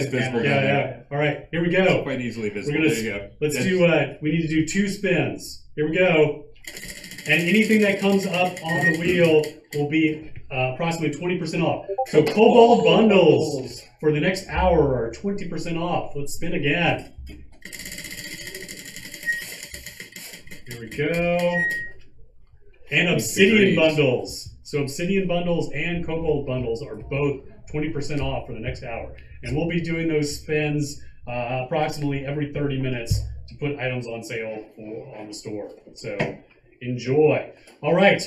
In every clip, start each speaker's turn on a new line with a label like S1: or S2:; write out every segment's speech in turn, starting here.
S1: visible.
S2: Yeah. All right, here we go.
S1: Quite easily visible.
S2: We're gonna,
S1: there you go.
S2: Let's do. We need to do 2 spins. Here we go. And anything that comes up on the wheel will be approximately 20% off. So Cobalt bundles for the next hour are 20% off. Let's spin again. Here we go. And Obsidian bundles. So Obsidian bundles and Cobalt bundles are both 20% off for the next hour. And we'll be doing those spins approximately every 30 minutes to put items on sale on the store. So enjoy. All right,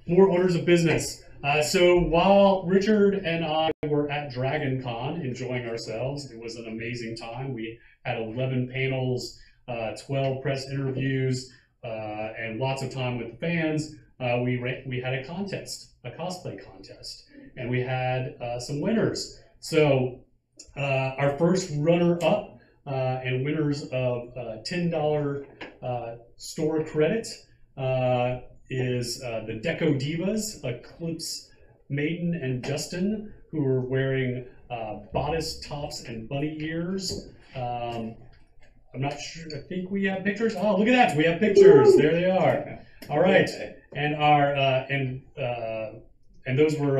S2: more orders of business. So while Richard and I were at DragonCon enjoying ourselves, it was an amazing time. We had 11 panels, 12 press interviews, and lots of time with the fans. We had a contest, a cosplay contest, and we had some winners. So our first runner-up and winners of $10 store credit is the Deco Divas, Eclipse Maiden and Justin, who are wearing bodice tops and bunny ears. I'm not sure, I think we have pictures. Oh, look at that, we have pictures, there they are. All right, and our, and those were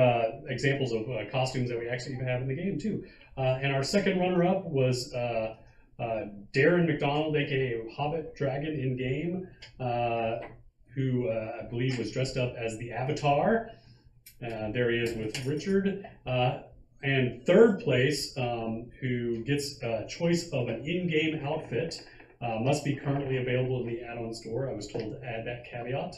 S2: examples of costumes that we actually even have in the game too. And our second runner-up was Darren McDonald, aka Hobbit Dragon in game, who I believe was dressed up as the Avatar. There he is with Richard. And third place, who gets a choice of an in-game outfit, must be currently available in the add-on store. I was told to add that caveat.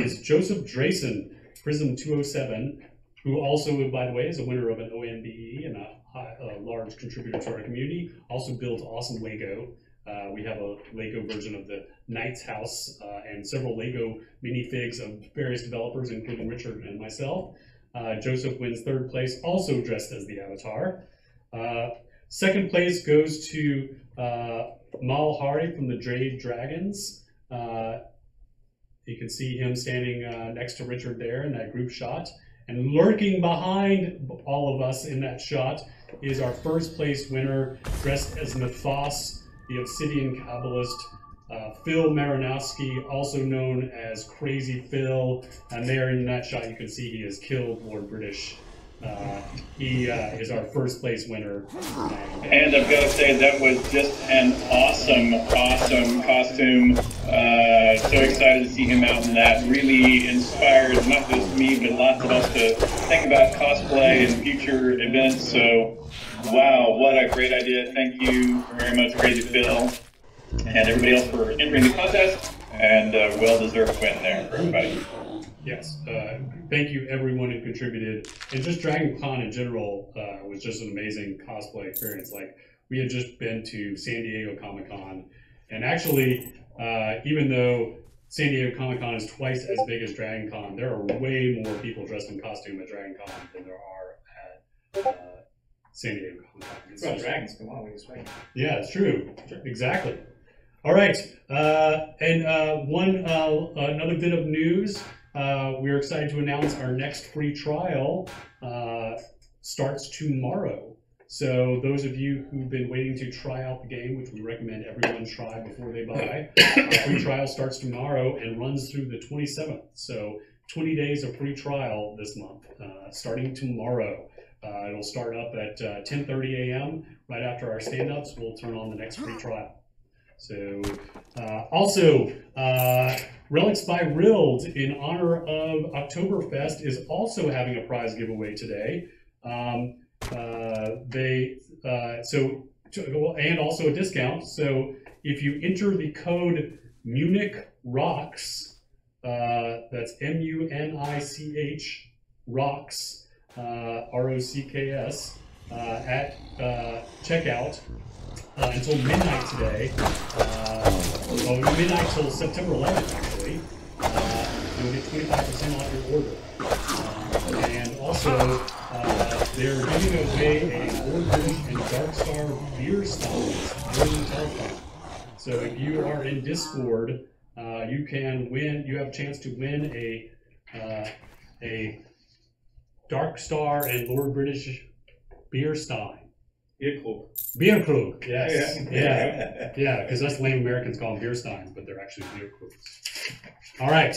S2: Is Joseph Drayson, Prism 207, who also, by the way, is a winner of an OMBE and a large contributor to our community. Also built awesome Lego. We have a Lego version of the Knight's House and several Lego minifigs of various developers, including Richard and myself. Joseph wins third place, also dressed as the Avatar. Second place goes to Mal Hari from the Jade Dragons. You can see him standing next to Richard there in that group shot. And lurking behind all of us in that shot is our first place winner, dressed as Nephos, the Obsidian Kabbalist, Phil Marinowski, also known as Crazy Phil. And there in that shot, you can see he has killed Lord British. He is our first place winner.
S3: And I've got to say, that was just an awesome costume. So excited to see him out in that. Really inspired not just me, but lots of us to think about cosplay and future events. So, wow, what a great idea. Thank you very much, Crazy Phil, and everybody else for entering the contest. And well-deserved win there, everybody.
S2: Yes, thank you everyone who contributed. And just DragonCon in general was just an amazing cosplay experience. Like, we had just been to San Diego Comic-Con, and actually, even though San Diego Comic-Con is twice as big as DragonCon, there are way more people dressed in costume at DragonCon than there are at San Diego Comic-Con.
S4: Well, dragons, come on, we just wait.
S2: Yeah, it's true. Exactly. All right, and another bit of news. We're excited to announce our next free trial starts tomorrow. So those of you who've been waiting to try out the game, which we recommend everyone try before they buy, our free trial starts tomorrow and runs through the 27th. So 20 days of free trial this month, starting tomorrow. It'll start up at 10:30 a.m. Right after our stand-ups. We'll turn on the next free trial. So, also, Relics by Rild, in honor of Oktoberfest, is also having a prize giveaway today. And also a discount. So, if you enter the code Munich Rocks, that's M-U-N-I-C-H Rocks, R-O-C-K-S, at checkout. Until midnight today, midnight till September 11th, actually, you'll get 25% off your order. And also, they're giving away a Lord British and Dark Star beer steins during the telethon. So if you are in Discord, you can win. You have a chance to win a Dark Star and Lord British beer stein. Bierkrug, yes. Yeah, because us lame Americans call them beer steins, but they're actually beer krugs. All right.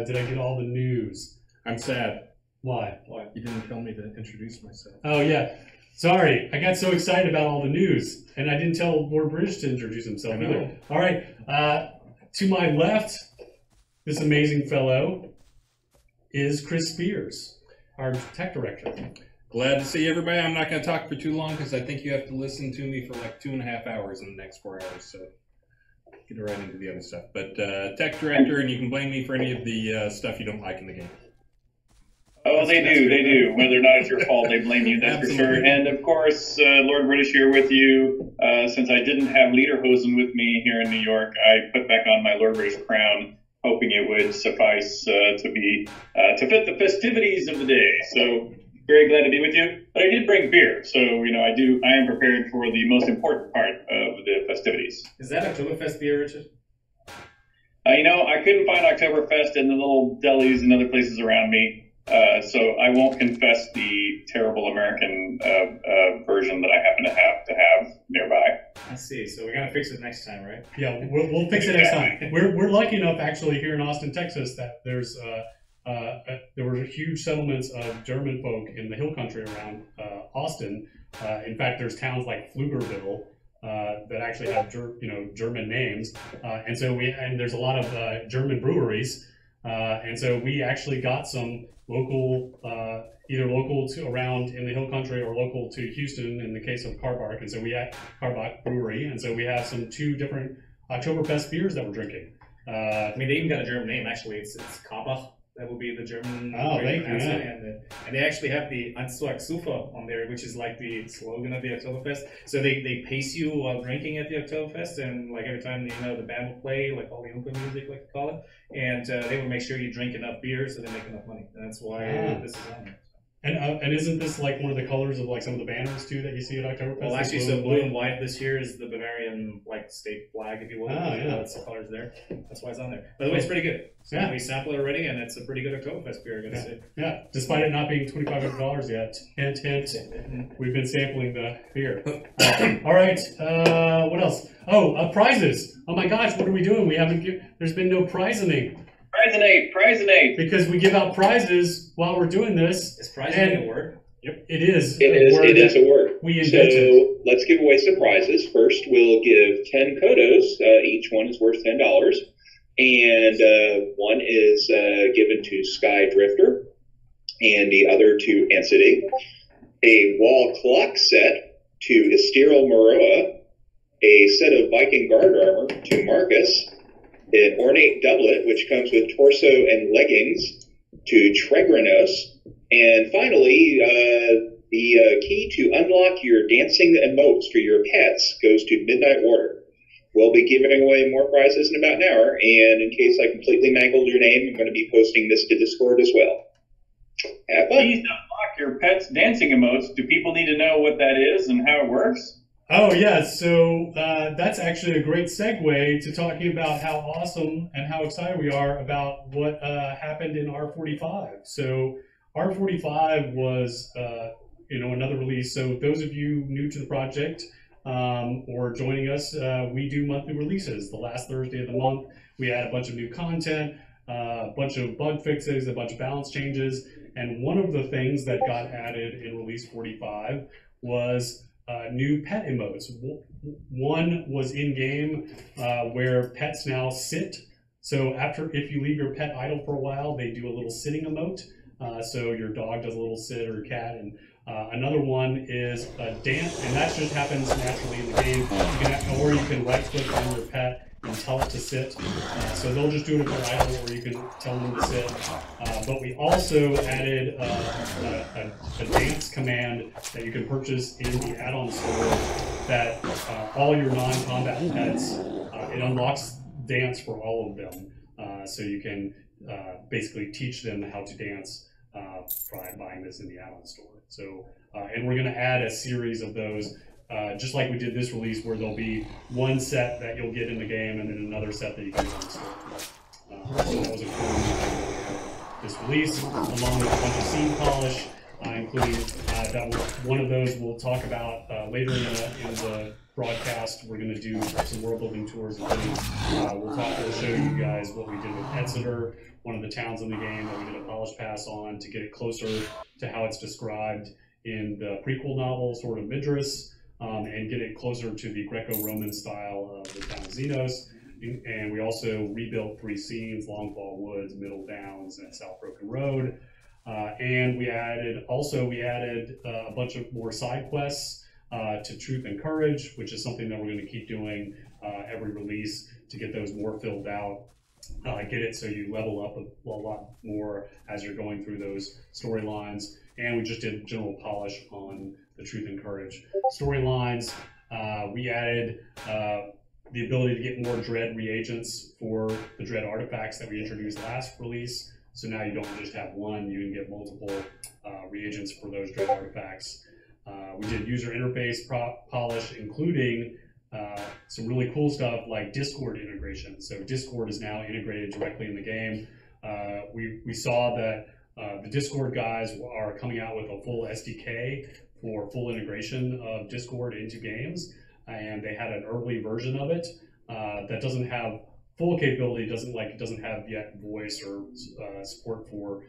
S2: Did I get all the news?
S1: I'm sad.
S2: Why?
S1: You didn't tell me to introduce myself.
S2: Oh, yeah. Sorry. I got so excited about all the news, and I didn't tell Lord British to introduce himself either. All right. To my left, this amazing fellow is Chris Spears, our tech director.
S1: Glad to see everybody. I'm not going to talk for too long because I think you have to listen to me for like 2.5 hours in the next 4 hours. So get right into the other stuff. But tech director, and you can blame me for any of the stuff you don't like in the game.
S3: Oh, they do. Whether or not it's your fault, they blame you, that's for sure. And of course, Lord British here with you. Since I didn't have Lederhosen with me here in New York, I put back on my Lord British crown, hoping it would suffice to fit the festivities of the day. So very glad to be with you. But I did bring beer, so I am prepared for the most important part of the festivities.
S4: Is that Oktoberfest beer, Richard?
S3: I couldn't find Oktoberfest in the little delis and other places around me. So I won't confess the terrible American version that I happen to have nearby.
S4: I see. So we're gonna fix it next time, right?
S2: Yeah, we'll fix it next time. We're lucky enough actually here in Austin, Texas, that there were huge settlements of German folk in the hill country around Austin. In fact, there's towns like Pflugerville that actually have German names, and there's a lot of German breweries, and so we actually got some local, either local to around in the hill country or local to Houston in the case of Carbach, and so we had Carbach Brewery, and so we have 2 different Oktoberfest beers that we're drinking.
S4: They even got a German name actually. It's Carbach. That will be the German.
S2: Oh, thank you.
S4: And they actually have the Anzuag on there, which is like the slogan of the Oktoberfest. So they pace you while drinking at the Oktoberfest, and like every time the band will play, like all the Ultima music, like to call it, and they will make sure you drink enough beer so they make enough money. And that's why this is on there.
S2: And isn't this like one of the colors of like some of the banners too that you see at Oktoberfest?
S4: Well, actually, so blue and white this year is the Bavarian like state flag, if you will. That's the colors there. That's why it's on there. By the way, it's pretty good. So we sampled it already, and it's a pretty good Oktoberfest beer, I gotta say.
S2: Yeah, despite it not being $2,500 yet. Hint, hint. We've been sampling the beer. All right. What else? Oh, prizes. Oh my gosh, what are we doing? There's been no prizing.
S3: Prize-inate.
S2: Because we give out prizes while we're doing this.
S4: Is prizing a word?
S2: Yep, it is.
S5: It is a word.
S2: We invented.
S5: So let's give away some prizes. First, we'll give 10 kodos. Each one is worth $10. And one is given to Sky Drifter, and the other to Entity. A wall clock set to Estiril Maroa. A set of Viking guard armor to Marcus. An ornate doublet, which comes with torso and leggings, to Tregrenos. And finally, the key to unlock your dancing emotes for your pets goes to Midnight Warder. We'll be giving away more prizes in about an hour, and in case I completely mangled your name, I'm going to be posting this to Discord as well. Have fun.
S3: Please unlock your pet's dancing emotes. Do people need to know what that is and how it works?
S2: Oh, yeah, so that's actually a great segue to talking about how awesome and how excited we are about what happened in R45. So R45 was, another release. So those of you new to the project or joining us, we do monthly releases. The last Thursday of the month, we add a bunch of new content, a bunch of bug fixes, a bunch of balance changes. And one of the things that got added in release 45 was new pet emotes. One was in game where pets now sit. So if you leave your pet idle for a while, they do a little sitting emote. So your dog does a little sit, or your cat. And another one is a dance, and that just happens naturally in the game. You can right click on your pet and tell it to sit. So they'll just do it if they're idle, or you can tell them to sit. But we also added a dance command that you can purchase in the add-on store that all your non-combat pets, it unlocks dance for all of them. So you can basically teach them how to dance by buying this in the add-on store. So, and we're going to add a series of those. Just like we did this release, where there'll be one set that you'll get in the game and then another set that you can get on the store. So that was a cool new thing this release, along with a bunch of scene polish including one of those we'll talk about later in the broadcast. We're going to do some world building tours and things. We'll show you guys what we did with Exeter, one of the towns in the game that we did a polish pass on to get it closer to how it's described in the prequel novel, Sword of Midras, and get it closer to the Greco-Roman style of the town of Xenos. And we also rebuilt 3 scenes: Longfall Woods, Middle Downs, and South Broken Road. And we added a bunch of more side quests to Truth and Courage, which is something that we're going to keep doing every release to get those more filled out. Get it so you level up a lot more as you're going through those storylines. And we just did general polish on the Truth and Courage storylines. We added the ability to get more Dread reagents for the Dread artifacts that we introduced last release. So now you don't just have one, you can get multiple reagents for those Dread artifacts. We did user interface polish, including some really cool stuff like Discord integration. So Discord is now integrated directly in the game. We saw that the Discord guys are coming out with a full SDK for full integration of Discord into games, and they had an early version of it that doesn't have full capability. It doesn't have yet voice or support for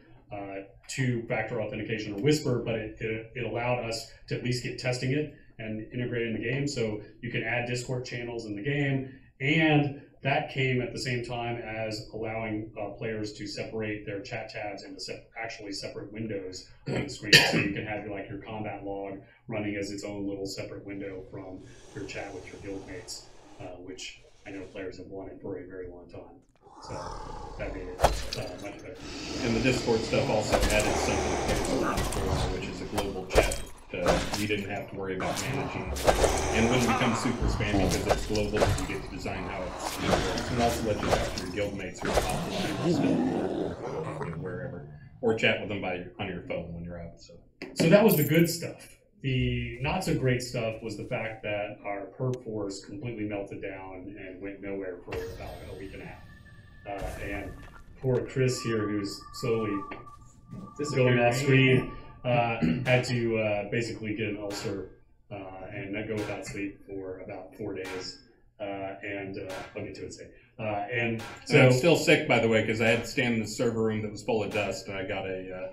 S2: two-factor authentication or Whisper, but it allowed us to at least get testing it and integrate it in the game. So you can add Discord channels in the game, and that came at the same time as allowing players to separate their chat tabs into actually separate windows on the screen. So you can have your combat log running as its own little separate window from your chat with your guildmates, which I know players have wanted for a very long time. So that made it much better.
S1: And the Discord stuff also added something, which is a global chat. We didn't have to worry about managing, and wouldn't become super spammy because it's global. You get to design how it's works, and also let you talk to your guildmates who are offline still, wherever, or chat with them on your phone when you're out.
S2: So that was the good stuff. The not so great stuff was the fact that our perp force completely melted down and went nowhere for about a week and a half. And poor Chris here, who's slowly going off screen, had to basically get an ulcer and not go without sleep for about 4 days. And I'll get to it soon. And so
S1: I'm still sick, by the way, because I had to stand in the server room that was full of dust, and I got a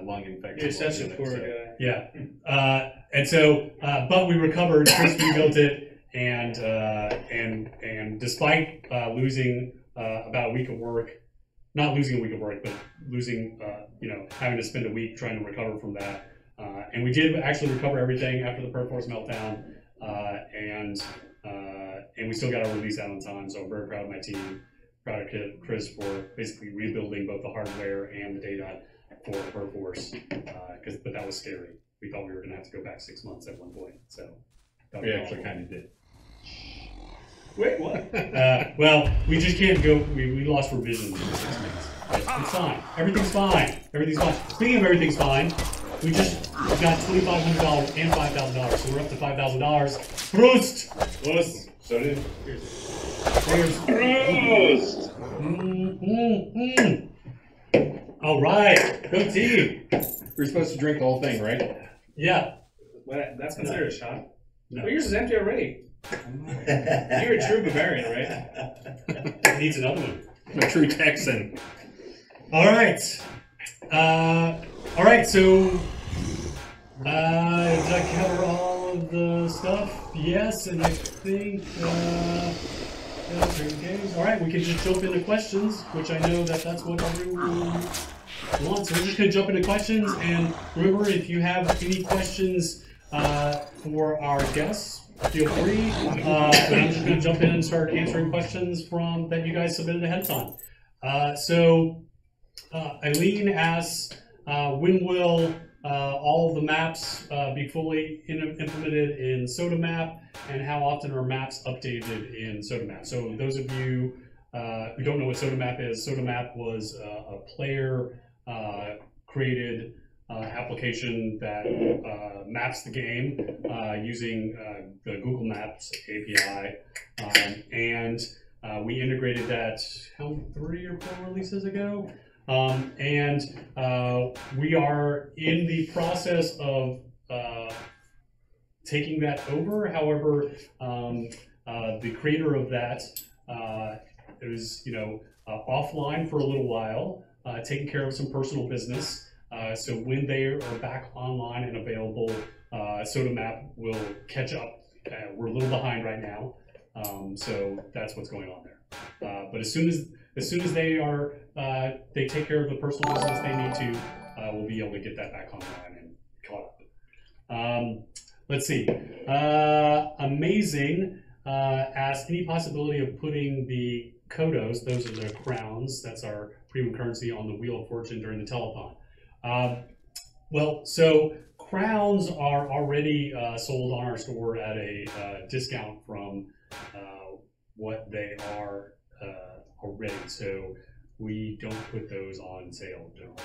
S1: lung infection.
S4: You're such a poor guy.
S2: Yeah. And so, but we recovered. Chris rebuilt it, and despite losing about a week of work, not losing a week of work, but losing, having to spend a week trying to recover from that. And we did actually recover everything after the perp force meltdown, and we still got our release out on time. So I'm very proud of my team, proud of Chris for basically rebuilding both the hardware and the data for perp force, but that was scary. We thought we were going to have to go back 6 months at one point. So
S1: we actually kind of did.
S4: Wait, what?
S2: Well, we just can't go. We lost revisions in 6 months. It's fine. Everything's fine. Everything's fine. Speaking of everything's fine, we just got $2,500 and $5,000, so we're up to $5,000. Prost!
S4: Prost! So did.
S2: Cheers.
S3: Prost!
S2: All right. Go team.
S1: We're supposed to drink the whole thing, right?
S2: Yeah.
S4: What? That's considered a shot?
S2: No.
S4: Well, yours is empty already. You're a true Bavarian, right?
S2: It needs another one.
S1: A true Texan.
S2: All right. All right. So, did I cover all of the stuff? Yes, and I think. Games. All right, we can just jump into questions, which I know that's what everyone wants. So we're just going to jump into questions, and remember, if you have any questions for our guests, feel free. But I'm just going to jump in and start answering questions that you guys submitted ahead of time. So Eileen asks, when will all of the maps be fully implemented in SodaMap, and how often are maps updated in SodaMap? So those of you who don't know what SodaMap is, SodaMap was a player created application that maps the game using the Google Maps API, and we integrated that 3 or 4 releases ago. And we are in the process of taking that over. However, the creator of that is, offline for a little while, taking care of some personal business. So when they are back online and available, SodaMap will catch up. We're a little behind right now, so that's what's going on there. But as soon as they are, they take care of the personal business they need to, we'll be able to get that back online and caught up. Let's see. Amazing asked any possibility of putting the Kodos, those are the crowns, that's our premium currency, on the Wheel of Fortune during the telethon. Well, so crowns are already sold on our store at a discount from what they are already. So we don't put those on sale generally.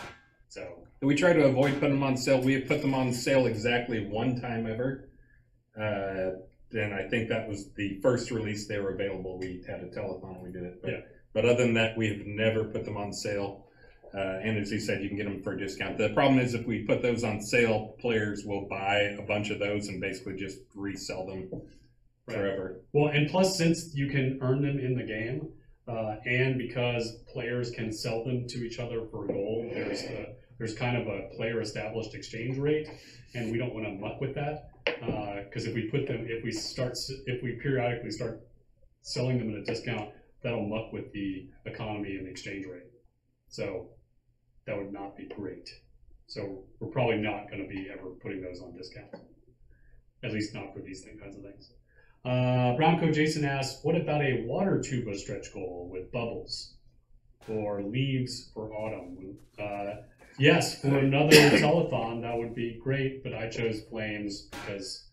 S2: So
S1: we try to avoid putting them on sale. We have put them on sale exactly one time ever. And I think that was the first release they were available. We had a telethon, we did it. But,
S2: yeah.
S1: But other than that, we've never put them on sale. And as you said, you can get them for a discount. The problem is if we put those on sale, players will buy a bunch of those and basically just resell them forever.
S2: Well, and plus, since you can earn them in the game, and because players can sell them to each other for gold, there's kind of a player established exchange rate, and we don't want to muck with that. Because if we periodically start selling them at a discount, that'll muck with the economy and the exchange rate. So that would not be great. So we're probably not going to be ever putting those on discount. At least not for these kinds of things. Brownco Jason asks, what about a water tuba stretch goal with bubbles or leaves for autumn? Yes, for another telethon, that would be great, but I chose flames because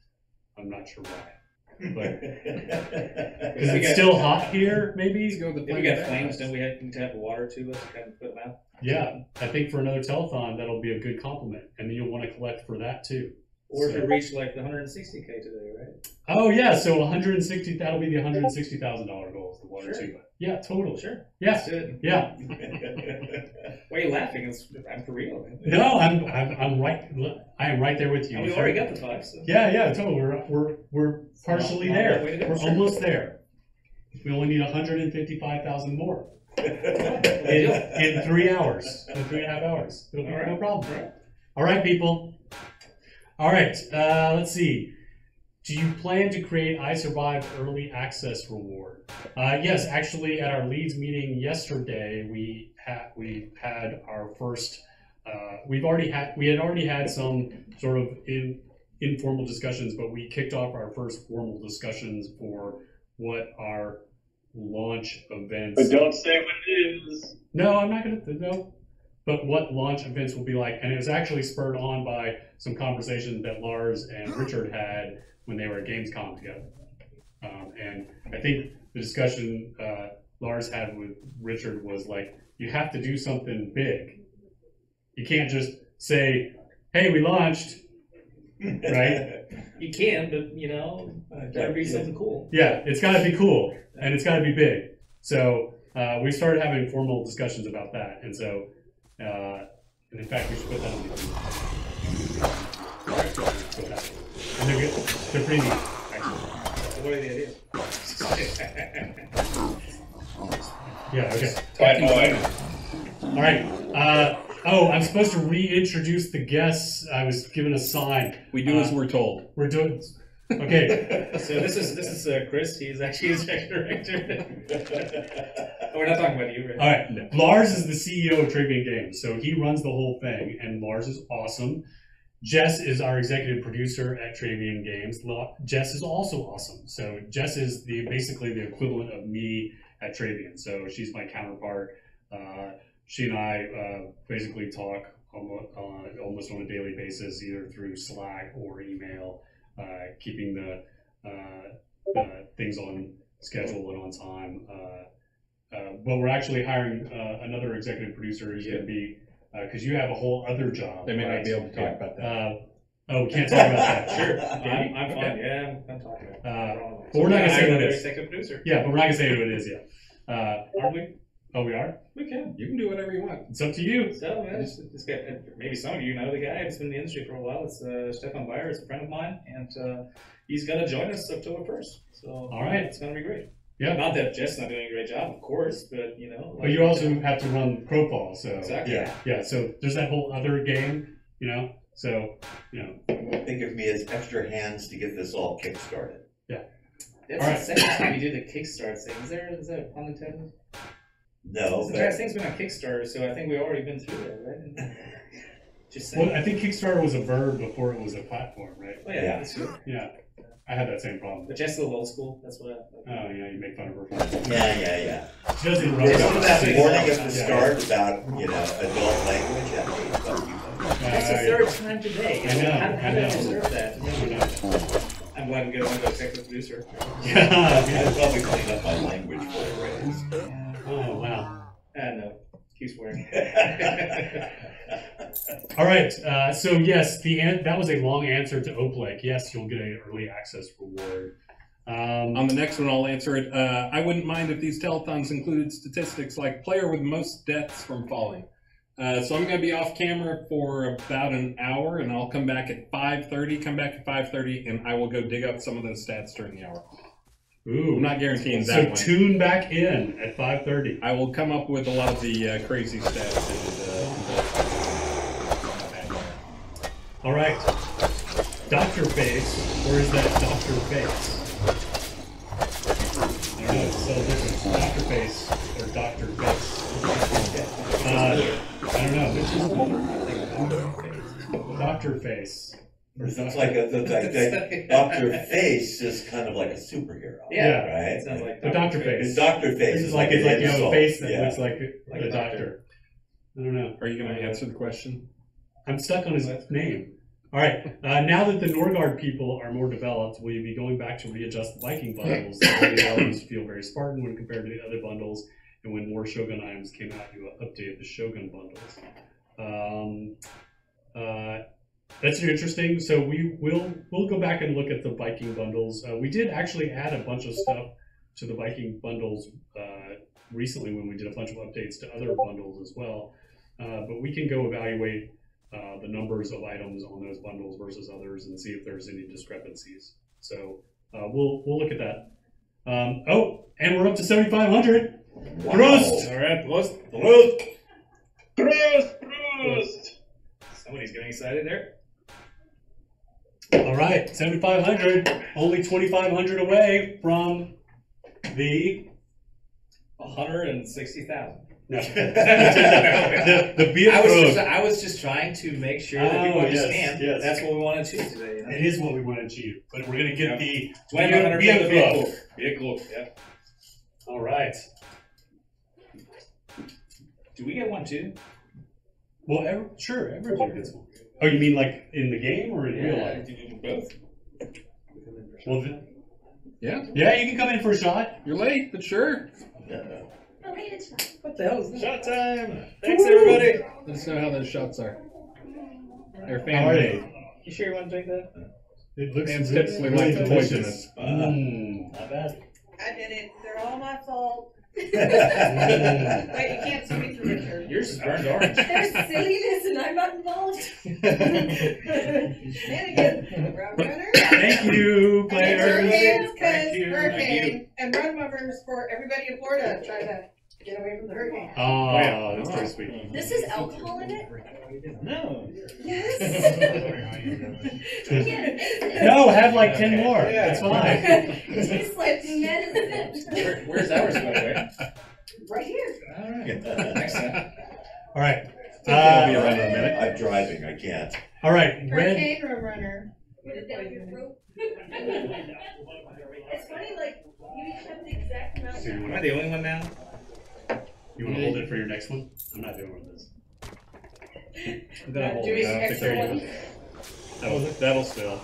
S2: I'm not sure why. But because it's still hot here, maybe?
S4: If we got flames, don't we need to have a water tuba to kind of put them out?
S2: Yeah, I think for another telethon, that'll be a good compliment. And then you'll want to collect for that too.
S4: Or if it reached like the 160K today, right?
S2: Oh yeah, so 160. That'll be the $160,000 goal is the water tuba. Yeah, totally.
S4: Sure.
S2: Yeah.
S4: Let's do it.
S2: Yeah.
S4: Why are you laughing? I'm for real. Man.
S2: No, I'm right. I am right there with you.
S4: And we already got the 5. So.
S2: Yeah, totally. We're partially there. We're almost there. We only need 155,000 more in 3 hours, in 3.5 hours. It'll be no problem. All right, people. All right, let's see. Do you plan to create I Survived Early Access reward? Yes, actually, at our Leeds meeting yesterday, we had our first. We had already had some sort of informal discussions, but we kicked off our first formal discussions for what our launch events.
S3: But don't say what it is.
S2: No, I'm not going to. No. But what launch events will be like, and it was actually spurred on by some conversations that Lars and Richard had when they were at Gamescom together. And I think the discussion Lars had with Richard was like, you have to do something big. You can't just say, hey, we launched, right?
S4: You can, but gotta be something cool.
S2: Yeah, it's gotta be cool, and it's gotta be big. So we started having formal discussions about that, and so, and in fact, we should put that on the and they're good. They're pretty neat, actually.
S4: What are the ideas?
S2: Yeah, okay.
S3: All
S2: All right. I'm supposed to reintroduce the guests. I was given a sign.
S1: We do as we're told.
S2: We're doing. Okay.
S4: So this is Chris. He's actually his director. We're not talking about you, right?
S2: All right. No. Lars is the CEO of Trademark Games, so he runs the whole thing, and Lars is awesome. Jess is our executive producer at Trademark Games. Jess is also awesome. So Jess is basically the equivalent of me at Trademark. So she's my counterpart. She and I basically talk almost on a daily basis, either through Slack or email, keeping the things on schedule and on time. But we're actually hiring another executive producer who's going to be, because you have a whole other job.
S1: They may not be able to talk about that.
S2: We can't talk about that.
S4: Sure. I'm fine. Yeah, I'm talking about it.
S2: But we're not going to say who it is.
S4: Executive producer.
S2: Yeah, but we're not going to say who it is yet.
S4: Aren't we?
S2: Oh, we are?
S4: We can.
S1: You can do whatever you want.
S2: It's up to you.
S4: So, man, this guy, maybe some of you know the guy who's been in the industry for a while. It's Stefan Bayer, is a friend of mine, and he's going to join us October 1st. So,
S2: all right.
S4: It's going to be great.
S2: Yeah.
S4: Not that Jeff's not doing a great job, of course, but, you know.
S2: But you also have to run Crowfall, so.
S4: Exactly.
S2: Yeah, so there's that whole other game, you know, so, you know.
S6: Think of me as extra hands to get this all kick-started.
S2: Yeah.
S4: That's
S2: all
S4: the
S2: right.
S4: second time you did the Kickstarter thing. Is that a pun intended?
S6: No,
S4: The
S6: but
S4: entire thing's been on Kickstarter, so I think we've already been through that, right? Just saying.
S2: Well, I think Kickstarter was a verb before it was a platform, right?
S4: Oh, yeah,
S6: Yeah.
S4: that's true.
S2: Yeah. I had that same problem.
S4: But Jeff's a little old school. That's what I
S2: Oh, yeah, you make fun of her.
S6: yeah.
S2: She doesn't run
S6: There's some of that
S2: it.
S6: warning at the start about, you know, adult language.
S4: That's the third time today.
S2: I know,
S4: How
S2: I
S4: did I
S2: know.
S4: deserve that? I'm glad I'm getting one of those executive producer.
S6: I'd probably clean up my language for a raise.
S2: Oh, wow.
S4: No. Keep swearing.
S2: All right. So, yes, that was a long answer to Oplake. Yes, you'll get an early access reward.
S1: On the next one, I'll answer it. I wouldn't mind if these telethons included statistics like player with most deaths from falling. So I'm going to be off camera for about an hour, and I'll come back at 5:30. Come back at 5:30, and I will go dig up some of those stats during the hour.
S2: Ooh.
S1: I'm not guaranteeing
S2: So
S1: that one.
S2: tune back in at 5:30.
S1: I will come up with a lot of the crazy stats.
S2: All right. Dr. Face, or is that Dr. Face? I don't know. It's so different. Dr. Face or Dr. Face. I don't know. Which is Dr. Face.
S6: It's like Dr. Face is kind of like a superhero.
S2: Yeah.
S6: Right?
S4: It sounds like
S2: But Dr. Face.
S6: It's Dr. Face.
S2: It's like you have a
S6: insult.
S2: face that
S6: Yeah.
S2: looks like a doctor. I don't know.
S1: Are you going to answer the question?
S2: I'm stuck on his name. All right. Now that the Norgard people are more developed, will you be going back to readjust the Viking bundles? The early items feel very Spartan when compared to the other bundles, and when more Shogun items came out, you updated the Shogun bundles. That's interesting. So we'll go back and look at the Viking bundles. We did actually add a bunch of stuff to the Viking bundles recently when we did a bunch of updates to other bundles as well. But we can go evaluate the numbers of items on those bundles versus others and see if there's any discrepancies. So we'll look at that. Oh, and we're up to 7,500.
S6: Wow.
S2: Prost!
S4: All right,
S6: Prost!
S3: Prost!
S4: Somebody's getting excited there.
S2: All right, 7,500. Only 2,500 away from the
S4: 160,000.
S2: no. the beer
S4: I was just trying to make sure that people understand that's what we want to achieve today. You know?
S2: It is what we want to achieve, but we're going to get the
S4: 2,500
S2: beer
S4: for the
S2: club.
S4: vehicle. Vehicle, yeah.
S2: All right.
S4: Do we get one too?
S2: Well, sure, everybody gets one. Oh, you mean like in the game or in real life?
S4: Do you do both?
S2: Well,
S1: Yeah,
S2: yeah, you can come in for a shot.
S1: you're late, but sure.
S4: What the hell is that? Shot time! Thanks, everybody.
S1: Let us know how those shots are. They're
S2: How are
S1: fan-made.
S2: they?
S4: You sure you want to drink that?
S2: It looks
S1: Fans
S2: really,
S1: typically
S2: really
S1: like to
S2: delicious.
S1: poison us.
S2: Not bad.
S7: I did it. They're all my fault. Wait,
S2: Mm.
S7: you can't see me through Richard.
S4: Yours is burned orange.
S7: There's silliness and I'm not involved. Shenanigans. Roadrunner.
S2: Thank you, players.
S7: Hurricanes, because
S4: Thank you.
S7: hurricane. And run movers for everybody in Florida trying to get away from the hurricane.
S2: Oh, that's very sweet.
S7: This is alcohol in it?
S4: No.
S7: Yes.
S2: No, have like 10 more. It's fine.
S7: It tastes like medicine.
S4: Where's ours, by the way?
S7: Right here.
S4: All right. Next time.
S2: All right.
S1: I'll be around in a minute.
S6: I'm driving, I can't.
S2: All right. Red.
S7: Hurricane room runner. It's funny, like, you each have the exact amount.
S2: So you
S4: Am I
S2: want
S4: the only one now?
S2: to hold it for your next one? I'm not doing with this.
S1: That'll
S7: Do we
S1: hold.
S7: extra one?
S1: That'll still.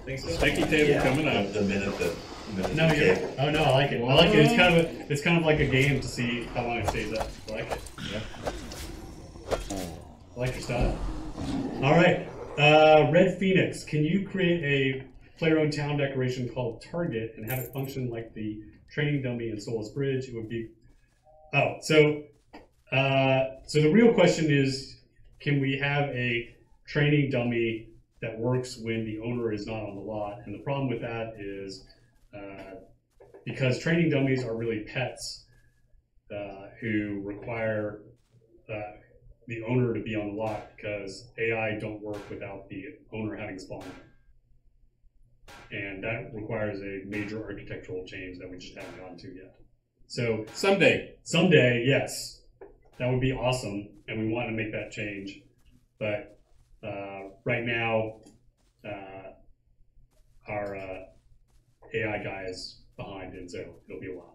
S4: Think so?
S1: Sticky table coming up.
S6: The minute the
S2: No,
S6: the
S2: you're.
S6: table.
S2: Oh no, I like it. I like it. It's kind of like a game to see how long it stays up. I like it. I like your style. All right. Red Phoenix, can you create a player-owned town decoration called Target and have it function like the training dummy in Soulless Bridge? It would be Oh, so the real question is, can we have a training dummy that works when the owner is not on the lot? And the problem with that is because training dummies are really pets who require the owner to be on the lot, because AI don't work without the owner having spawned. And that requires a major architectural change that we just haven't gotten to yet. So someday, yes, that would be awesome, and we want to make that change. But right now, our AI guy is behind, and so it'll be a while.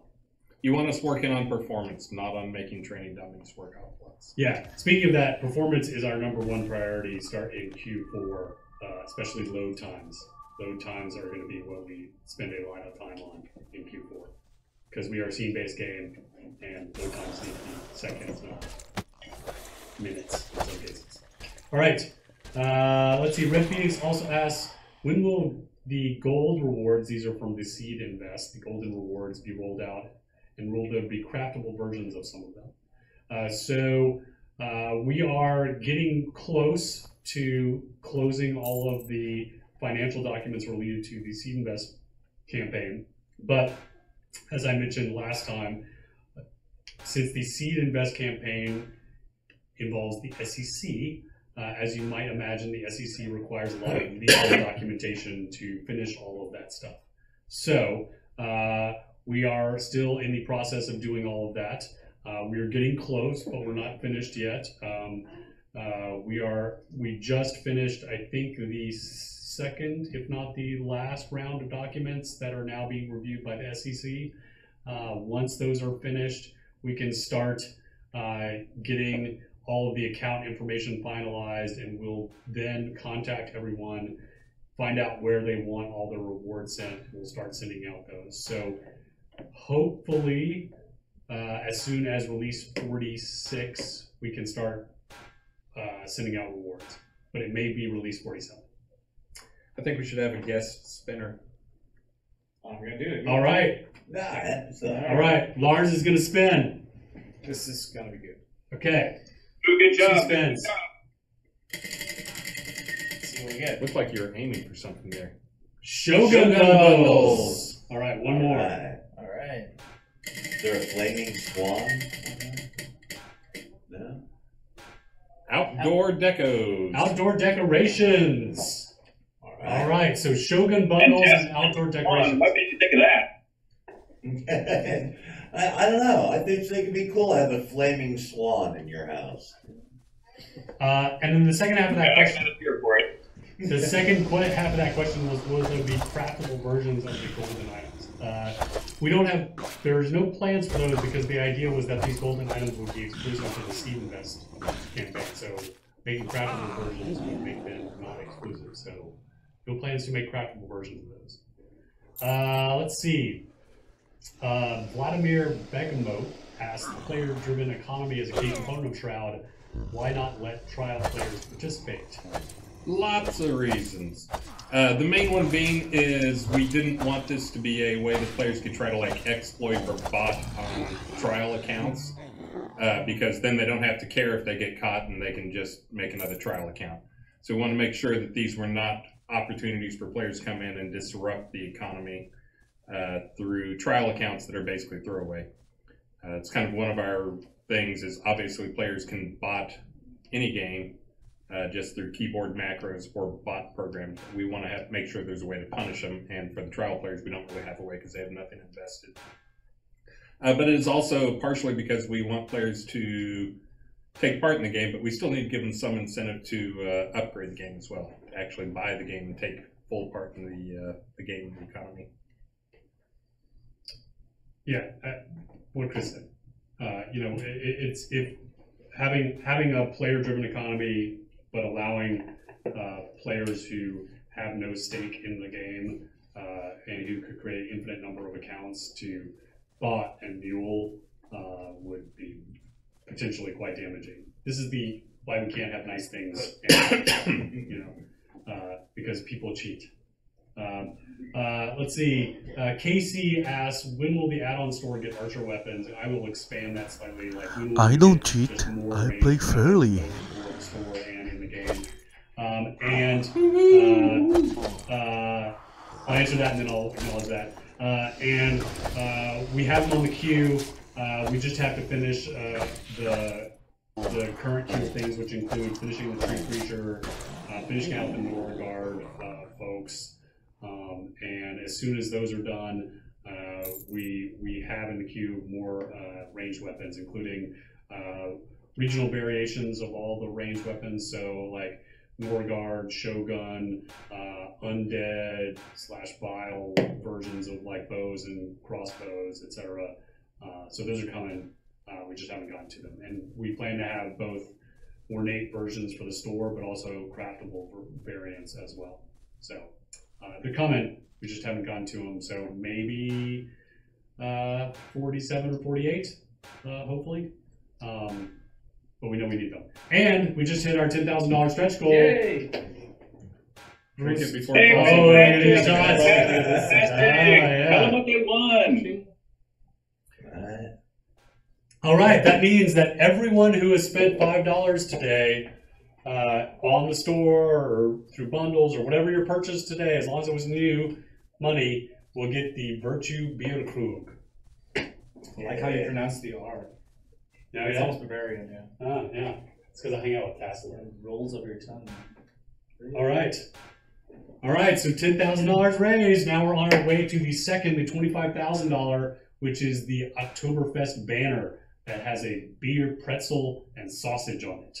S1: You want us working on performance, not on making training dummies work out for us.
S2: Yeah. Speaking of that, performance is our #1 priority. Start in Q4, especially load times. Load times are going to be what we spend a lot of time on in Q4, because we are a scene-based game, and load times need to be seconds, not minutes in some cases. All right. Let's see. Red Phoenix also asks, when will the gold rewards, these are from the seed invest, the golden rewards be rolled out, and will there be craftable versions of some of them? So we are getting close to closing all of the financial documents related to the seed invest campaign. But as I mentioned last time, since the seed invest campaign involves the SEC, as you might imagine, the SEC requires a lot of legal documentation to finish all of that stuff. So we are still in the process of doing all of that. We are getting close, but we're not finished yet. We just finished, I think, the second, if not the last round of documents that are now being reviewed by the SEC. Once those are finished, we can start getting all of the account information finalized, and we'll then contact everyone, find out where they want all the rewards sent, and we'll start sending out those. So hopefully, as soon as release 46, we can start sending out rewards, but it may be release 47.
S1: I think we should have a guest spinner.
S4: I'm gonna do it.
S2: All right. All right. Lars is gonna spin.
S4: This is gonna be good.
S2: Okay.
S3: Good job.
S2: She spins.
S4: Let's see what we get.
S1: Looked like you were aiming for something there.
S2: Shogun bundles. All right, one more.
S6: All right. Is there a flaming swan? No.
S1: Outdoor decos.
S2: Outdoor decorations. All right, so Shogun bundles and outdoor decorations.
S3: What did you think of that?
S6: I don't know. I think it could be cool to have a flaming swan in your house.
S2: And then the second half of that
S3: I
S2: question.
S3: got here for it.
S2: The second half of that question was, will there be craftable versions of the golden items? We don't have, there's no plans for those, because the idea was that these golden items would be exclusive to the Seed Invest campaign. So making craftable versions would make them not exclusive. So no plans to make craftable versions of those. Let's see. Vladimir Begamo asked, player-driven economy is a key component of Shroud. Why not let trial players participate?
S1: Lots of reasons. The main one being is we didn't want this to be a way that players could try to like exploit or bot on trial accounts, because then they don't have to care if they get caught and they can just make another trial account. So we want to make sure that these were not opportunities for players to come in and disrupt the economy through trial accounts that are basically throwaway. It's kind of one of our things is obviously players can bot any game just through keyboard macros or bot programs. We want to make sure there's a way to punish them, and for the trial players, we don't really have a way because they have nothing invested. But it is also partially because we want players to take part in the game, but we still need to give them some incentive to upgrade the game as well, to actually buy the game and take full part in the game economy.
S2: Yeah, what Chris said. You know, it's if having a player-driven economy, but allowing players who have no stake in the game and who could create an infinite number of accounts to bot and mule would be potentially quite damaging. This is why we can't have nice things, and, you know, because people cheat. Let's see. Casey asks, when will the add-on store get archer weapons? I will expand that slightly. Like, when will
S8: I
S2: we
S8: don't
S2: get
S8: cheat.
S2: just more
S8: I
S2: range
S8: play
S2: weapons
S8: fairly.
S2: both for the store and in the game. I'll answer that and then I'll acknowledge that. We have them on the queue. We just have to finish the current queue of things, which include finishing the tree creature, finishing out the Norgard folks, and as soon as those are done, we have in the queue more ranged weapons, including regional variations of all the ranged weapons. So like Norgard, Shogun, undead / vile versions of like bows and crossbows, etc. So those are coming. We just haven't gotten to them, and we plan to have both ornate versions for the store, but also craftable variants as well. So they're coming. We just haven't gotten to them. So maybe 47 or 48, hopefully. But we know we need them. And we just hit our $10,000 stretch goal.
S4: Yay!
S1: Drink it before
S3: Hey,
S2: Oh,
S3: hey,
S2: these
S3: hey,
S2: shots.
S3: fantastic. Tell them what they won.
S2: All right, that means that everyone who has spent $5 today on the store or through bundles or whatever your purchase today, as long as it was new money, will get the Virtue Bierkrug.
S4: I like how you pronounce the R.
S2: Yeah,
S4: It's
S2: yeah.
S4: almost Bavarian, yeah.
S2: Yeah. It's because I hang out with Tassel.
S4: It rolls over your tongue.
S2: All right. All right, so $10,000 raised. Now we're on our way to the second, the $25,000, which is the Oktoberfest banner that has a beer, pretzel, and sausage on it.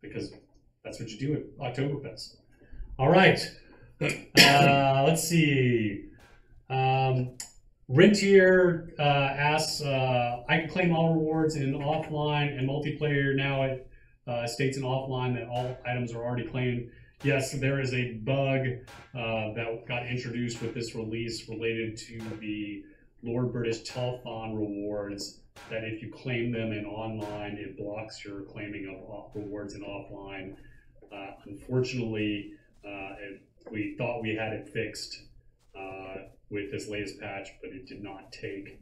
S2: Because that's what you do at Oktoberfest. All right. Let's see. Rentier asks, I can claim all rewards in offline and multiplayer. Now it states in offline that all items are already claimed. Yes, there is a bug that got introduced with this release related to the Lord British Telethon rewards, that if you claim them in online, it blocks your claiming of rewards in offline. Unfortunately, we thought we had it fixed with this latest patch, but it did not take.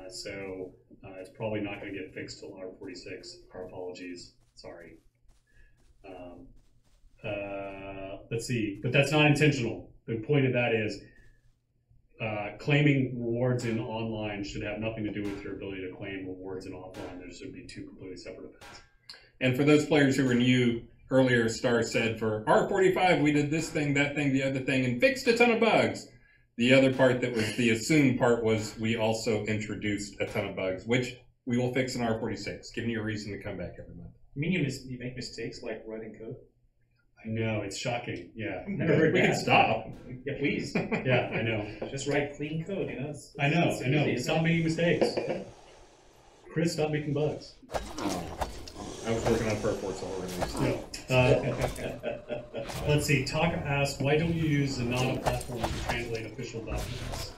S2: So it's probably not going to get fixed till R46. Our apologies. Sorry. Let's see, but that's not intentional. The point of that is claiming rewards in online should have nothing to do with your ability to claim rewards in offline. There should be two completely separate events.
S1: And for those players who were new, earlier Starr said for R45 we did this thing, that thing, the other thing, and fixed a ton of bugs. The other part that was the assumed part was we also introduced a ton of bugs, which we will fix in R46, giving you a reason to come back every month.
S4: You mean you make mistakes like writing code?
S2: I know, it's shocking. Yeah.
S4: Never heard
S1: We
S4: that.
S1: can stop.
S4: Yeah, please.
S2: Yeah, I know.
S4: Just write clean code, you know?
S2: I know.
S4: easy.
S2: Stop making mistakes. Chris, stop making bugs.
S1: I was working on Purport, so we're
S2: Let's see. Taka asks, why don't you use the Nana platform to translate official documents?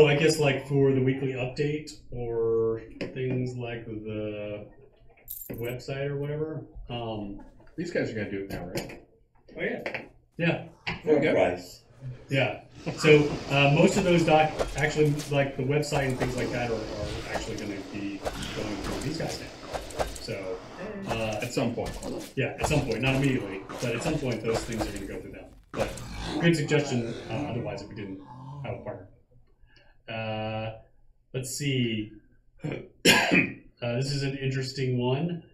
S2: I guess like for the weekly update or things like the website or whatever.
S1: These guys are going to do it now, right?
S4: Oh, yeah.
S2: Yeah.
S6: For
S1: Okay.
S6: price.
S2: Yeah. So most of those actually, like the website and things like that, are actually going to be going through these guys now. So
S1: At some point.
S2: yeah, at some point, not immediately, but at some point those things are going to go through them. But good suggestion. Otherwise, if we didn't have a partner. Let's see. This is an interesting one.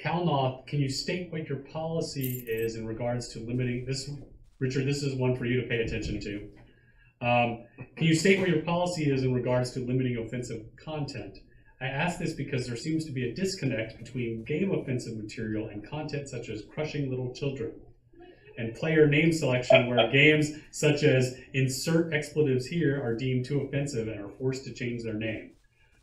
S2: Calnoth, can you state what your policy is in regards to limiting this? Richard, this is one for you to pay attention to. Can you state what your policy is in regards to limiting offensive content? I ask this because there seems to be a disconnect between game offensive material and content such as crushing little children, and player name selection where games such as insert expletives here are deemed too offensive and are forced to change their name.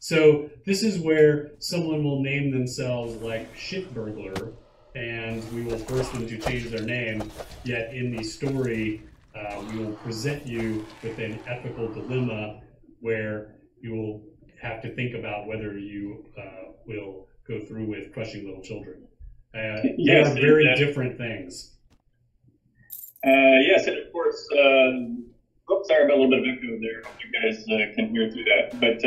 S2: So this is where someone will name themselves like Shit Burglar, and we will force them to change their name, yet in the story we will present you with an ethical dilemma where you will have to think about whether you will go through with crushing little children. They
S3: Yes,
S2: are very
S3: exactly.
S2: different things.
S3: Yes, and of course, sorry about a little bit of echo there. I hope you guys can hear through that. But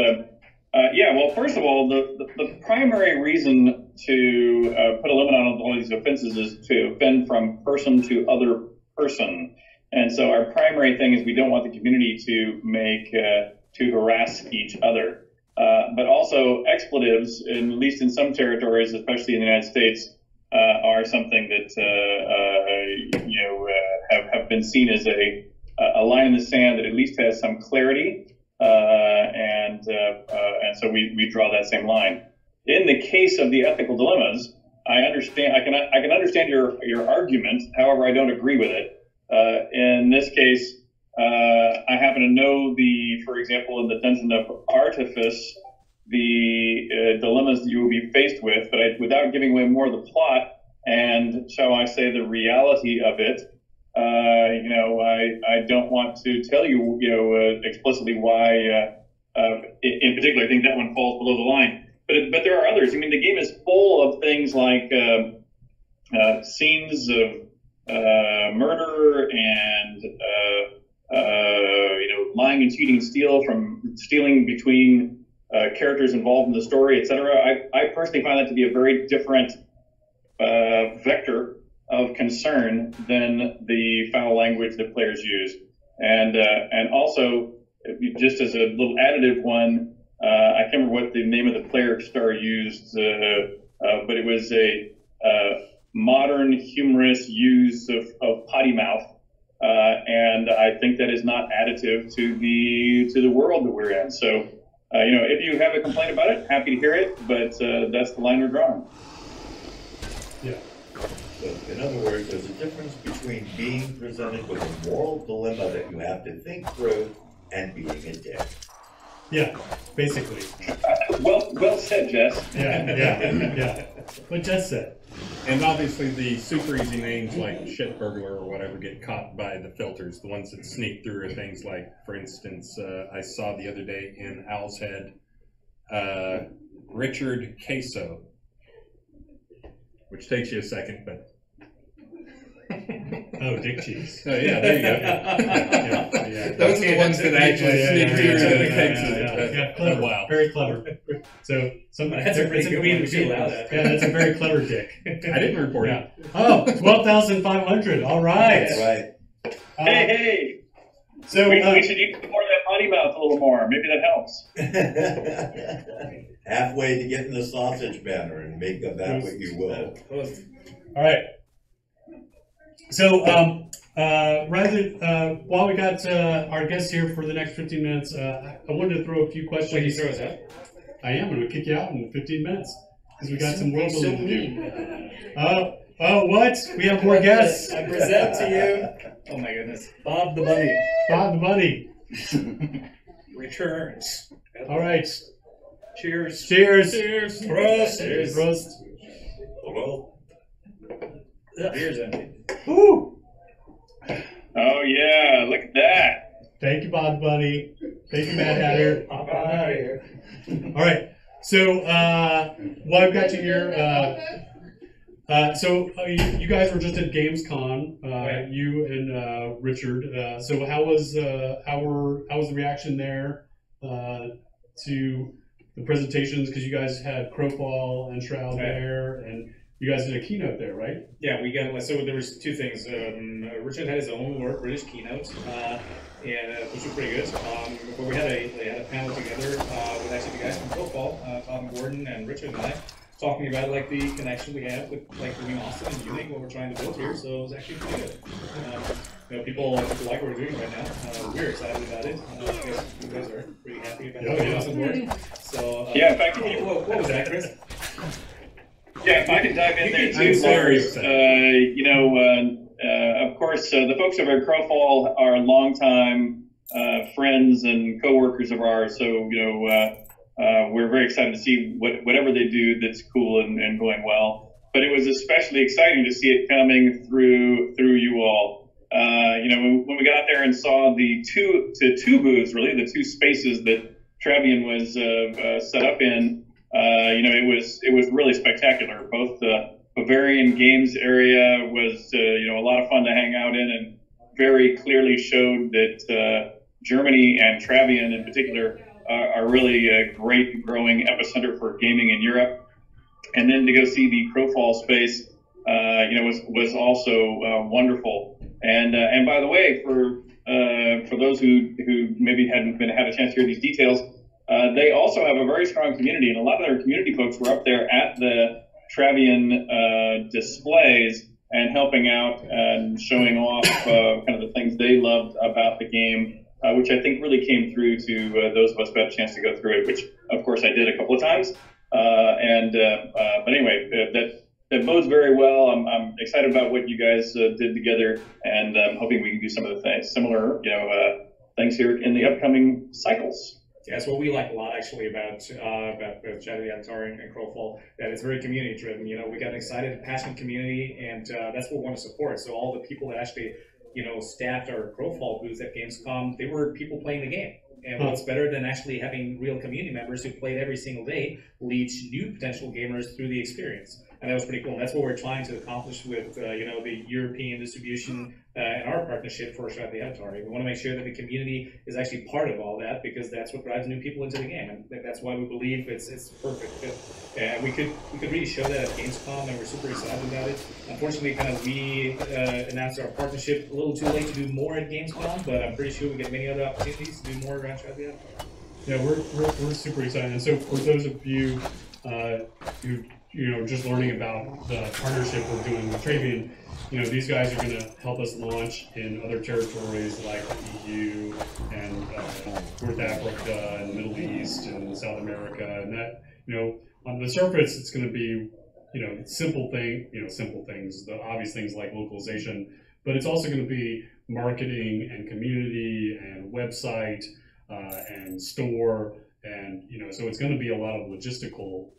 S3: yeah, well, first of all, the primary reason to put a limit on all these offenses is to offend from person to other person. And so our primary thing is we don't want the community to harass each other. But also expletives, at least in some territories, especially in the United States, are something that have been seen as a line in the sand that at least has some clarity, and so we draw that same line. In the case of the ethical dilemmas, I can understand your argument. However, I don't agree with it. In this case, I happen to know for example, in the Dungeon of Artifice, the dilemmas that you will be faced with, but without giving away more of the plot and, shall I say, the reality of it, I don't want to tell you, explicitly why, in particular, I think that one falls below the line. But there are others. I mean, the game is full of things like scenes of murder and lying and cheating and stealing between characters involved in the story, etc. I personally find that to be a very different vector of concern than the foul language that players use. And also, just as a little additive one, I can't remember what the name of the player Starr used, but it was a modern humorous use of potty mouth. And I think that is not additive to the world that we're in. So, if you have a complaint about it, happy to hear it, but that's the line we're drawing.
S2: Yeah.
S6: So, in other words, there's a difference between being presented with a moral dilemma that you have to think through and being a dick.
S2: Yeah, basically.
S3: Well said, Jess.
S2: Yeah. What Jess said.
S1: And obviously the super easy names like shit burglar or whatever get caught by the filters. The ones that sneak through are things like, for instance, I saw the other day in Owl's Head, Richard Queso, which takes you a second, but...
S2: Oh, dick cheese.
S1: Oh, yeah, there you go. Yeah. Those are the ones that actually sneak through.
S2: Yeah, clever. Wow. Very clever. So,
S4: that's a pretty good one. We should allow that.
S2: Yeah, that's a very clever dick.
S1: I didn't report it.
S2: Oh, 12,500. All right.
S6: That's right.
S3: Hey. So we should use more of that potty mouth a little more. Maybe that helps.
S6: Halfway to getting the sausage banner and make of that what you will.
S2: All right. So, while we got our guests here for the next 15 minutes, I wanted to throw a few questions.
S4: Wait, you throw us out?
S2: I am. I'm going to kick you out in 15 minutes because we got some work to do. Oh, what? We have more guests.
S4: I present to you. Oh my goodness, Bob the Bunny.
S2: Bob the Bunny
S4: returns.
S2: All right.
S4: Cheers.
S2: Cheers.
S4: Cheers. Prost.
S2: Cheers. Prost.
S4: Well, beer's empty.
S2: Woo!
S3: Oh yeah, look at that.
S2: Thank you, Bob the Bunny. Thank you, Mad Hatter.
S4: Pop out of here.
S2: All right. So, while I've got you here, you guys were just at GamesCon, you and Richard. So how was the reaction there to the presentations? Because you guys had Crowfall and Shroud there, and you guys did a keynote there, right?
S4: Yeah, we got. So there was two things. Richard had his own British keynote, and which was pretty good. But we had a panel together with actually the guys from Crowfall, Tom Gordon and Richard and I, talking about like the connection we have with like doing Austin and Unity, what we're trying to build here. So it was actually pretty good. People like what we're doing right now. We're excited about it. I guess you guys are pretty happy about it. Awesome work. So
S3: yeah, in fact,
S4: what was that, Chris?
S3: Yeah, if I could dive in there too, Lars. Of course, the folks over at Crowfall are longtime friends and coworkers of ours. So we're very excited to see whatever they do that's cool and going well. But it was especially exciting to see it coming through you all. When we got out there and saw the two booths, really the two spaces that Travian was set up in, it was really spectacular. Both the Bavarian Games area was a lot of fun to hang out in, very clearly showed that Germany and Tradeon in particular are really a great growing epicenter for gaming in Europe. And then to go see the Crowfall space, was also wonderful. And by the way, for those who maybe hadn't had a chance to hear these details, they also have a very strong community, and a lot of their community folks were up there at the Tradeon displays and helping out and showing off kind of the things they loved about the game, which I think really came through to those of us who had a chance to go through it, which of course I did a couple of times. But anyway, that bodes very well. I'm excited about what you guys did together, and I'm hoping we can do some of the similar things here in the upcoming cycles.
S4: Yeah, that's what we like a lot actually about Shadow the Avatar and Crowfall, that it's very community driven. We got an excited, passionate community, and that's what we want to support. So all the people that actually, staffed our Crowfall booths at Gamescom, they were people playing the game. And what's better than actually having real community members who played every single day, leads new potential gamers through the experience. And that was pretty cool. And that's what we're trying to accomplish with, the European distribution and our partnership for Shroud the Avatar. We want to make sure that the community is actually part of all that, because that's what drives new people into the game. And that's why we believe it's a perfect fit. And we could really show that at Gamescom, and we're super excited about it. Unfortunately, we announced our partnership a little too late to do more at Gamescom, but I'm pretty sure we get many other opportunities to do more around Shroud the Avatar.
S2: Yeah, we're super excited. And so for those of you who just learning about the partnership we're doing with Tradeon, these guys are going to help us launch in other territories like the EU and North Africa and the Middle East and South America. And that, on the surface, it's going to be, simple things, the obvious things like localization, but it's also going to be marketing and community and website and store, and so it's going to be a lot of logistical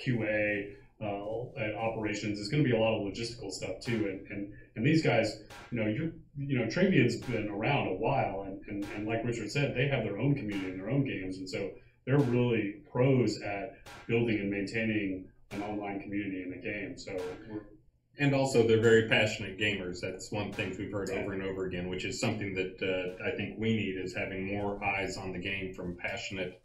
S2: QA and operations. It's going to be a lot of logistical stuff too, and these guys, Tradeon's been around a while, and like Richard said, they have their own community and their own games, and so they're really pros at building and maintaining an online community in the game. So
S1: and also they're very passionate gamers. That's one thing we've heard over and over again, which is something that I think we need, is having more eyes on the game from passionate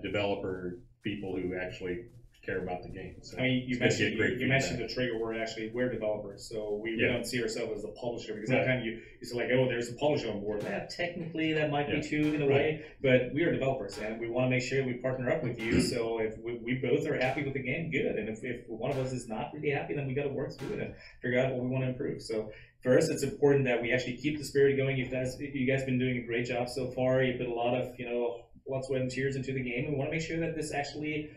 S1: developer people who actually care about the game. So
S4: you mentioned the trigger word. Actually, we're developers, so we don't see ourselves as a publisher, because sometimes you say like, oh, there's a publisher on board. Yeah, technically that might be true in a way, but we are developers, and we want to make sure we partner up with you. So if we both are happy with the game, good. And if one of us is not really happy, then we got to work through it and figure out what we want to improve. So for us, it's important that we actually keep the spirit going. You guys been doing a great job so far. You put a lot of blood, sweat, and tears into the game, and we want to make sure that this actually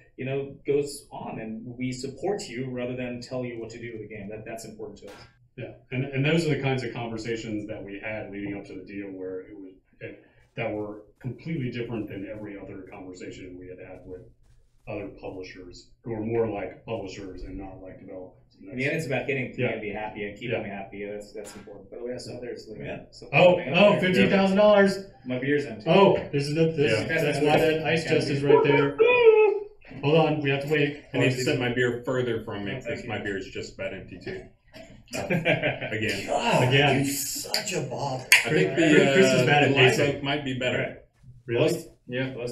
S4: goes on, and we support you rather than tell you what to do with the game. That's important to us.
S2: Yeah, and those are the kinds of conversations that we had leading up to the deal, where that were completely different than every other conversation we had with other publishers, who are more like publishers and not like developers.
S4: In the end, it's about getting the community happy and keeping them happy. That's important. By the way, I saw there's
S2: $15,000.
S4: My beer's empty.
S2: Oh, that's why that ice chest is right there. Hold on, we have to wait.
S1: I need to set my beer further from me, because my beer is just about empty too. Again.
S6: You're such a bother.
S1: I think
S2: Chris is bad at
S1: Live might be better.
S2: Really?
S1: Yeah.
S4: Which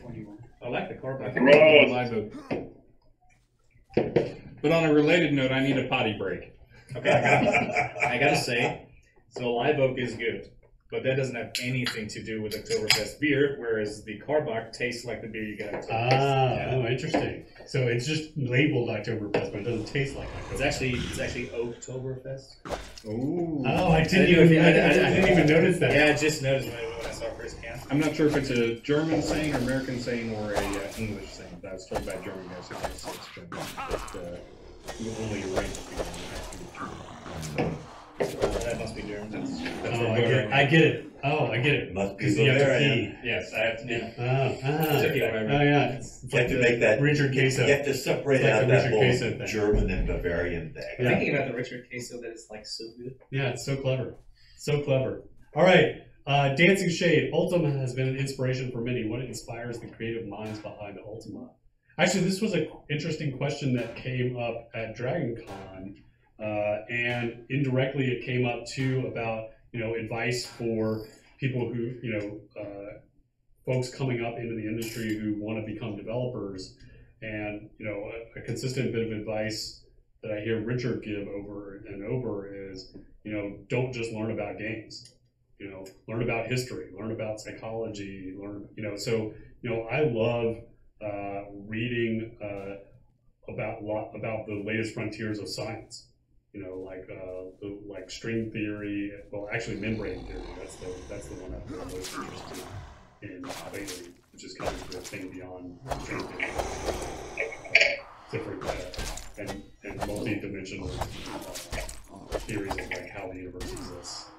S4: one do you want? I like the carb.
S1: I think Live Oak. But on a related note, I need a potty break.
S4: Okay, I gotta say, so Live Oak is good, but that doesn't have anything to do with Oktoberfest beer, whereas the Karbach tastes like the beer you get at Oktoberfest.
S2: Oh, interesting. So it's just labeled Oktoberfest, but it doesn't taste like Oktoberfest.
S4: It's actually Oktoberfest.
S2: Ooh. Oh, I didn't even notice that.
S4: Yeah, I just noticed when I saw it first can.
S1: I'm not sure if it's a German saying, or American saying, or a English saying. But I was told by German guys that it's German. But only a range
S4: that must be German.
S2: I get it. Oh, I get it.
S6: Must be
S2: Because you have to pee.
S1: Yes, I have to pee.
S2: Yeah.
S6: You have to make that.
S2: Richard Queso.
S6: You have to separate out that whole German and Bavarian thing.
S4: I'm thinking about the Richard Queso that is like so good.
S2: Yeah, it's so clever. So clever. All right. Dancing Shade. Ultima has been an inspiration for many. What inspires the creative minds behind Ultima? Actually, this was an interesting question that came up at DragonCon. and indirectly it came up too about, advice for people who, folks coming up into the industry who want to become developers. And, a consistent bit of advice that I hear Richard give over and over is, don't just learn about games, learn about history, learn about psychology, I love reading about the latest frontiers of science, like string theory, well, actually membrane theory, that's the one I'm most interested in lately, which is kind of the thing beyond string theory. Different and multi-dimensional theories of like how the universe exists,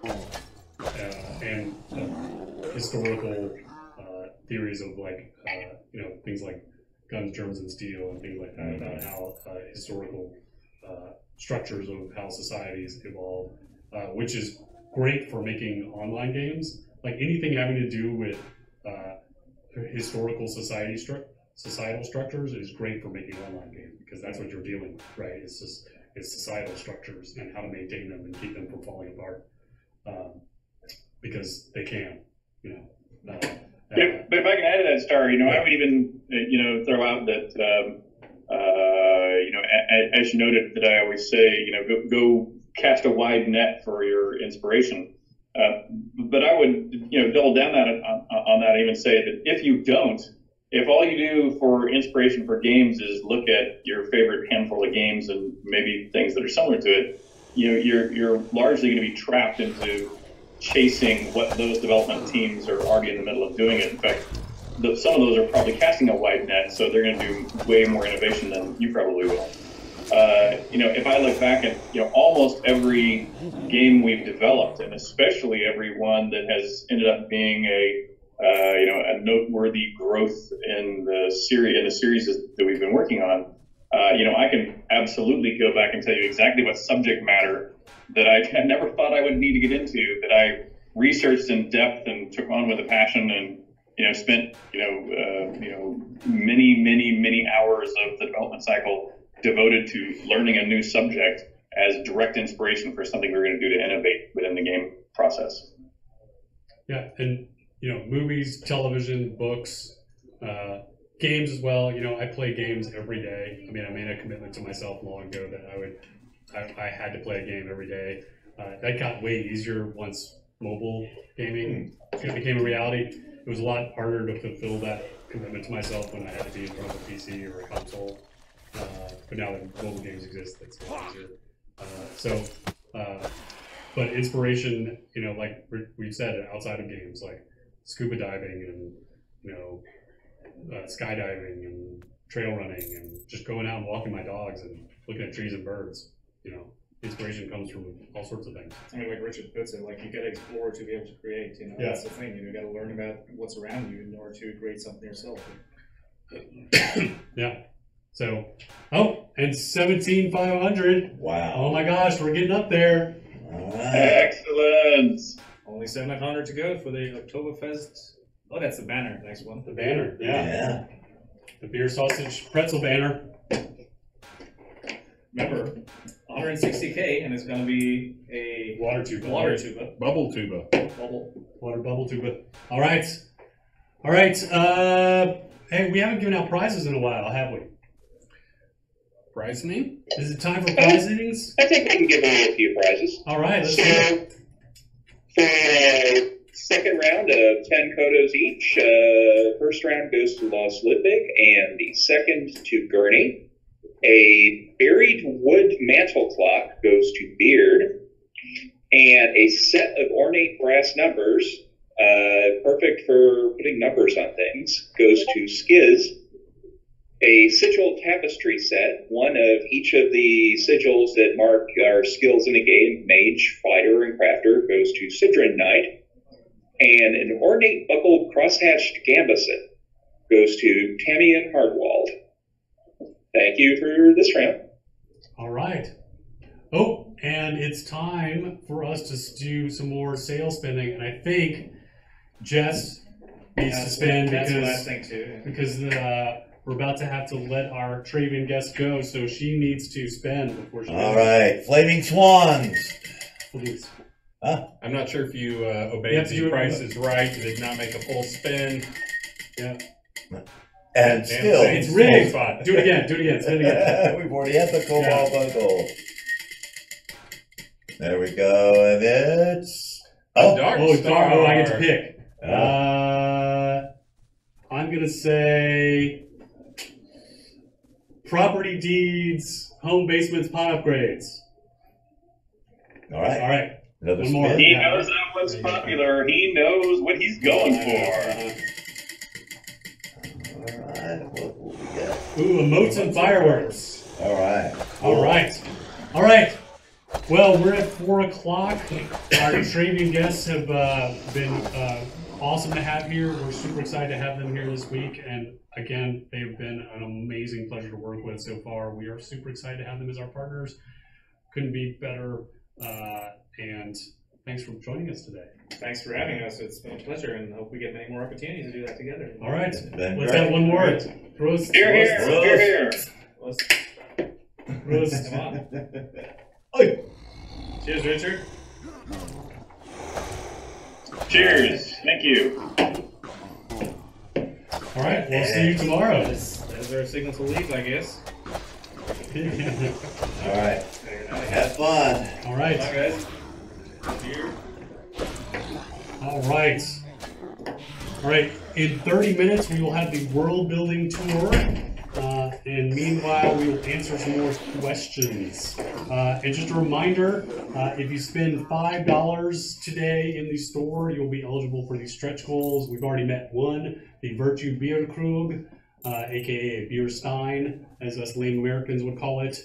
S2: and historical theories of like things like guns, germs, and steel, and things like that, about how historical structures of how societies evolve, which is great for making online games. Like anything having to do with historical societal structures is great for making online games, because that's what you're dealing with, right? It's societal structures and how to maintain them and keep them from falling apart, because they can,
S3: But if I can add to that, Starr, I would even, throw out that, as you noted, that I always say, go cast a wide net for your inspiration. But I would, double down on that, and even say that if all you do for inspiration for games is look at your favorite handful of games and maybe things that are similar to it, you're largely going to be trapped into chasing what those development teams are already in the middle of doing it. In fact, some of those are probably casting a wide net, so they're going to do way more innovation than you probably will. If I look back at almost every game we've developed, and especially every one that has ended up being a noteworthy growth in the series that we've been working on, I can absolutely go back and tell you exactly what subject matter that I never thought I would need to get into, that I researched in depth and took on with a passion, and spent many hours of the development cycle devoted to learning a new subject as direct inspiration for something we're going to do to innovate within the game process.
S2: Yeah, and movies, television, books, games as well. I play games every day. I mean, I made a commitment to myself long ago that I had to play a game every day. That got way easier once mobile gaming became a reality. It was a lot harder to fulfill that commitment to myself when I had to be in front of a PC or a console. But now that mobile games exist, it's a lot easier. But inspiration, like we've said, outside of games, like scuba diving and skydiving and trail running and just going out and walking my dogs and looking at trees and birds. Inspiration comes from all sorts of things.
S4: I mean, like Richard puts it, like you got to explore to be able to create.
S2: Yeah.
S4: That's the thing. You got to learn about what's around you in order to create something yourself.
S2: Yeah. So, and 17,500.
S6: Wow.
S2: Oh my gosh, we're getting up there.
S6: All right.
S3: Excellent.
S4: Only 700 to go for the Oktoberfest. Oh, that's the banner. Next one.
S2: The banner. Yeah. The beer sausage pretzel banner.
S4: Remember, 160K, and it's going to be a
S2: water tuba.
S1: Bubble tuba.
S2: Water bubble tuba. All right. Hey, we haven't given out prizes in a while, have we?
S1: Prizing?
S2: Is it time for prizings?
S5: I think we can give away a few prizes.
S2: All right, let's
S5: So, for our second round of 10 Kodos each, first round goes to Lost Ludwig, and the second to Gurney. A buried wood mantle clock goes to Beard, and a set of ornate brass numbers, perfect for putting numbers on things, goes to Skiz. A sigil tapestry set, one of each of the sigils that mark our skills in a game, Mage, Fighter, and Crafter, goes to Sidron Knight. And an ornate buckled crosshatched gambeson goes to Tamian Hardwald. Thank you for this round.
S2: All right. Oh, and it's time for us to do some more sales spending, and I think Jess needs to spend
S4: that's what I think too.
S2: because we're about to have to let our Travian guest go, so she needs to spend before she
S6: All right, Flaming Swans.
S2: Please.
S6: Huh?
S1: I'm not sure if you
S2: You
S1: obeyed
S2: have to do
S1: the
S2: it-
S1: Price is Right. You did not make a full spin.
S2: Yeah.
S6: And still,
S2: It's rigged. Do it again. Do it again. Spin it again.
S6: we've already had the Cobalt Bundle. There we go, and it's
S1: Dark
S2: Oh,
S1: Star.
S2: Oh, I get to pick.
S6: Ah.
S2: I'm gonna say property deeds, home basements, pot upgrades.
S6: all right.
S2: All right.
S6: Another
S2: One more.
S6: spin.
S3: He knows that one's popular. He knows what he's going for.
S6: All right, what will we get?
S2: Ooh, emotes and fireworks.
S6: All right.
S2: All right. All right. Well, we're at 4 o'clock. Our Travian guests have been awesome to have here. We're super excited to have them here this week. And again, they've been an amazing pleasure to work with so far. We are super excited to have them as our partners. Couldn't be better. And thanks for joining us today.
S4: Thanks for having us. It's been a pleasure, and hope we get many more opportunities to do that together.
S2: All right.
S6: Been
S2: Let's
S6: great.
S2: have one more. Prost.
S3: Here, here,
S2: Prost.
S3: here, here.
S4: Let's
S2: Prost.
S4: come on.
S6: Oi.
S4: Cheers, Richard.
S3: Cheers. Thank you.
S2: All right. We'll see you tomorrow.
S4: There's our signal to leave, I guess.
S6: All right. Have fun.
S2: All right.
S4: Bye, guys. Cheers.
S2: All right. All right. In 30 minutes, we will have the world building tour. And meanwhile, we will answer some more questions. And just a reminder, if you spend $5 today in the store, you'll be eligible for these stretch goals. We've already met one, the Virtue Bierkrug, aka a beer stein, as us lame Americans would call it.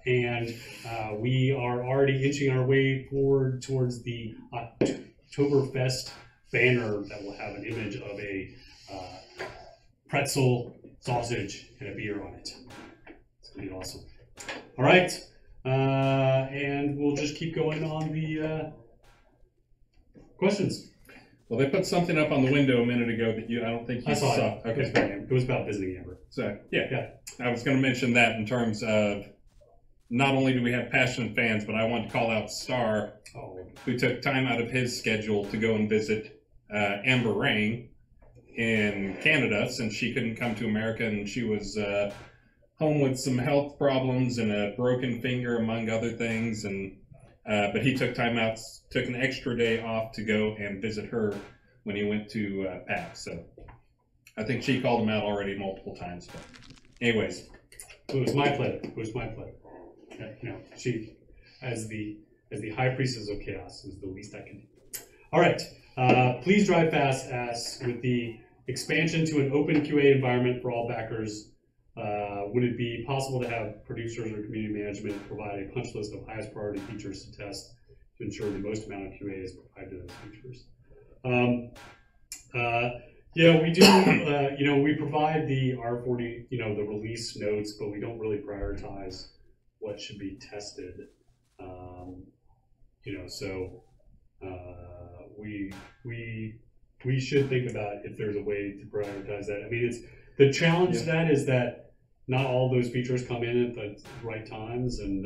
S2: And we are already inching our way forward towards the Oktoberfest banner that will have an image of a pretzel, sausage, and a beer on it. It's going to be awesome. All right. And we'll just keep going on the questions.
S1: Well, they put something up on the window a minute ago that I don't think you
S2: I saw
S1: saw.
S2: it. It was about visiting Amber.
S1: So, yeah.
S2: Yeah.
S1: I was going to mention that in terms of not only do we have passionate fans, but I want to call out Starr, who took time out of his schedule to go and visit Amber Rain in Canada since she couldn't come to America, and she was home with some health problems and a broken finger, among other things. And but he took time out, took an extra day off to go and visit her when he went to PAX. So I think she called him out already multiple times. But anyways,
S2: it was my pleasure. It was my pleasure. You know, she, as the high priestess of chaos, is the least I can do. All right. Please drive fast, as with the expansion to an open QA environment for all backers, would it be possible to have producers or community management provide a punch list of highest priority features to test to ensure the most amount of QA is provided to those features? Yeah, we do. You know, we provide the R40, you know, the release notes, but we don't really prioritize what should be tested. You know, so we should think about if there's a way to prioritize that. I mean, it's the challenge to that is that not all those features come in at the right times, and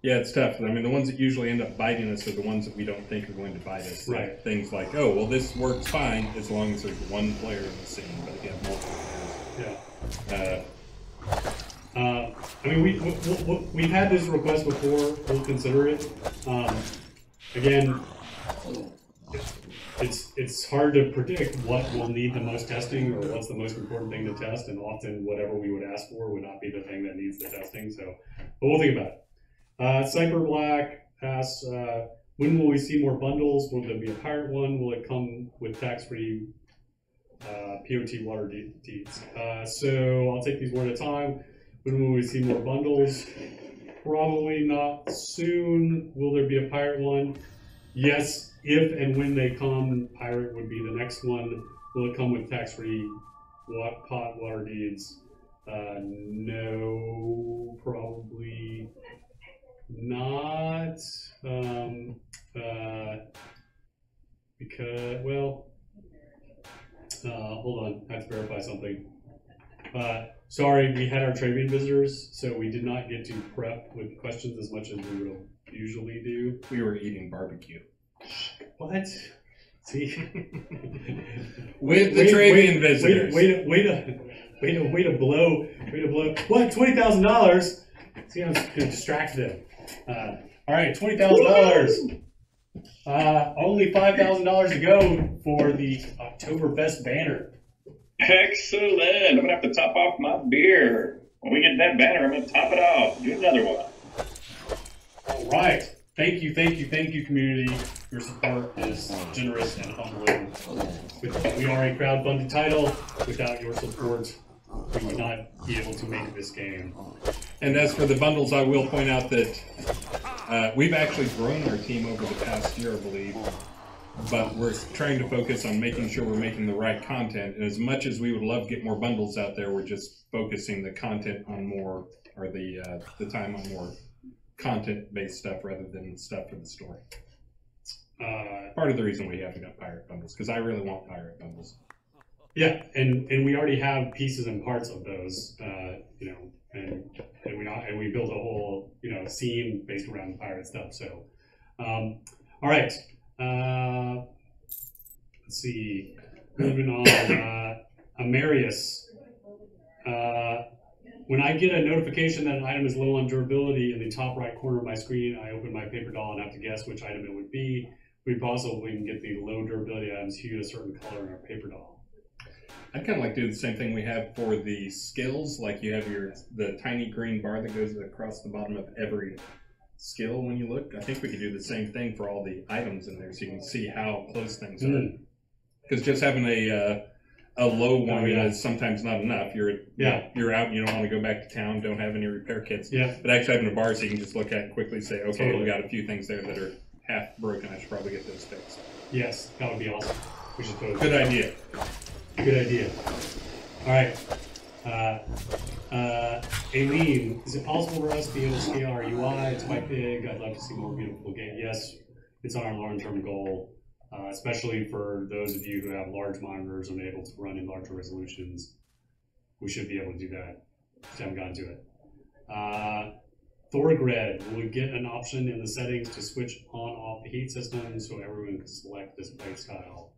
S1: yeah, it's tough. I mean, the ones that usually end up biting us are the ones that we don't think are going to bite us.
S2: Right.
S1: Like things like, oh, well, this works fine as long as there's one player in the scene, but if you have multiple players.
S2: Yeah. I mean, we've had this request before. We'll consider it. Again, it's hard to predict what will need the most testing or what's the most important thing to test, and often whatever we would ask for would not be the thing that needs the testing. So, but we'll think about it. Cyber Black asks, when will we see more bundles? Will there be a pirate one? Will it come with tax-free POT water deeds? So I'll take these one at a time. When will we see more bundles? Probably not soon. Will there be a pirate one? Yes, if and when they come, pirate would be the next one. Will it come with tax-free pot water deeds? No, probably not. Because, well, hold on. I have to verify something. Sorry, we had our trade visitors, so we did not get to prep with questions as much as we would usually do.
S1: We were eating barbecue.
S2: What? See?
S1: With the Tradeon visitors.
S2: Way to blow. What? $20,000? See, I'm distracted. All right, $20,000. Only $5,000 to go for the Oktoberfest banner.
S3: Excellent. I'm going to have to top off my beer. When we get that banner, I'm going to top it off. Do another one.
S2: All right. Thank you, community. Your support is generous and humbling. We are a crowdfunded title. Without your support, we would not be able to make this game.
S1: And as for the bundles, I will point out that we've actually grown our team over the past year, I believe. But we're trying to focus on making sure we're making the right content. And as much as we would love to get more bundles out there, we're just focusing the content on more, or the time on more content-based stuff rather than stuff for the store. Part of the reason we haven't got pirate bundles, because I really want pirate bundles.
S2: Yeah, and we already have pieces and parts of those, you know, and we built a whole, you know, scene based around the pirate stuff. So, all right. Let's see. Moving on. Amarius. When I get a notification that an item is low on durability in the top right corner of my screen, I open my paper doll and have to guess which item it would be. We possibly can get the low durability items hued a certain color in our paper doll.
S1: I'd kind of like to do the same thing we have for the skills, like you have the tiny green bar that goes across the bottom of every skill when you look. I think we could do the same thing for all the items in there so you can see how close things are. Because just having a low one is sometimes not enough. You're out and you don't want to go back to town, don't have any repair kits.
S2: Yeah.
S1: But actually having a bar so you can just look at it and quickly say, okay, we got a few things there that are half broken. I should probably get those fixed.
S2: Yes, that would be awesome. We should put it.
S1: Good idea.
S2: Good idea. All right. Aileen, is it possible for us to be able to scale our UI? It's quite big. I'd love to see more beautiful game. Yes, it's on our long-term goal, especially for those of you who have large monitors and able to run in larger resolutions. We should be able to do that. Just haven't gotten to it. Thorgred, will we get an option in the settings to switch on/off the heat system so everyone can select display style?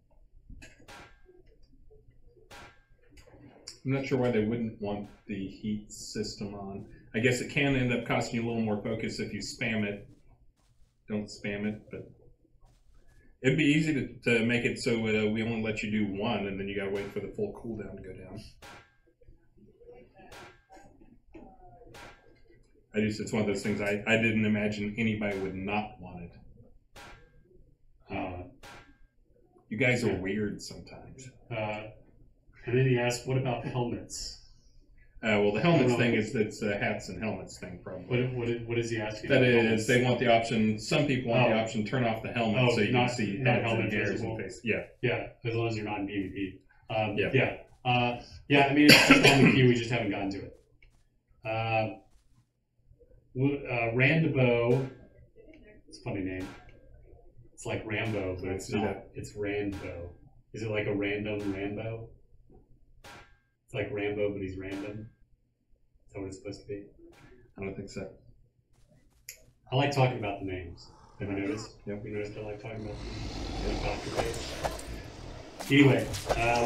S1: I'm not sure why they wouldn't want the heat system on. I guess it can end up costing you a little more focus if you spam it. Don't spam it, but it'd be easy to make it so we only let you do one, and then you gotta wait for the full cooldown to go down. It's one of those things I didn't imagine anybody would not want it. You guys are weird sometimes.
S2: And then he asked, what about helmets?
S1: Well, the helmets thing it's a hats and helmets thing, probably.
S2: What is he asking?
S1: That is, they want the option, some people want the option, turn off the helmet so you can see heads and ears and face. Yeah.
S2: Yeah, as long as you're not in PvP.
S1: Yeah.
S2: I mean, it's just on the queue, we just haven't gotten to it. Randbo, it's a funny name. It's like Rambo, but it's not. It's Randbo. Is it like a random Rambo? It's like Rambo, but he's random. Is that what it's supposed to be?
S1: I don't think so.
S2: I like talking about the names. Have you noticed?
S1: Yep.
S2: You noticed I like talking about the names? Anyway,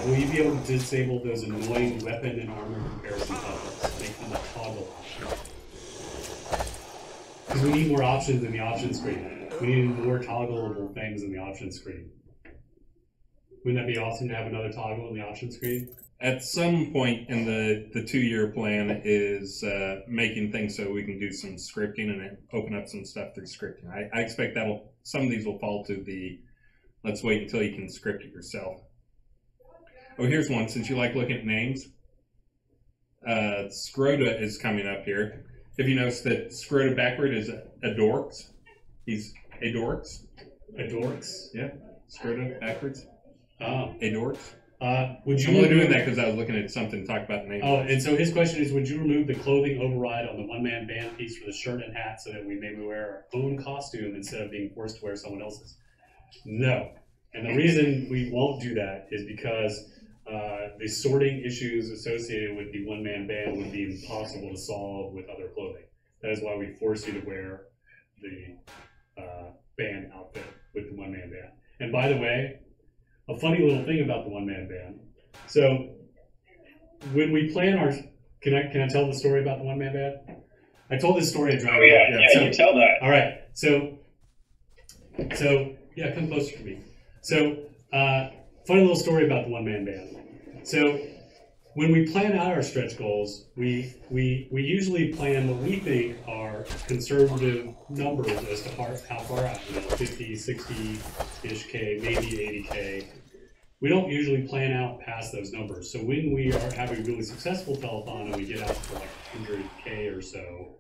S2: will you be able to disable those annoying weapon and armor comparison toggles? Make them a toggle option. Because we need more options in the option screen. We need more toggleable things in the option screen. Wouldn't that be awesome to have another toggle in the option screen?
S1: At some point in the 2-year plan is making things so we can do some scripting and open up some stuff through scripting. I expect some of these will fall to the let's wait until you can script it yourself. Oh, here's one. Since you like looking at names, Scrota is coming up here. Have you noticed that Scrota backward is Adorks? He's Adorks.
S2: Adorks?
S1: Yeah. Scrota backwards.
S2: Oh.
S1: Adorks.
S2: Would you
S1: I'm only doing that because I was looking at something to talk about names.
S2: Oh, and so his question is, would you remove the clothing override on the one-man band piece for the shirt and hat so that we maybe wear our own costume instead of being forced to wear someone else's? No. And the reason we won't do that is because the sorting issues associated with the one-man band would be impossible to solve with other clothing. That is why we force you to wear the band outfit with the one-man band. And by the way, a funny little thing about the one-man band. So when we plan our, can I tell the story about the one-man band? I told this story at Dragonlance.
S3: Oh yeah,
S2: so,
S3: you tell that.
S2: All right, so yeah, come closer to me. So funny little story about the one-man band. So when we plan out our stretch goals, we usually plan what we think are conservative numbers as to how far out, 50, 60-ish K, maybe 80K. We don't usually plan out past those numbers. So when we are having a really successful telethon and we get out to like 100K or so,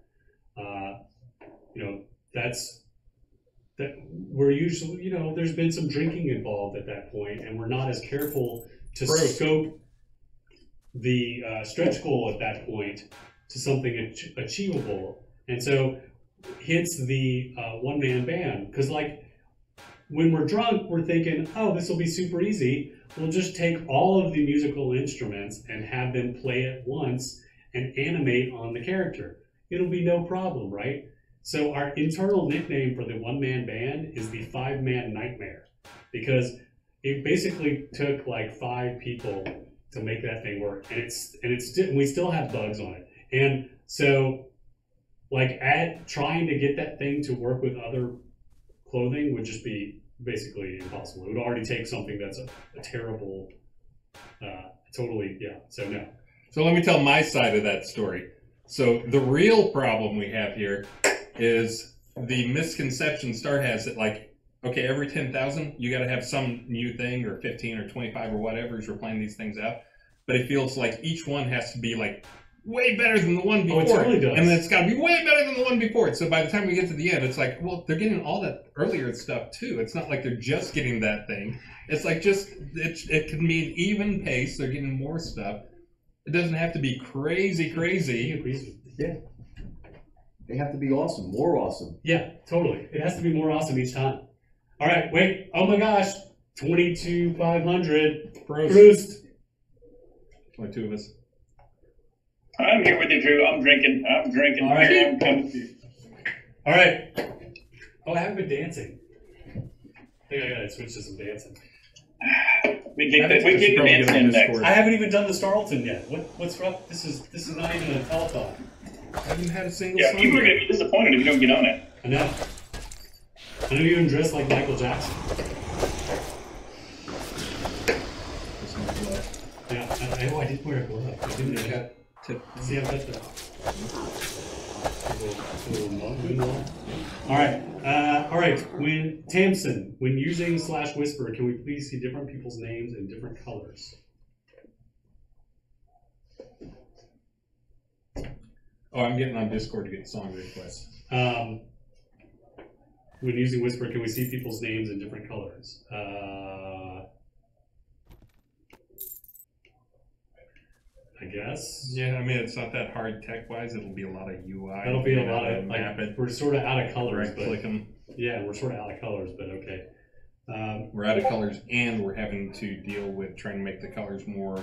S2: that we're usually, there's been some drinking involved at that point, and we're not as careful to scope the stretch goal at that point to something achievable. And so hits the one-man band, because like when we're drunk, we're thinking, oh, this will be super easy. We'll just take all of the musical instruments and have them play at once and animate on the character. It'll be no problem, right? So our internal nickname for the one-man band is the 5-man nightmare, because it basically took like 5 people to make that thing work, and we still have bugs on it. And so like trying to get that thing to work with other clothing would just be basically impossible. It would already take something that's a terrible, totally, yeah, so no.
S1: So let me tell my side of that story. So the real problem we have here is the misconception Starr has that, like, okay, every 10,000 you got to have some new thing, or 15 or 25 or whatever as we're planning these things out. But it feels like each one has to be like way better than the one before.
S2: Oh, it totally does.
S1: And then it's got to be way better than the one before it. So by the time we get to the end, it's like, well, they're getting all that earlier stuff too. It's not like they're just getting that thing. It's like it can mean even pace. They're getting more stuff. It doesn't have to be crazy.
S8: Yeah. They have to be awesome, more awesome.
S2: Yeah, totally. It has to be more awesome each time. All right, wait. Oh my gosh. 22,500. Proust.
S1: Only 2 of us.
S3: I'm here with you, Drew. I'm drinking.
S2: All right.
S3: Here, I'm coming to you.
S2: All right. Oh, I haven't been dancing. I think I gotta switch to some dancing.
S3: We kick the dancing in next.
S2: I haven't even done the Starlton yet. What's rough? This is not even a telethon.
S1: I haven't had a single
S3: Yeah,
S1: song
S3: people are
S1: yet.
S3: going to be disappointed if you don't get on it.
S2: I know. I know you even dress like Michael Jackson. Yeah, I did wear a glove. I didn't see, I've got the little mug. All right. When Tamsin, when using /whisper, can we please see different people's names in different colors?
S1: Oh, I'm getting on Discord to get song requests.
S2: When using whisper, can we see people's names in different colors? I guess.
S1: Yeah, I mean, it's not that hard tech-wise. It'll be a lot of UI.
S2: That'll be a lot of,
S1: map it.
S2: We're sort of out of colors.
S1: Right, click them.
S2: Yeah, we're sort of out of colors, but okay.
S1: We're out of colors, and we're having to deal with trying to make the colors more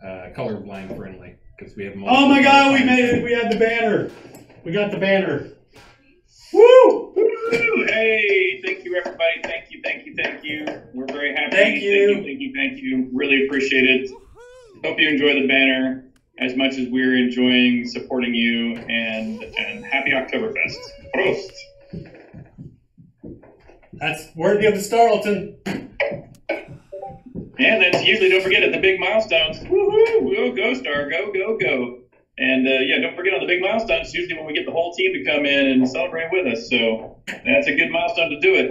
S1: colorblind friendly, because we have multiple.
S2: Oh my God, we made it! We had the banner. We got the banner. Woo!
S3: Woo! Hey, thank you, everybody. Thank you. We're very happy.
S2: Thank you.
S3: Really appreciate it. Hope you enjoy the banner as much as we're enjoying supporting you, and happy Oktoberfest. Prost!
S2: That's worthy of the Starlton.
S3: And then usually, don't forget, at the big milestones, woohoo, go Starr, go. And yeah, don't forget, on the big milestones, usually when we get the whole team to come in and celebrate with us. So that's a good milestone to do it.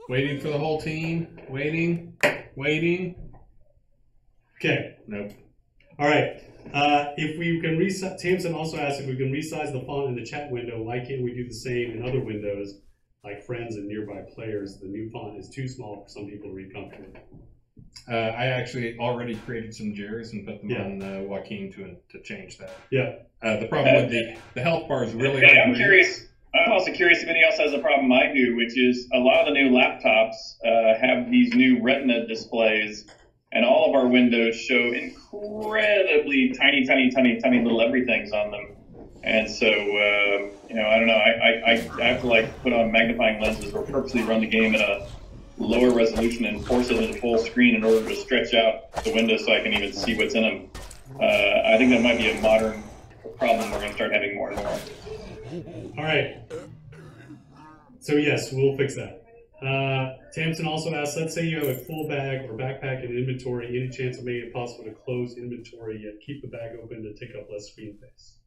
S1: Waiting for the whole team. Waiting.
S2: Okay.
S1: Nope.
S2: All right. If we can resize, Tamsin also asked if we can resize the font in the chat window. Why can't we do the same in other windows, like friends and nearby players? The new font is too small for some people to read comfortably.
S1: I actually already created some JIRs and put them on Joaquin to change that.
S2: Yeah.
S1: The problem with the health bar is really.
S3: Hey, I'm curious. I'm also curious if anybody else has a problem I do, which is a lot of the new laptops have these new Retina displays, and all of our windows show incredibly tiny little everythings on them. And so, you know, I don't know, I have to like put on magnifying lenses or purposely run the game at a lower resolution and force it into full screen in order to stretch out the windows so I can even see what's in them. I think that might be a modern problem we're going to start having more and more.
S2: All right. So yes, we'll fix that. Tamsin also asks, let's say you have a full bag or backpack in inventory, any chance of making it possible to close inventory yet keep the bag open to take up less screen space?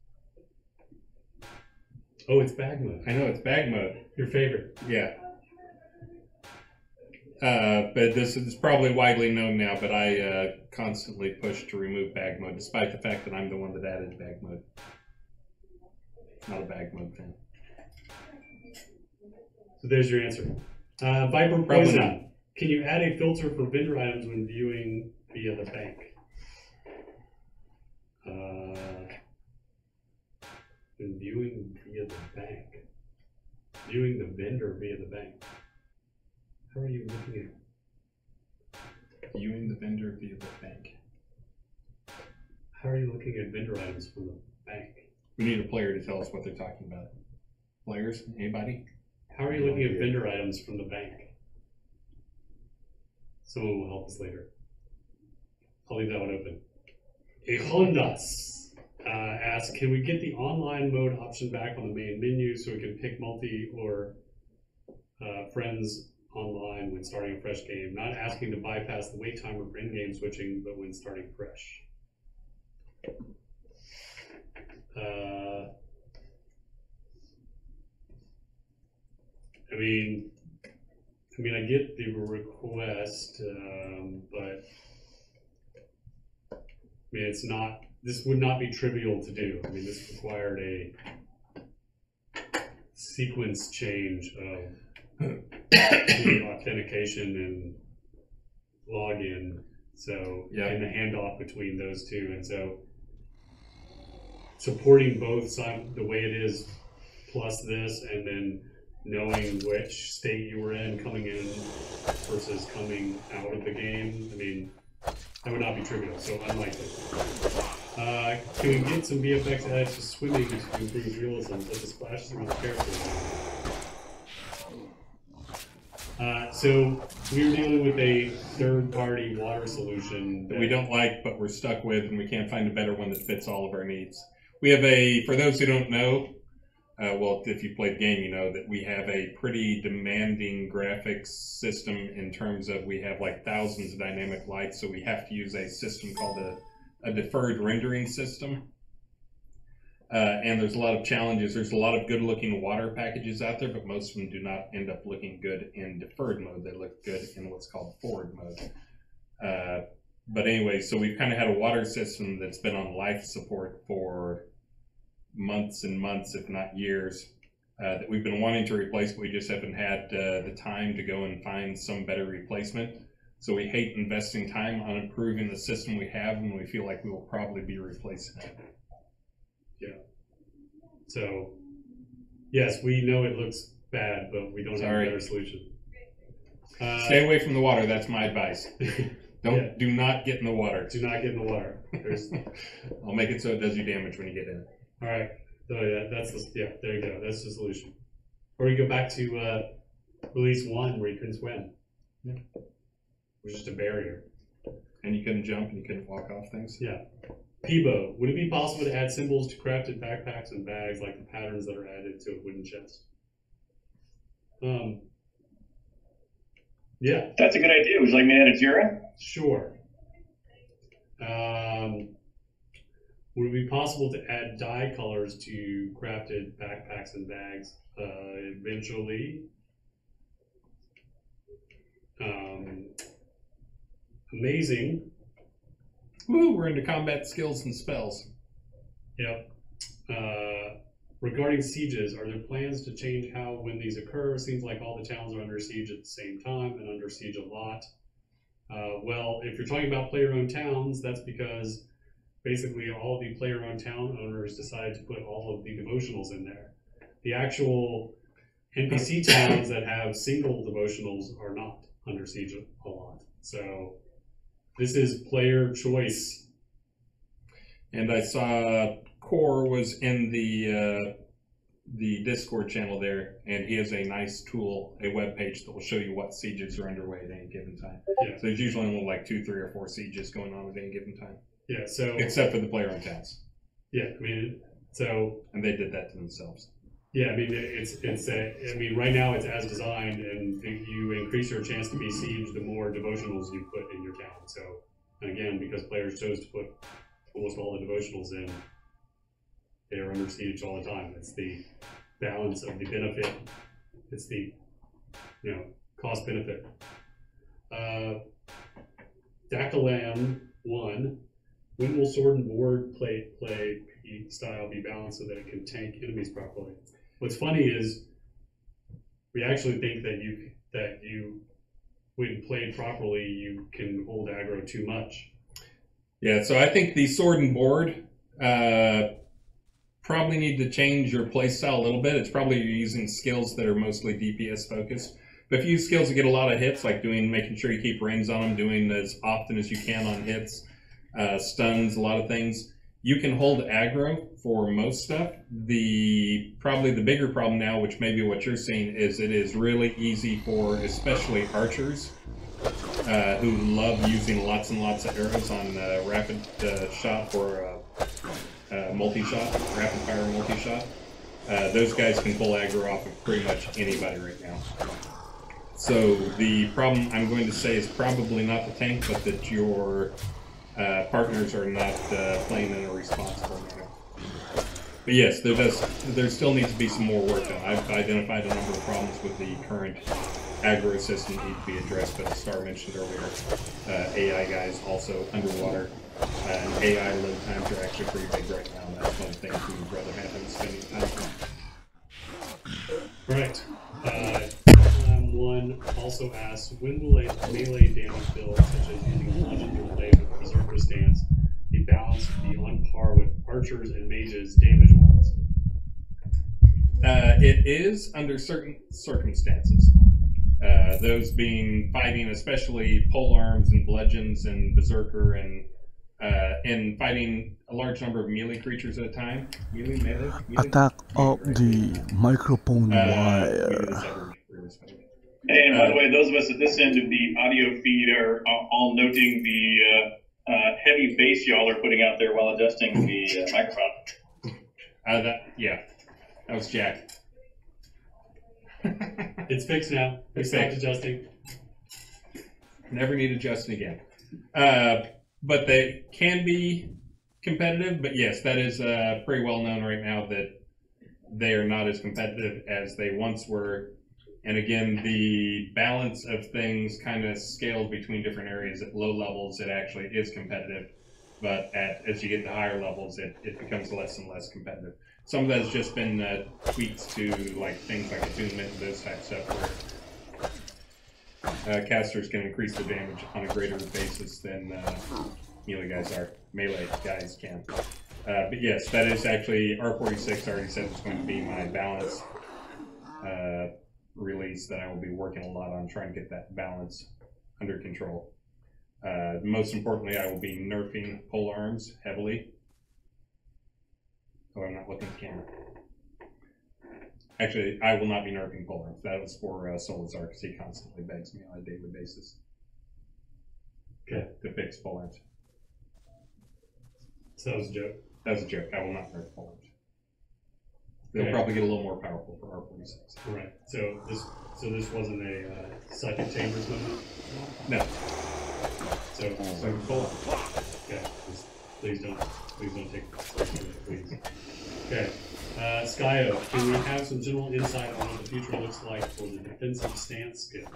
S2: Oh, it's bag mode.
S1: I know, it's bag mode.
S2: Your favorite.
S1: Yeah. But this is probably widely known now, but I constantly push to remove bag mode, despite the fact that I'm the one that added bag mode. Not a bag mode fan.
S2: So there's your answer. Viper
S1: Probably
S2: Poison.
S1: not.
S2: Can you add a filter for vendor items when viewing via the bank? When viewing via the bank. Viewing the vendor via the bank. How are you looking at?
S1: Viewing the vendor via the bank.
S2: How are you looking at vendor items from the bank?
S1: We need a player to tell us what they're talking about. Players? Anybody?
S2: How are you looking at vendor items from the bank? Someone will help us later. I'll leave that one open. A Hondas asks, can we get the online mode option back on the main menu so we can pick multi or friends online when starting a fresh game? Not asking to bypass the wait timer for in-game switching, but when starting fresh. I mean, I get the request, but I mean, it's not. This would not be trivial to do. I mean, this required a sequence change of authentication and login. So, and the handoff between those two, and so supporting both sides the way it is, plus this, and then knowing which state you were in coming in versus coming out of the game. I mean, that would not be trivial, so unlikely. Can we get some VFX added to swimming to improve realism, such as splashes around the characters? So we were dealing with a third-party water solution
S1: that we don't like, but we're stuck with, and we can't find a better one that fits all of our needs. We have a, for those who don't know, well, if you played the game, you know that we have a pretty demanding graphics system in terms of we have like thousands of dynamic lights, so we have to use a system called a deferred rendering system. And there's a lot of challenges. There's a lot of good-looking water packages out there, but most of them do not end up looking good in deferred mode. They look good in what's called forward mode. But anyway, so we've kind of had a water system that's been on life support for months and months, if not years, that we've been wanting to replace, but we just haven't had the time to go and find some better replacement. So we hate investing time on improving the system we have when we feel like we will probably be replacing it.
S2: Yeah. So, yes, we know it looks bad, but we don't have a better solution.
S1: Stay away from the water. That's my advice. Do not get in the water.
S2: Do not get in the water.
S1: I'll make it so it does you damage when you get in it.
S2: All right. So that's there you go. That's the solution. Or we go back to release 1 where you couldn't swim. Yeah. It was just a barrier.
S1: And you couldn't jump and you couldn't walk off things.
S2: Yeah. Peebo, would it be possible to add symbols to crafted backpacks and bags like the patterns that are added to a wooden chest? Yeah.
S3: That's a good idea. Would you like me to add a Jira?
S2: Sure. Would it be possible to add dye colors to crafted backpacks and bags eventually? Amazing.
S1: Woo, we're into combat skills and spells.
S2: Yep. Regarding sieges, are there plans to change how when these occur? Seems like all the towns are under siege at the same time and under siege a lot. Well, if you're talking about player-owned towns, that's because basically all the player-owned town owners decided to put all of the devotionals in there. The actual NPC towns that have single devotionals are not under siege a lot. So This is player choice.
S1: And I saw Core was in the Discord channel there, and he has a nice tool, a web page that will show you what sieges are underway at any given time.
S2: Yeah.
S1: So there's usually only like 2, 3, or 4 sieges going on at any given time.
S2: Yeah. So
S1: except for the player on task.
S2: Yeah. I mean, so.
S1: And they did that to themselves.
S2: Yeah. I mean, I mean, right now it's as designed, and you increase your chance to be sieged the more devotionals you put in your count. So, and again, because players chose to put almost all the devotionals in, they are under siege all the time. It's the balance of the benefit. It's the, cost benefit. Dakalam 1. When will sword and board play style be balanced so that it can tank enemies properly? What's funny is we actually think that you when played properly, you can hold aggro too much.
S1: Yeah, so I think the sword and board probably need to change your playstyle a little bit. It's probably you're using skills that are mostly DPS focused. But if you use skills that get a lot of hits, like making sure you keep reins on them, doing as often as you can on hits, stuns, a lot of things, you can hold aggro for most stuff. Probably the bigger problem now, which may be what you're seeing, is it is really easy for especially archers who love using lots and lots of arrows on rapid shot or multi-shot, rapid fire multi-shot. Those guys can pull aggro off of pretty much anybody right now. So the problem I'm going to say is probably not the tank, but that your partners are not playing in a responsible manner. But yes, there still needs to be some more work done. I've identified a number of problems with the current aggro system that need to be addressed, but as Starr mentioned earlier, AI guys also underwater. And AI load times are actually pretty big right now, and that's one of the things we would rather have them spending time on.
S2: Right. One also asks, when will a melee damage build, such as using bludgeon to play with Berserker stance, be balanced to be on par with archers and mages damage-wise?
S1: It is under certain circumstances. Those being fighting, especially polearms and bludgeons and Berserker and fighting a large number of melee creatures at a time. Melee?
S9: Attack of the microphone wire.
S3: And by the way, those of us at this end of the audio feed are all noting the heavy bass y'all are putting out there while adjusting the microphone.
S1: That was Jack.
S2: It's fixed now. It's stopped adjusting.
S1: Never need adjusting again. But they can be competitive. But yes, that is pretty well known right now that they are not as competitive as they once were. And again, the balance of things kind of scales between different areas. At low levels, it actually is competitive. But as you get to higher levels, it becomes less and less competitive. Some of that has just been tweaks to things like attunement and those types of stuff where casters can increase their damage on a greater basis than melee guys can. But yes, that is actually R46 already said it's going to be my balance release that I will be working a lot on trying to get that balance under control. Most importantly, I will be nerfing polearms heavily. Oh, I'm not looking at the camera. Actually, I will not be nerfing polearms. That was for Solazar because he constantly begs me on a daily basis to fix polearms.
S2: So that was a joke.
S1: That was a joke. I will not nerf polearms. They'll probably get a little more powerful for R46.
S2: Right. So this wasn't a second chambers movement?
S1: No.
S2: So polearm. Okay. Please don't take it, please. Okay. Skyo, can we have some general insight on what the future looks like for the defensive stance skill?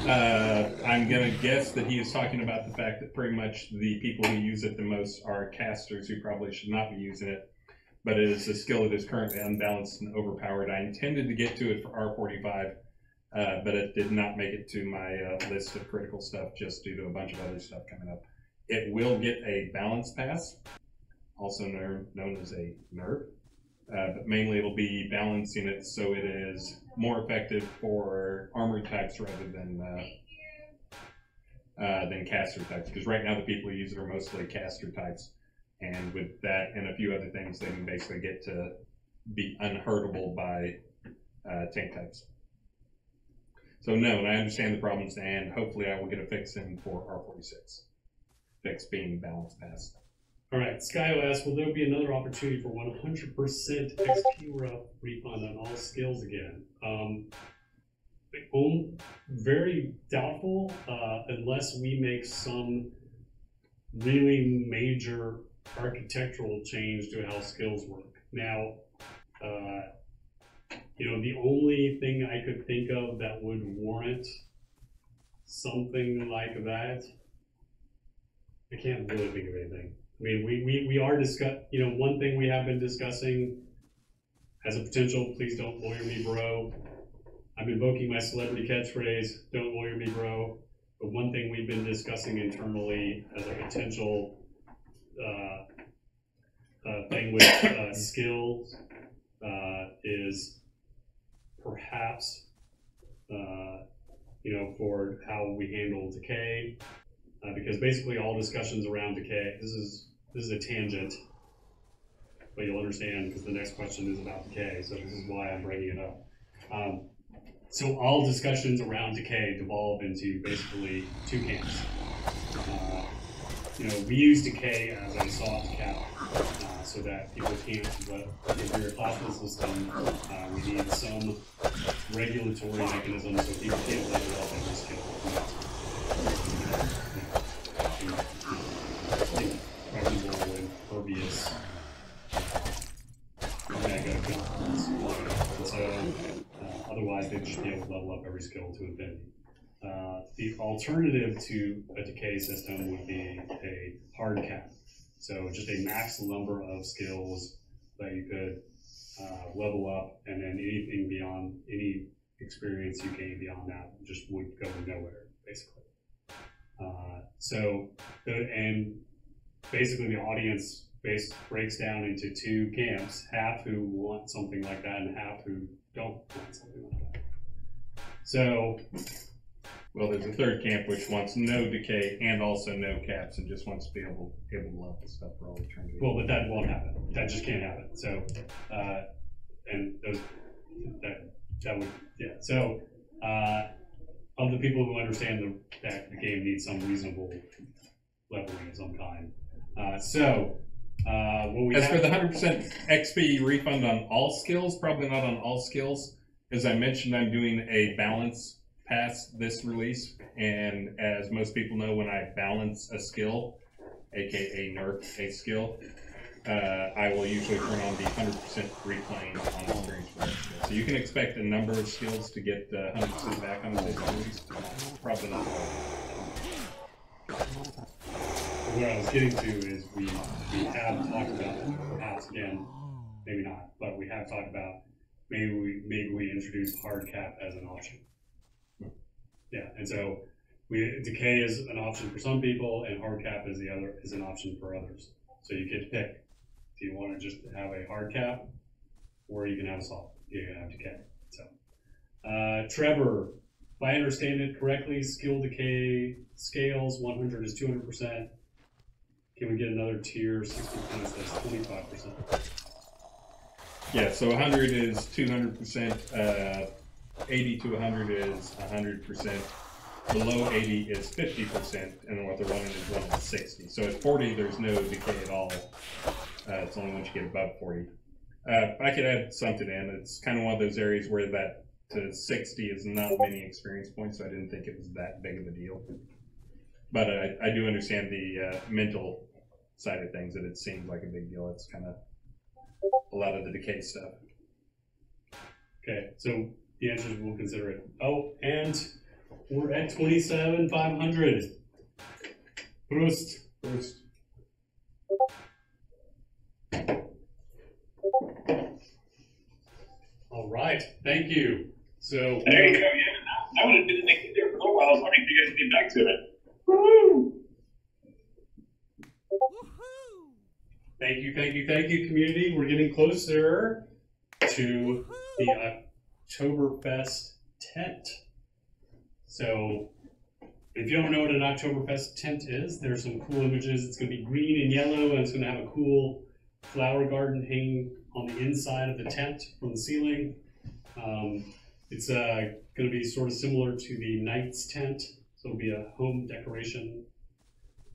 S1: I'm going to guess that he is talking about the fact that pretty much the people who use it the most are casters who probably should not be using it, but it is a skill that is currently unbalanced and overpowered. I intended to get to it for R45, but it did not make it to my list of critical stuff just due to a bunch of other stuff coming up. It will get a balance pass, also known as a nerf, but mainly it'll be balancing it so it is more effective for armored types rather than than caster types, because right now the people who use it are mostly caster types, and with that and a few other things, they can basically get to be unhurtable by tank types. So no, and I understand the problems, and hopefully I will get a fix in for R46. Fix being balance pass.
S2: All right, Skyo asks, will there be another opportunity for 100% XP refund on all skills again? Very doubtful, unless we make some really major architectural change to how skills work. Now, the only thing I could think of that would warrant something like that, I can't really think of anything. I mean, we are one thing we have been discussing as a potential, please don't lawyer me, bro. I'm invoking my celebrity catchphrase, don't lawyer me, bro. But one thing we've been discussing internally as a potential thing with skills is perhaps, for how we handle decay, because basically all discussions around decay, this is a tangent, but you'll understand because the next question is about decay, so this is why I'm bringing it up. So all discussions around decay devolve into basically two camps. We use decay as a soft cap so that people can't, but if you're a classroom system, we need some regulatory mechanism so people can't level up every skill. Questionable, impervious, mega confidence. And so, otherwise, they'd just be able to level up every skill to infinity. The alternative to a decay system would be a hard cap. So just a max number of skills that you could level up, and then anything beyond, any experience you gain beyond that just would go nowhere, basically. And basically the audience breaks down into two camps, half who want something like that and half who don't want something like that. So,
S1: well, there's a third camp which wants no decay and also no caps and just wants to be able to level stuff for all eternity.
S2: Well, but that won't happen. That just can't happen. So, that would, yeah. So, of the people who understand that the game needs some reasonable leveling of some kind. What we
S1: As for the 100% XP refund on all skills, probably not on all skills. As I mentioned, I'm doing a balance pass this release, and as most people know, when I balance a skill, aka nerf a skill, I will usually turn on the 100% replaying on experience for that skill. So you can expect a number of skills to get 100% back on the release. Probably not all.
S2: What I was getting to is we have talked about it, perhaps again, maybe not, but we have talked about maybe we introduce hard cap as an option. Yeah, and so decay is an option for some people, and hard cap is an option for others. So you get to pick. Do you want to just have a hard cap, or you can have a soft? You can have decay. So, Trevor, if I understand it correctly, skill decay scales 100 is 200%. Can we get another tier 60 points that's 25%?
S1: Yeah, so 100 is 200%. 80 to 100 is 100%. Below 80 is 50%, and then what they're running is 1 to 60. So at 40, there's no decay at all. It's only once you get above 40. I could add something in. It's kind of one of those areas where that to 60 is not many experience points, so I didn't think it was that big of a deal. But I do understand the mental side of things, that it seems like a big deal. It's kind of a lot of the decay stuff.
S2: Okay, so the answer is we'll consider it. Oh, and we're at 27,500. Prost.
S1: Prost.
S2: All right, thank you. So
S3: there you go. Yeah, I would have been thinking there for a while. I was wondering if you guys get back to it. Woo!
S2: Thank you, community. We're getting closer to the Oktoberfest tent. So If you don't know what an Oktoberfest tent is, there's some cool images. It's going to be green and yellow, and it's going to have a cool flower garden hanging on the inside of the tent from the ceiling. It's going to be sort of similar to the Knight's tent, so it'll be a home decoration.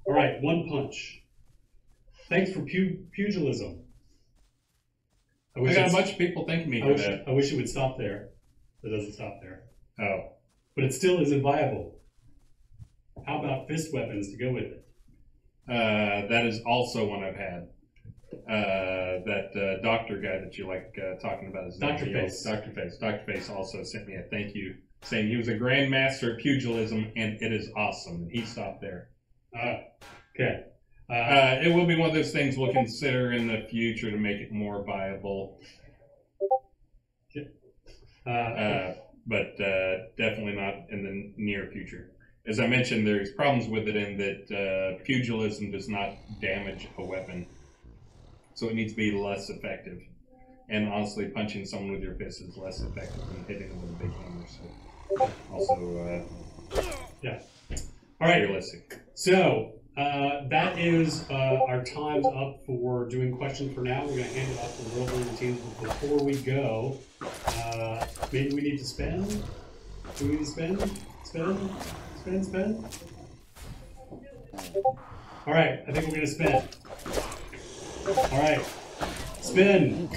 S2: All right, One Punch. Thanks for pugilism.
S1: I got a bunch of people thanking me for that.
S2: I wish it would stop there. It doesn't stop there.
S1: Oh.
S2: But it still isn't viable. How about fist weapons to go with it?
S1: That is also one I've had. That doctor guy that you like talking about is
S2: Dr. Face.
S1: Dr. Face. Dr. Face also sent me a thank you saying he was a grandmaster of pugilism and it is awesome. And he stopped there.
S2: Okay.
S1: It will be one of those things we'll consider in the future to make it more viable. But definitely not in the near future. As I mentioned, there's problems with it in that pugilism does not damage a weapon. So it needs to be less effective. And honestly, punching someone with your fist is less effective than hitting them with a big hammer. So also,
S2: yeah. All right.
S1: Realistic.
S2: So that is our time's up for doing questions for now. We're going to hand it off to the world-building team. Before we go, maybe we need to spend? Do we need to spend? Spend? All right, I think we're going to spend. All right, spin.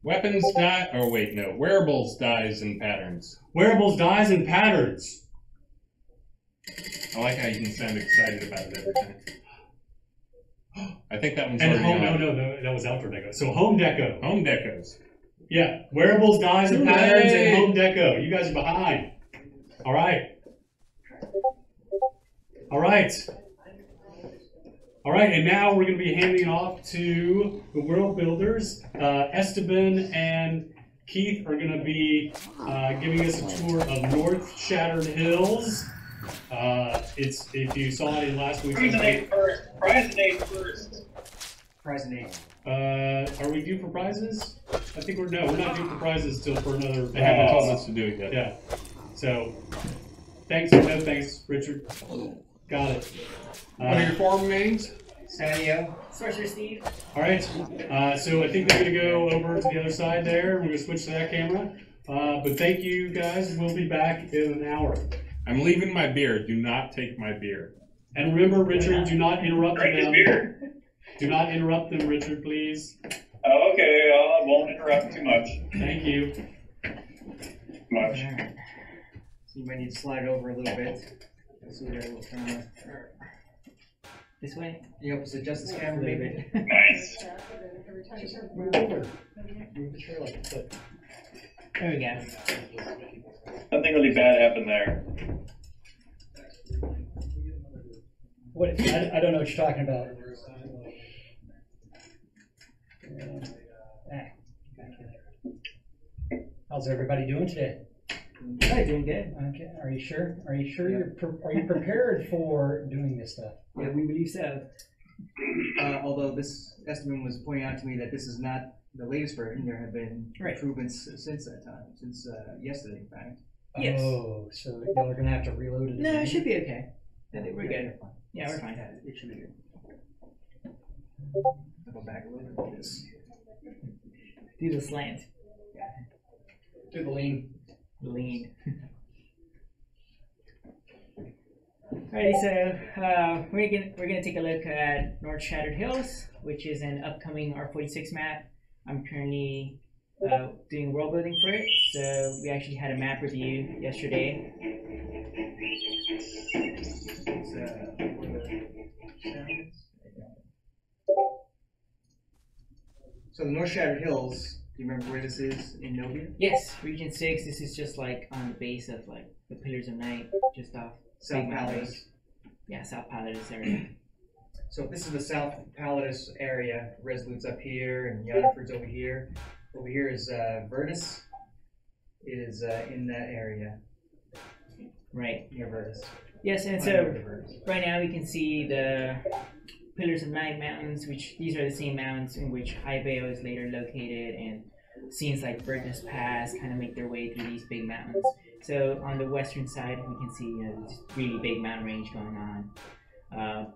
S1: Weapons die, or wait, no. Wearables dies in patterns.
S2: Wearables dies in patterns.
S1: I like how you can sound excited about it every time. I think that one's
S2: and
S1: already
S2: home,
S1: on.
S2: no, that was outdoor deco. So home deco.
S1: Home decos.
S2: Yeah, wearables dies in patterns and home deco. You guys are behind. All right. All right. All right, and now we're going to be handing it off to the world builders. Esteban and Keith are going to be giving us a tour of North Shattered Hills. It's, if you saw it in last week's
S10: Prize and aid.
S2: are we due for prizes? I think we're not due for prizes till for another.
S1: They haven't told us to do it yet.
S2: Yeah. So, thanks. No thanks, Richard. Got it.
S1: What are your forum names?
S10: Sanio. Sorcerer Steve.
S2: All right. So I think they're going to go over to the other side there. We're going to switch to that camera. But thank you guys. We'll be back in an hour.
S1: I'm leaving my beer. Do not take my beer.
S2: And remember, Richard, do not interrupt them.
S3: Beer.
S2: Do not interrupt them, Richard, please.
S3: Okay, I won't interrupt too much.
S2: Thank you.
S3: Much.
S10: Right. So you might need to slide over a little bit. So we got a little camera. This way? Yep, so just this camera, maybe.
S3: Nice.
S10: Move over. Move the trailer. There we go.
S3: Nothing really bad happened there.
S10: What? I don't know what you're talking about. How's everybody doing today?
S11: Hi, doing good.
S10: Okay. Are you sure? Are you sure
S11: Yeah.
S10: are you prepared for doing this stuff?
S11: Yeah, we believe so.
S10: Although this estimate was pointing out to me that this is not the latest version. There have been improvements since that time, since yesterday, in fact.
S11: Yes.
S10: Oh, so y'all are gonna have to reload it.
S11: No,
S10: again?
S11: it should be okay. I think we're good.
S10: Fine.
S11: Yeah, we're fine.
S10: It should be good. I'll go back a little bit like this.
S11: Do the slant.
S10: Do the lean.
S11: Lean. Alright, so we're gonna take a look at North Shattered Hills, which is an upcoming R46 map. I'm currently doing world building for it, so we actually had a map review yesterday.
S10: So the North Shattered Hills. Do you remember where this is in Novia?
S11: Yes, Region 6. This is just like on the base of like the Pillars of Night, just off
S10: South
S11: Big Mountain.
S10: Palace.
S11: Yeah, South Palace area.
S10: So this is the South Palace area. Resolute's up here, and Yadaford's over here. Over here is Verdus. Is in that area.
S11: Right.
S10: Near Verdus.
S11: Yes, and so right now we can see the Pillars of Night mountains, which these are the same mountains in which High Vale is later located, and scenes like Burgess Pass kind of make their way through these big mountains. So on the western side, we can see this really big mountain range going on.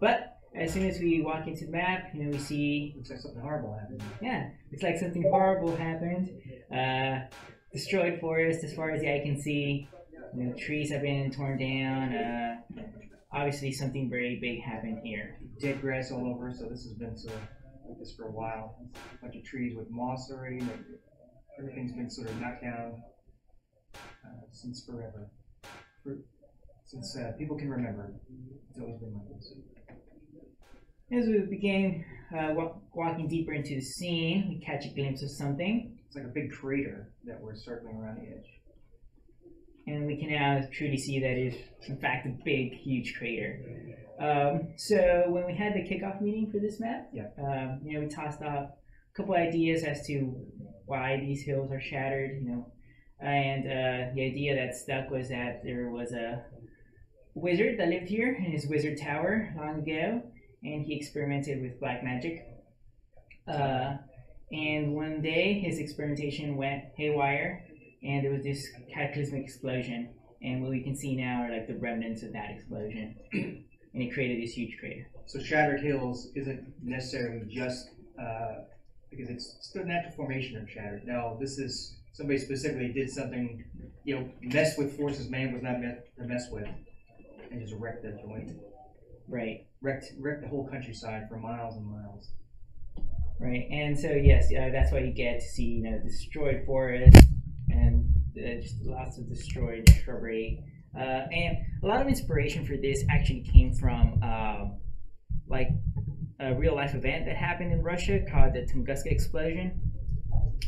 S11: But as soon as we walk into the map, we see
S10: looks like something horrible happened.
S11: Yeah, looks like something horrible happened. Destroyed forest as far as the eye can see. Trees have been torn down. Obviously, something very big happened here.
S10: Dead grass all over, so this has been sort of like this for a while. A bunch of trees with moss already. Everything's been sort of knocked down since forever. Since people can remember, it's always been like this.
S11: As we begin walking deeper into the scene, we catch a glimpse of something.
S10: It's like a big crater that we're circling around the edge.
S11: And we can now truly see that it is, in fact, a big, huge crater. So when we had the kickoff meeting for this map, we tossed off a couple ideas as to why these hills are shattered, and the idea that stuck was that there was a wizard that lived here in his wizard tower long ago, and he experimented with black magic. And one day his experimentation went haywire, and there was this cataclysmic explosion. And what we can see now are like the remnants of that explosion, and it created this huge crater.
S10: So Shattered Hills isn't necessarily just because it's the natural formation of Shattered. No, this is somebody specifically did something, messed with forces man was not meant to mess with, and just wrecked the joint.
S11: Right.
S10: Wrecked the whole countryside for miles and miles.
S11: Right, and so yes, that's why you get to see destroyed forest and just lots of destroyed shrubbery. And a lot of inspiration for this actually came from like a real life event that happened in Russia called the Tunguska explosion.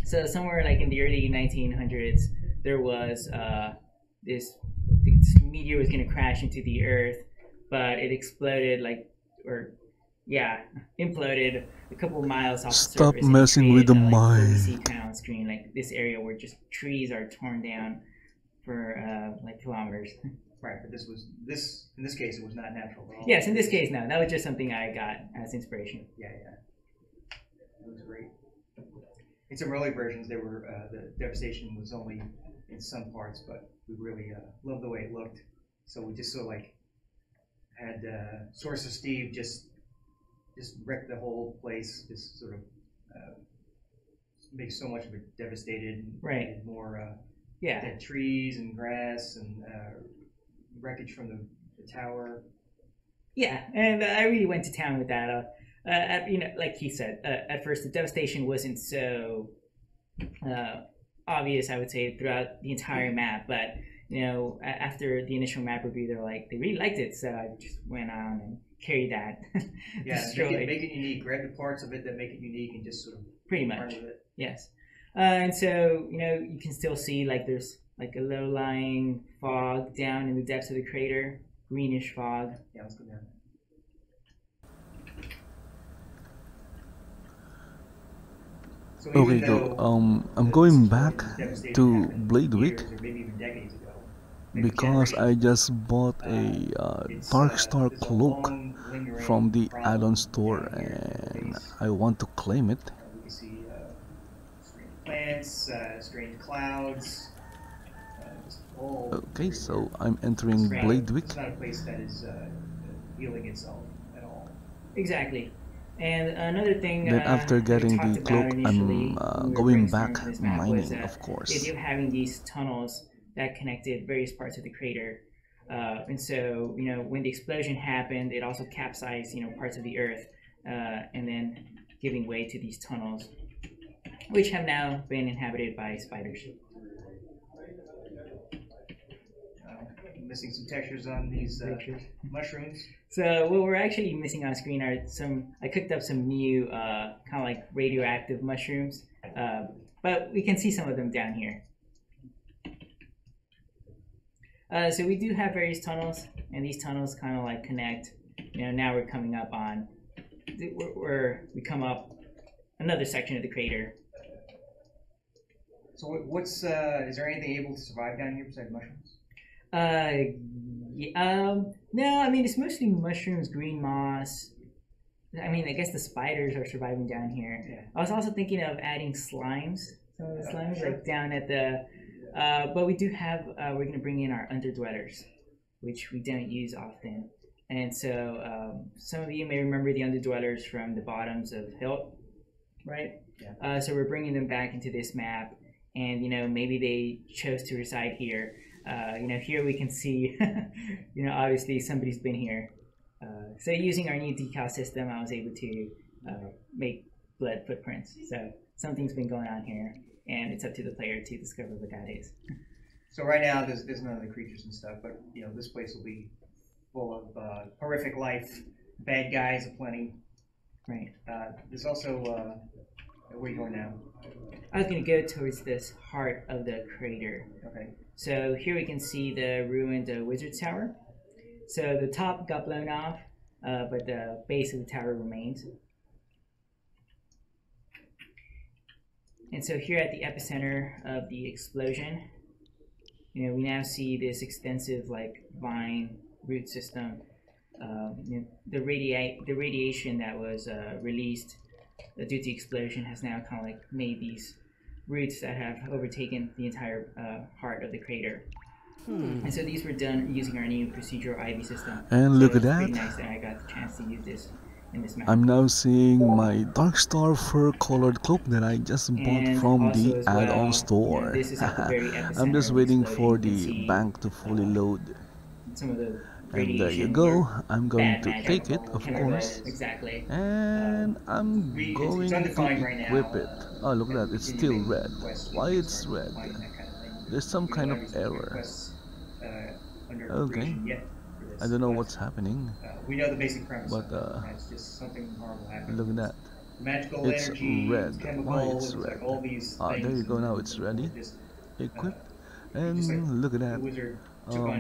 S11: So somewhere like in the early 1900s, there was this meteor was going to crash into the Earth, but it exploded imploded a couple of miles off the surface.
S9: Stop messing with the mind.
S11: You see kind of on screen, like this area where just trees are torn down for like kilometers.
S10: Right, but in this case, it was not natural at all.
S11: Yes, in this case, no. That was just something I got as inspiration.
S10: Yeah. It was great. In some early versions, there were the devastation was only in some parts, but we really loved the way it looked. So we just sort of like had Source of Steve just wreck the whole place, just sort of make so much of it devastated.
S11: Right.
S10: And more dead trees and grass and wreckage from the tower.
S11: Yeah, and I really went to town with that. Like he said, at first the devastation wasn't so obvious, I would say, throughout the entire map, but after the initial map review, they really liked it, so I just went on and carried that.
S10: Make it unique. Grab the parts of it that make it unique and just sort of
S11: pretty much. Yes. And so you can still see there's like a low-lying fog down in the depths of the crater, greenish fog.
S10: Yeah, let's go down. So
S9: okay, I'm going back to Blade Week because I just bought a Dark Star cloak from the add-on store and I want to claim it.
S10: We can see strange plants, strange clouds.
S9: Okay, so I'm entering Blade Week.
S10: It's not a place that is healing itself at all.
S11: Exactly. And another thing
S9: then after getting the cloak, I'm going back mining, of course.
S11: The idea of having these tunnels that connected various parts of the crater. And so, when the explosion happened, it also capsized, parts of the Earth, and then giving way to these tunnels, which have now been inhabited by spiders.
S10: Missing some textures on these mushrooms.
S11: So what we're actually missing on screen are I cooked up some new kind of like radioactive mushrooms, but we can see some of them down here. So we do have various tunnels, and these tunnels kind of like connect. Now we're coming up on, we come up another section of the crater.
S10: So is there anything able to survive down here besides mushrooms?
S11: No, I mean, it's mostly mushrooms, green moss. I mean, I guess the spiders are surviving down here.
S10: Yeah.
S11: I was also thinking of adding slimes Some of the slime is like down at the, but we do have, we're going to bring in our underdwellers, which we don't use often. And so some of you may remember the underdwellers from the bottoms of Hilt, right? Yeah. So we're bringing them back into this map, and maybe they chose to reside here. Here we can see, obviously somebody's been here. So using our new decal system, I was able to make blood footprints. So something's been going on here, and it's up to the player to discover what that is.
S10: So right now, there's none of the creatures and stuff, but this place will be full of horrific life, bad guys aplenty.
S11: Right.
S10: There's also where are you going now?
S11: I was going to go towards this heart of the crater.
S10: Okay.
S11: So here we can see the ruined wizard tower. So the top got blown off, but the base of the tower remains. And so here at the epicenter of the explosion, we now see this extensive vine root system. The radiation that was released due to the explosion has now kind of made these roots that have overtaken the entire heart of the crater. And so these were done using our new procedural ivy system.
S9: And look at that.
S11: Pretty nice that I got the chance to use this in this map.
S9: I'm now seeing my Dark Star fur colored cloak that I just bought from the add-on store.
S11: This is at the very epicenter
S9: I'm just
S11: of
S9: waiting
S11: explosion.
S9: for
S11: You can
S9: the
S11: see,
S9: bank to fully load.
S11: Some of the
S9: And there you
S11: radiation
S9: go.
S11: or
S9: I'm going
S11: bad
S9: to
S11: magic,
S9: take it, of
S11: chemicals,
S9: course.
S11: Exactly.
S9: And I'm going
S10: it's
S9: to
S10: undefined right now.
S9: equip it. Oh, look at that. It's still red. Why it's red? There's some kind of error. Okay. I don't know what's happening.
S10: We know the basic premise.
S9: But
S10: it's just something horrible happening.
S9: look at that.
S10: Magical
S9: It's
S10: energy,
S9: red.
S10: chemicals,
S9: Why it's red?
S10: all these
S9: Ah, there you go. Now it's ready. Equip. And look at that.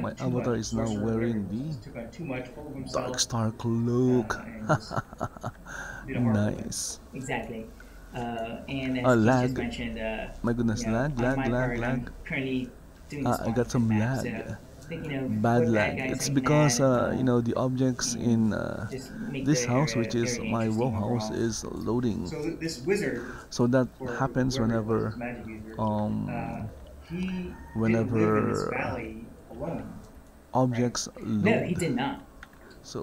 S9: My avatar is now wearing the Dark Star cloak. Nice.
S11: Exactly. And as
S9: lag.
S11: just mentioned,
S9: My goodness, lag.
S11: I'm currently doing this
S9: I got some
S11: map,
S9: lag.
S11: so I think,
S9: Bad
S11: what
S9: lag.
S11: bad guys
S9: It's
S11: like
S9: because
S11: mad,
S9: the objects in
S11: just make
S9: this
S11: the
S9: house,
S11: area
S9: which is
S11: very
S9: my row
S11: interesting
S9: house,
S11: overall.
S9: is loading.
S10: So this wizard,
S9: So that
S10: or
S9: happens
S10: whoever it was,
S9: whenever
S10: this magic user, he
S9: whenever
S10: didn't live in this valley alone.
S9: objects
S11: No, he
S9: load.
S11: did not.
S9: So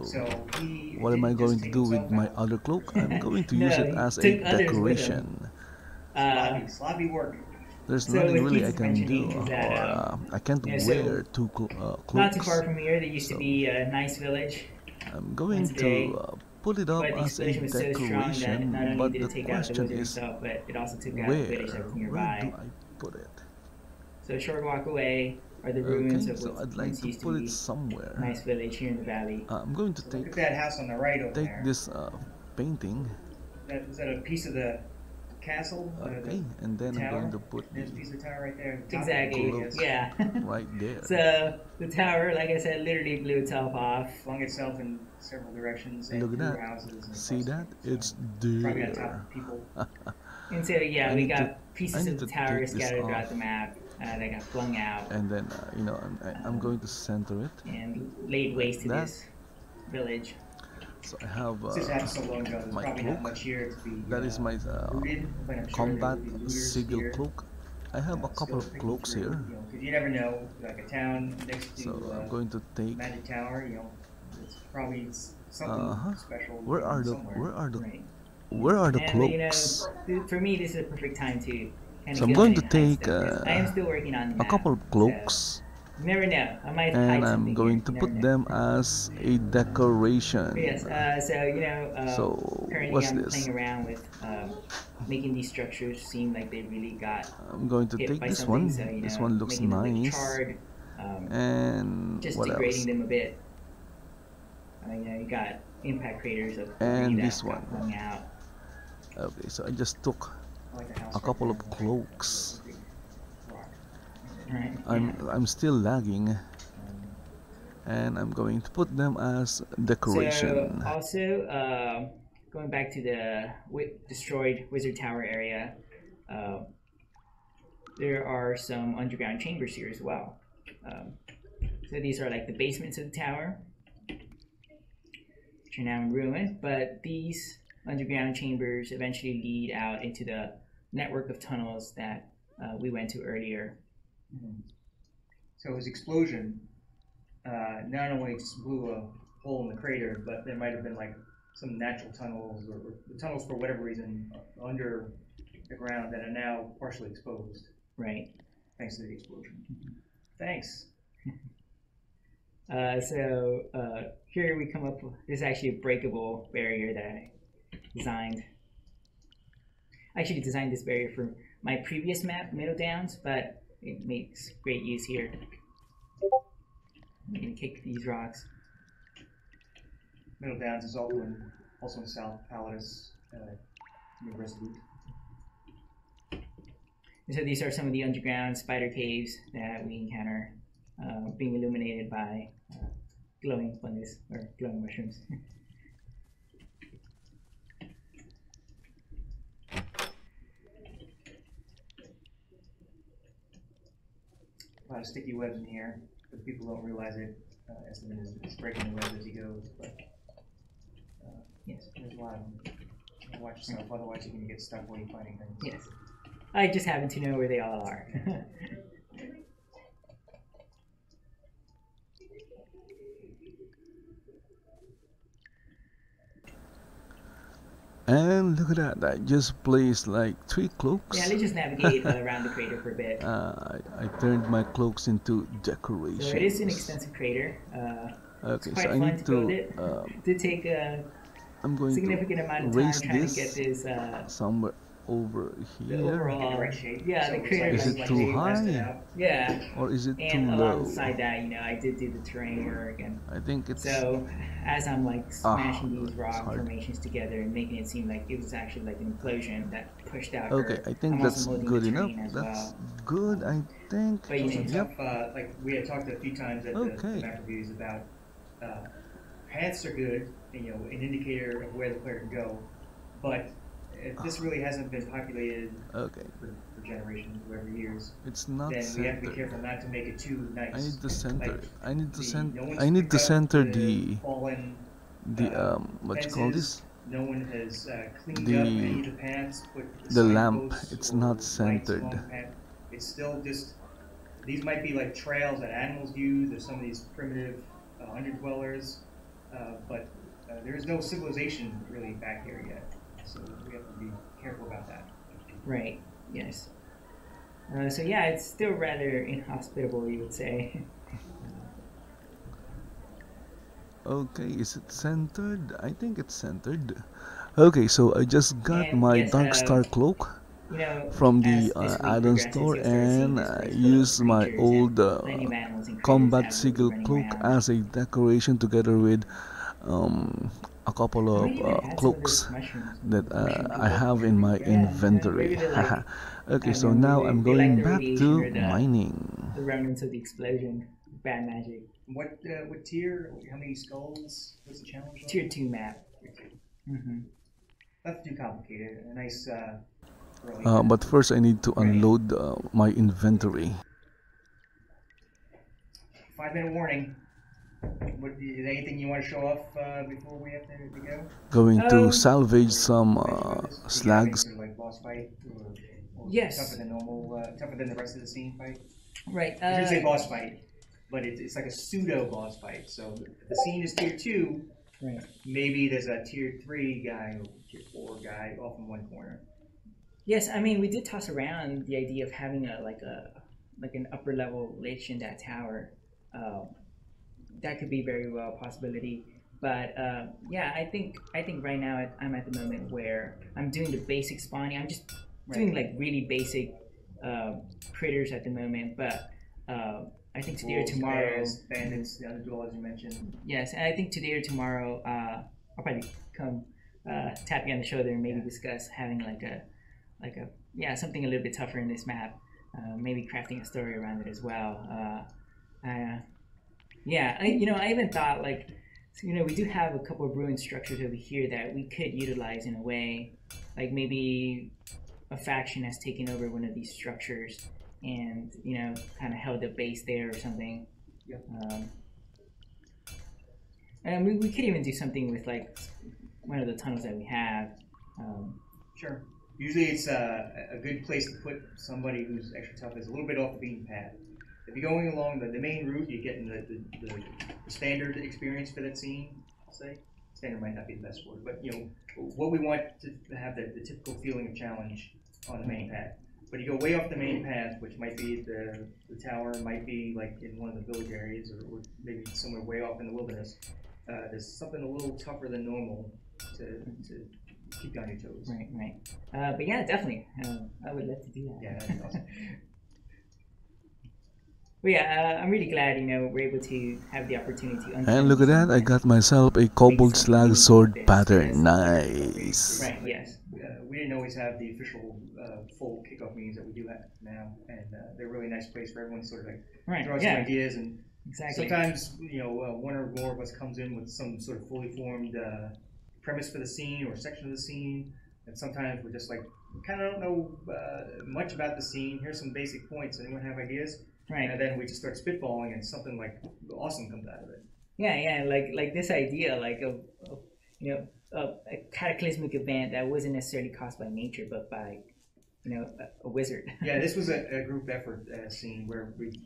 S10: he
S9: what am I
S10: didn't
S9: going
S10: just
S9: to
S10: take
S9: do with
S10: himself
S9: my
S10: out.
S9: other cloak? I'm going to
S11: No,
S9: use it
S11: he
S9: as a
S11: took others with him.
S9: decoration.
S10: Sloppy work.
S9: There's
S11: So
S9: nothing
S11: what
S9: really
S11: he's
S9: I can do,
S11: mentioning is that,
S9: or I can't
S11: yeah, so
S9: wear two cloaks.
S11: Not too far from here, there used
S9: So
S11: to be a nice village.
S9: I'm going
S11: today,
S9: to put it up
S11: But the
S9: as a
S11: explosion was so strong that
S9: decoration,
S11: not only
S9: but
S11: did
S9: the
S11: it take out the
S9: question
S11: wizard
S9: is,
S11: himself, but it also took out
S9: where?
S11: the village that was
S9: Where
S11: nearby.
S9: do I put it?
S11: So a short walk away are the ruins
S9: Okay,
S11: of
S9: so
S11: what
S9: I'd like
S11: once
S9: to
S11: used to
S9: put
S11: be
S9: it somewhere.
S11: a nice village here in the valley.
S9: I'm going to
S10: Look
S9: take
S10: at that house on the right over there.
S9: this painting,
S10: Is that a piece of the castle?
S9: okay, and then I'm
S10: tower?
S9: going to put
S10: There's a
S9: the
S10: piece of tower right there. Top
S11: Exactly,
S10: of it,
S11: yeah.
S9: right there.
S11: So the tower, like I said, literally blew itself off.
S10: Flung itself in several directions. And
S9: Look at
S10: through
S9: that.
S10: houses and
S9: See
S10: across
S9: that?
S10: the-
S9: It's
S10: Probably on top
S9: there.
S10: of people.
S11: And so yeah,
S9: I
S11: we
S9: need
S11: got
S9: to- I
S11: pieces
S9: need
S11: of the
S9: to
S11: tower
S9: take this
S11: scattered throughout
S9: off.
S11: the map that got flung out
S9: And then, I'm going to center it.
S11: and laid waste to
S9: That-
S11: this village.
S9: So I have
S10: This happened so long ago. There's
S9: my
S10: probably
S9: cloak.
S10: not much here to be.
S9: That is my
S10: rooted, but I'm sure
S9: combat
S10: there will be looters
S9: sigil
S10: here.
S9: cloak. I have a couple of cloaks here,
S10: Because you never know, like a town next to
S9: so I'm going to take.
S10: Magic Tower, it's probably something special.
S9: Where are the
S10: somewhere.
S11: Right.
S9: where are the
S11: And
S9: cloaks?
S11: for me, this is a perfect time to kind
S9: So
S11: of
S9: I'm
S11: go
S9: going
S11: in
S9: to
S11: and hide
S9: take
S11: stuff, 'cause I am still working on the
S9: a
S11: map,
S9: couple of
S11: so
S9: cloaks,
S11: you never know. I might hide
S9: and I'm
S11: something
S9: going
S11: here.
S9: to
S11: You
S9: put
S11: never know.
S9: them as a decoration.
S11: Yes. So currently
S9: what's
S11: I'm
S9: this?
S11: playing around with making these structures seem like they really got
S9: I'm going to
S11: hit
S9: take
S11: by
S9: this
S11: something,
S9: one.
S11: so,
S9: This one looks
S11: making them a bit
S9: nice.
S11: charred,
S9: And
S11: just
S9: what
S11: degrading
S9: else?
S11: them a bit. You got impact craters of
S9: And
S11: debris
S9: this
S11: that got
S9: one.
S11: flung out.
S9: Okay, so I just took
S10: Like the house
S9: a
S10: right
S9: couple
S10: there.
S9: of cloaks.
S11: Right.
S9: I'm still lagging, and I'm going to put them as decoration.
S11: So also, going back to the destroyed Wizard Tower area, there are some underground chambers here as well. So these are like the basements of the tower, which are now in ruin, but these underground chambers eventually lead out into the network of tunnels that we went to earlier.
S10: Mm-hmm. So his explosion not only just blew a hole in the crater, but there might have been like some natural tunnels or the tunnels for whatever reason under the ground that are now partially exposed.
S11: Right.
S10: Thanks to the explosion. Mm-hmm. Thanks.
S11: Here we come up with, this is actually a breakable barrier that I designed. I actually designed this barrier for my previous map, Middle Downs, but it makes great use here. I'm going to kick these rocks.
S10: Middle Downs is also in South Palatus University.
S11: And so these are some of the underground spider caves that we encounter being illuminated by glowing fungus or glowing mushrooms.
S10: A lot of sticky webs in here, but people don't realize it. Estimate is breaking the webs as he goes, but yes, there's a lot of them. Watch yourself, otherwise you're going to get stuck while you're finding things.
S11: Yes. I just happen to know where they all are.
S9: And look at that, I just placed like 3 cloaks.
S11: Yeah, let's just navigate around the crater for a bit.
S9: I turned my cloaks into decorations.
S11: So it is an extensive crater.
S9: Okay,
S11: it's quite
S9: so I
S11: fun
S9: need
S11: to build
S9: to.
S11: it. Did take a significant amount of time trying to get this
S9: somewhere over
S11: the
S9: here.
S11: overall, yeah, the crater
S9: is it too high?
S11: Yeah.
S9: Or is it
S11: and
S9: too low?
S11: alongside that, I did do the terrain work, and
S9: I think it's.
S11: So as I'm like smashing these rock formations together and making it seem like it was actually like an implosion that pushed out.
S9: Okay, I think that's good enough. That's good, I think.
S10: But like we had talked a few times at the map reviews about paths are good, an indicator of where the player can go, but if this really hasn't been populated for generations, whatever years,
S9: it's not
S10: then
S9: centered.
S10: we have to be careful not to make it too nice.
S9: I need to center.
S10: Like
S9: I need to center.
S10: No
S9: I need to center
S10: the
S9: what you call this?
S10: No one has cleaned up any of the paths. Put
S9: the lamp. It's not centered.
S10: It's still just. These might be like trails that animals use, or some of these primitive underdwellers, but there's no civilization really back here yet. So we have to be careful about that.
S11: Right, yes. So yeah, it's still rather inhospitable, you would say.
S9: Okay, is it centered? I think it's centered. Okay, so I just got my Dark Star cloak from the add-on store, and I used my old Combat Sigil cloak as a decoration together with a couple of cloaks that I have in my inventory. Okay, so now I'm going back to mining.
S11: The remnants of the explosion, bad magic.
S10: What tier? How many skulls? What's the challenge?
S11: Tier 2 map.
S10: That's too complicated. A nice.
S9: But first, I need to unload my inventory.
S10: 5-minute warning. Is anything you want to show off before we have to go?
S9: Going to salvage some slags.
S10: Like boss fight? Or
S11: yes.
S10: Tougher than normal, tougher than the rest of the scene fight?
S11: Right.
S10: I should say boss fight, but it's like a pseudo boss fight. So the scene is tier 2.
S11: Right.
S10: Maybe there's a tier 3 guy or tier 4 guy off in one corner.
S11: Yes, I mean we did toss around the idea of having an upper level lich in that tower. That could be very well a possibility, but yeah, I think right now I'm at the moment where I'm doing the basic spawning. I'm just doing like really basic critters at the moment, but I think today or tomorrow,
S10: bears, bandits, the other duel as you mentioned.
S11: Yes, and I think today or tomorrow I'll probably come tap you on the shoulder and maybe discuss having something a little bit tougher in this map. Maybe crafting a story around it as well. Yeah, I even thought we do have a couple of ruined structures over here that we could utilize in a way. Like maybe a faction has taken over one of these structures and kind of held a base there or something.
S10: Yep.
S11: And we could even do something with like one of the tunnels that we have.
S10: Sure. Usually it's a good place to put somebody who's extra tough is a little bit off the beaten path. If you're going along the main route, you're getting the standard experience for that scene, I'll say. Standard might not be the best word, but you know, what we want to have the typical feeling of challenge on the main path. But you go way off the main path, which might be the tower, might be like in one of the village areas, or maybe somewhere way off in the wilderness. There's something a little tougher than normal to keep you on your toes.
S11: Right. But yeah, definitely. I would love to do that.
S10: Yeah, that's awesome.
S11: But yeah, I'm really glad, you know, we're able to have the opportunity to.
S9: And look at that, I got myself a cobalt slag sword pattern. Nice.
S10: Right. Yes. We didn't always have the official full kickoff meetings that we do have now, and they're a really nice place for everyone to sort of like throw out some ideas, and sometimes, you know, one or more of us comes in with some sort of fully formed premise for the scene or section of the scene, and sometimes we're just like, kind of don't know much about the scene. Here's some basic points. Anyone have ideas?
S11: Right.
S10: And then we just start spitballing, and something like awesome comes out of it.
S11: Yeah, like this idea, like of you know, a cataclysmic event that wasn't necessarily caused by nature, but by, you know, a wizard.
S10: Yeah, this was a group effort scene where we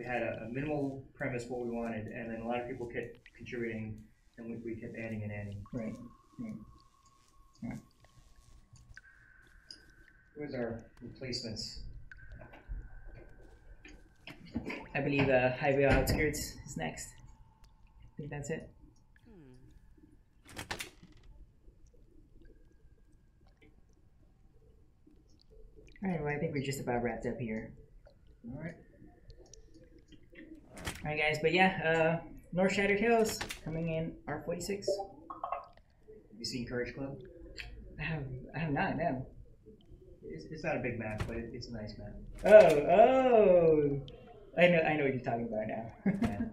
S10: had a minimal premise, what we wanted, and then a lot of people kept contributing, and we kept adding and adding.
S11: Right. Yeah.
S10: Where's our replacements?
S11: I believe Highway Outskirts is next. I think that's it. Alright, well, I think we're just about wrapped up here. Alright, guys, but yeah, North Shattered Hills coming in R46.
S10: Have you seen Courage Club?
S11: I have not, no.
S10: It's not a big map, but it's a nice map.
S11: Oh! I know what you're talking about now.
S10: Yeah.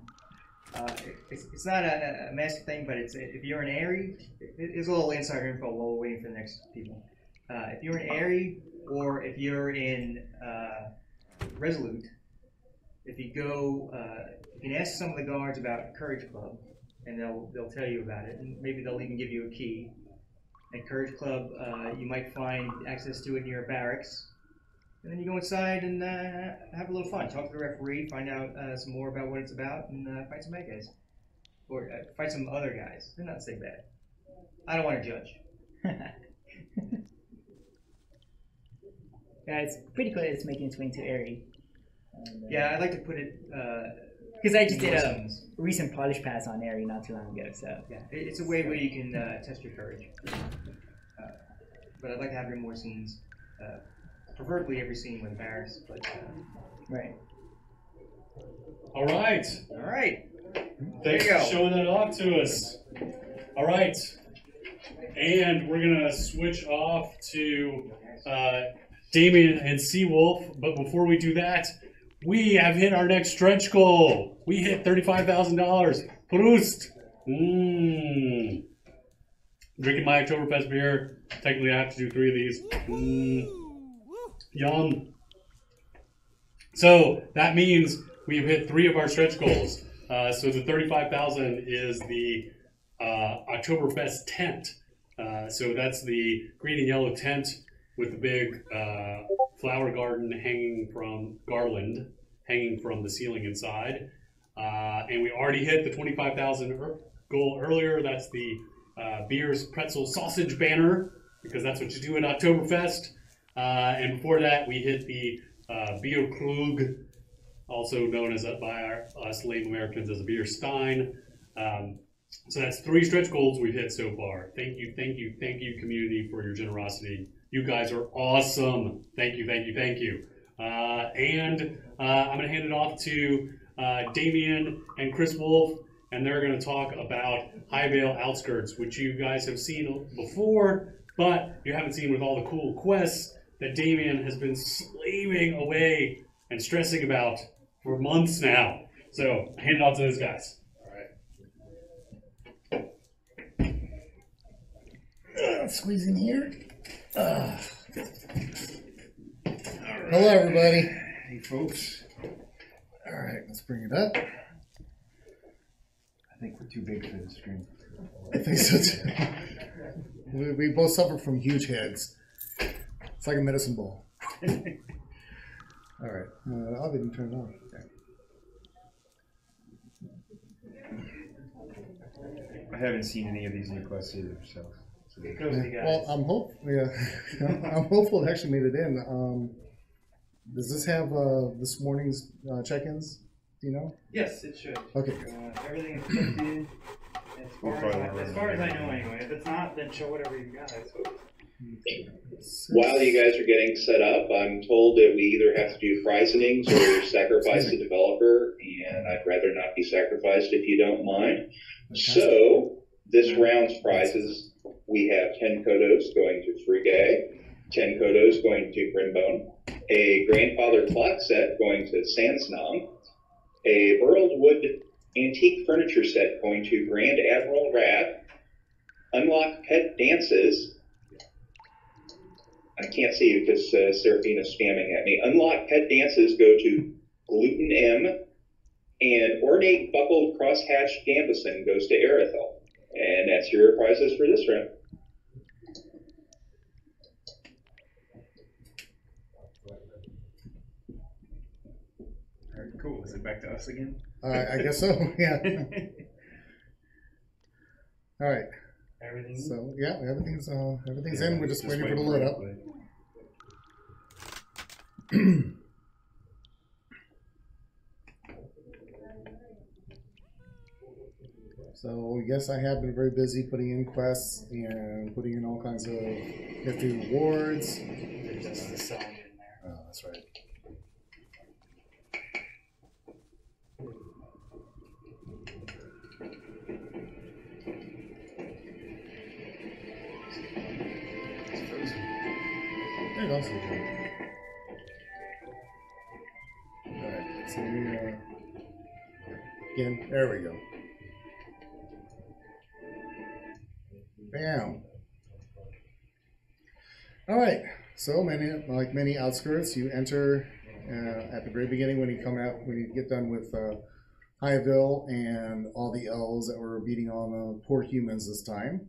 S10: It's not a massive thing, but if you're in Airy, it's a little insider info while we're waiting for the next people. If you're in Airy, or if you're in Resolute, if you go, you can ask some of the guards about Courage Club, and they'll tell you about it, and maybe they'll even give you a key. At Courage Club, you might find access to it near a barracks. And then you go inside and have a little fun. Talk to the referee, find out some more about what it's about, and fight some bad guys. Or fight some other guys. They're not so bad. I don't want to judge.
S11: Yeah, it's pretty cool that it's making its way into Airy.
S10: Yeah, I'd like to put it...
S11: Because I just did a recent polish pass on Airy not too long ago, so...
S10: Yeah, it's a way where you can test your courage. But I'd like to have more scenes. Preferably every scene with barracks, but...
S11: Right.
S2: All right. Thanks for showing that off to us. All right. And we're going to switch off to Damien and Seawolf. But before we do that, we have hit our next stretch goal. We hit $35,000. Prost. Drinking my Oktoberfest beer. Technically, I have to do 3 of these. Yum. So that means we've hit 3 of our stretch goals. So the 35,000 is the Oktoberfest tent. So that's the green and yellow tent with the big flower garden garland hanging from the ceiling inside. And we already hit the 25,000 goal earlier. That's the Beers Pretzel Sausage banner, because that's what you do at Oktoberfest. And before that, we hit the Bierkrug, also known as by us lame Americans as a beer stein. So that's 3 stretch goals we've hit so far. Thank you, community, for your generosity. You guys are awesome. Thank you. And I'm going to hand it off to Damien and Chris Wolf, and they're going to talk about Highvale Outskirts, which you guys have seen before, but you haven't seen with all the cool quests that Damien has been slaving away and stressing about for months now. So I hand it off to those guys.
S12: All right. Squeeze in here. Hello, everybody. Hey, folks. All right, let's bring it up. I think we're too big for the screen. I think so too. We both suffer from huge heads. It's like a medicine ball. All right. I'll even turn it on. Okay.
S13: I haven't seen any of these new quests either, so.
S12: Well, I'm I'm hopeful it actually made it in. Does this have this morning's check-ins? Do you know?
S4: Yes, it should.
S12: Okay.
S4: Everything is checked in. As far as I know, anyway. If it's not, then show whatever you got.
S5: While you guys are getting set up, I'm told that we either have to do prize innings or sacrifice the developer, and I'd rather not be sacrificed if you don't mind. So, this round's prizes, we have 10 Kodos going to Frigay, 10 Kodos going to Grinbone, a grandfather clock set going to Sandsnong, a burled wood antique furniture set going to Grand Admiral Rad, unlock pet dances. I can't see you because Seraphina's spamming at me. Unlock pet dances go to Gluten M, and ornate buckled crosshatched gambeson goes to Erithel. And that's your prizes for this round.
S13: All right, cool. Is it back to us again?
S12: I guess so. Yeah. All right.
S4: Everything.
S12: So yeah, everything's in. We're just waiting for the load up. So yes, I have been very busy putting in quests and putting in all kinds of nifty rewards.
S4: There's just the song in there.
S12: Oh, that's right. There you go. Alright, so we, again, there we go. Bam. Alright, so like many outskirts, you enter at the very beginning when you get done with Highville and all the elves that were beating on poor humans this time.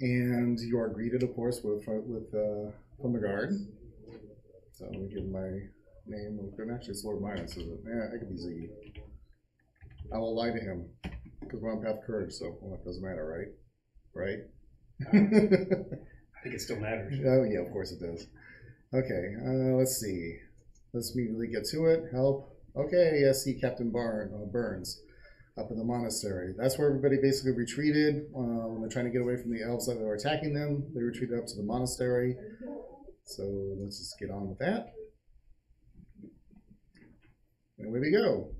S12: And you are greeted, of course, from the guard. So let me give my name. Actually, it's Lord Minus, isn't it? Yeah, I could be Ziggy. I will lie to him because we're on Path of Courage, so well, it doesn't matter, right? Right?
S13: I think it still matters.
S12: Oh yeah, of course it does. Okay, let's see. Let's immediately get to it. Help. Okay, I see Captain Burns up in the monastery. That's where everybody basically retreated when they're trying to get away from the elves that were attacking them. They retreated up to the monastery. So let's just get on with that. And away we go.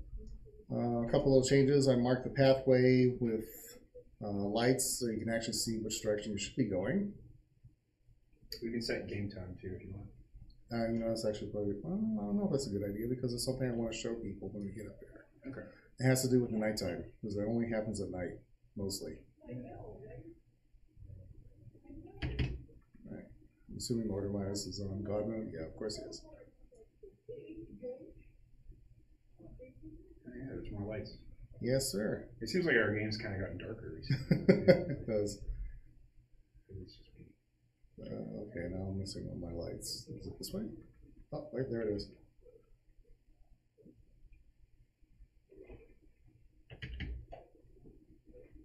S12: A couple little changes. I marked the pathway with lights so you can actually see which direction you should be going.
S13: We can set game time too if you want.
S12: You know, that's actually probably, well, I don't know if that's a good idea because it's something I want to show people when we get up there.
S13: Okay.
S12: It has to do with the nighttime because it only happens at night, mostly. Right. I'm assuming Order Minus is on God mode. Yeah, of course he is.
S13: Yeah, there's more lights.
S12: Yes, sir.
S13: It seems like our game's kind of gotten darker recently.
S12: It does. Okay, now I'm missing one of my lights. Is it this way? Oh, right there it is.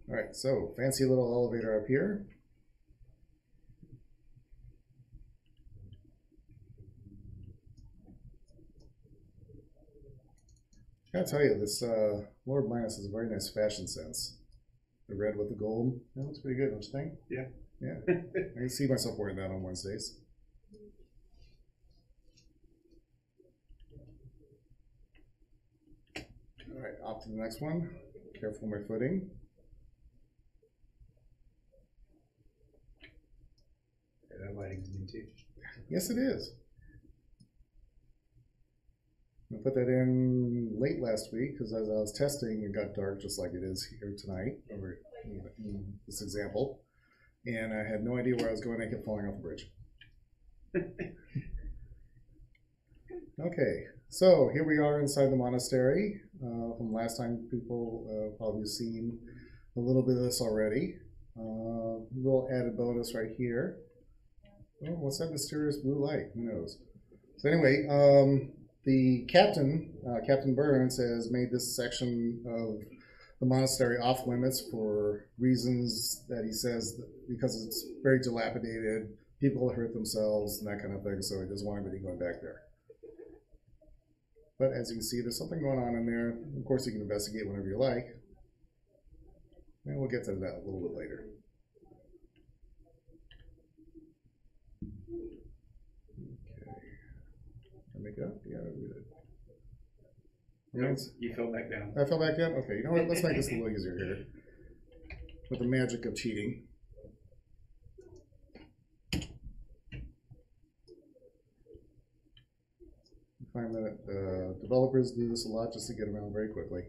S12: All right, so fancy little elevator up here. I gotta tell you, this Lord Minus has a very nice fashion sense. The red with the gold. That looks pretty good, don't you think?
S13: Yeah.
S12: Yeah. I can see myself wearing that on Wednesdays. All right, off to the next one. Careful with my footing.
S13: Yeah, that lighting's new too.
S12: Yes, it is. I put that in late last week because as I was testing, it got dark just like it is here tonight, over in this example. And I had no idea where I was going. I kept falling off the bridge. Okay, so here we are inside the monastery. From last time, people probably have seen a little bit of this already. Little added bonus right here. Oh, what's that mysterious blue light? Who knows? So anyway, the captain, Captain Burns, has made this section of the monastery off limits for reasons that he says because it's very dilapidated, people hurt themselves and that kind of thing, so he doesn't want anybody going back there. But as you can see, there's something going on in there. Of course, you can investigate whenever you like. And we'll get to that a little bit later. Okay. Can I make it up? Yeah, I did it.
S13: You fell back down.
S12: I fell back down? Okay, you know what? Let's make this a little easier here. With the magic of cheating. I find that developers do this a lot just to get around very quickly.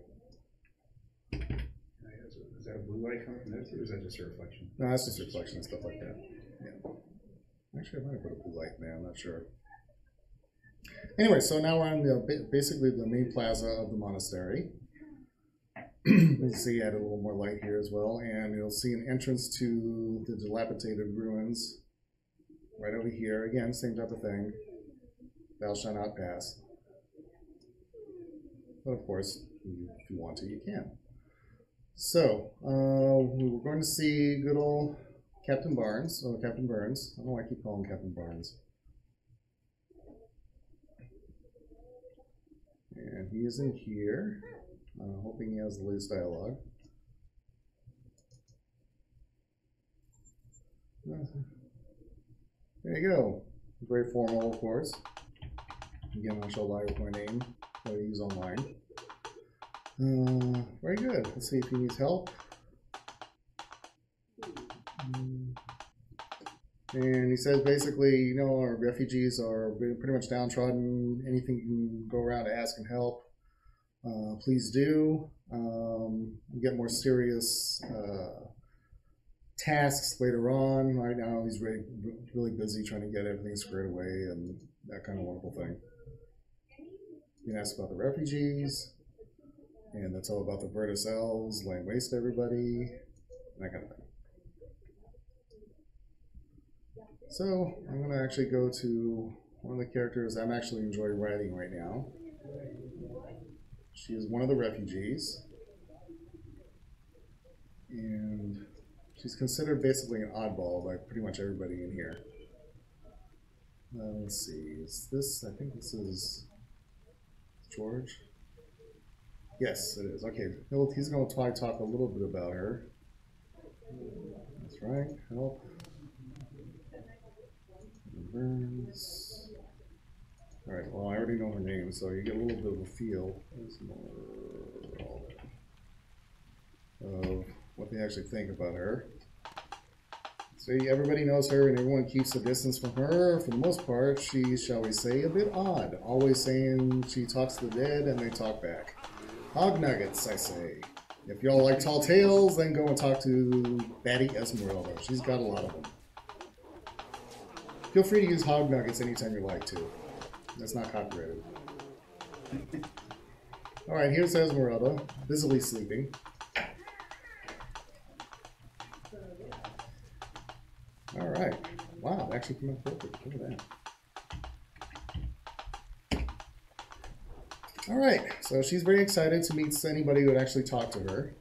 S13: Is that a blue light coming from that too, or is that just a reflection?
S12: No, that's just a reflection and stuff like that. Yeah. Actually, I might have put a blue light in there, I'm not sure. Anyway, so now we're on basically the main plaza of the monastery. You see, I added a little more light here as well, and you'll see an entrance to the dilapidated ruins right over here. Again, same type of thing. Thou shalt not pass. But of course, if you want to, you can. So, we were going to see good old Captain Barnes, or Captain Burns. I don't know why I keep calling him Captain Barnes. And he is in here, hoping he has the latest dialogue. There you go. Very formal, of course. Again, I shall lie with my name that I use online. Very good. Let's see if he needs help. And he says basically, you know, our refugees are pretty much downtrodden. Anything you can go around to ask and help, please do. You get more serious tasks later on. Right now, he's really busy trying to get everything squared away and that kind of wonderful thing. You can ask about the refugees, and that's all about the Virtus elves, laying waste to everybody, that kind of thing. So, I'm going to actually go to one of the characters I'm actually enjoying writing right now. She is one of the refugees, and she's considered basically an oddball by pretty much everybody in here. Let's see, is this, I think this is George? Yes, it is. Okay, he's going to talk a little bit about her. That's right, help. Burns. Alright, well, I already know her name, so you get a little bit of a feel. There's more of what they actually think about her. So everybody knows her and everyone keeps a distance from her. For the most part, she's, shall we say, a bit odd. Always saying she talks to the dead and they talk back. Hog nuggets, I say. If y'all like tall tales, then go and talk to Batty Esmeralda. She's got a lot of them. Feel free to use hog nuggets anytime you like to. That's not copyrighted. Alright, here's Esmeralda, busily sleeping. Alright. Wow, it actually came out perfect. Look at that. Alright, so she's very excited to meet anybody who would actually talk to her.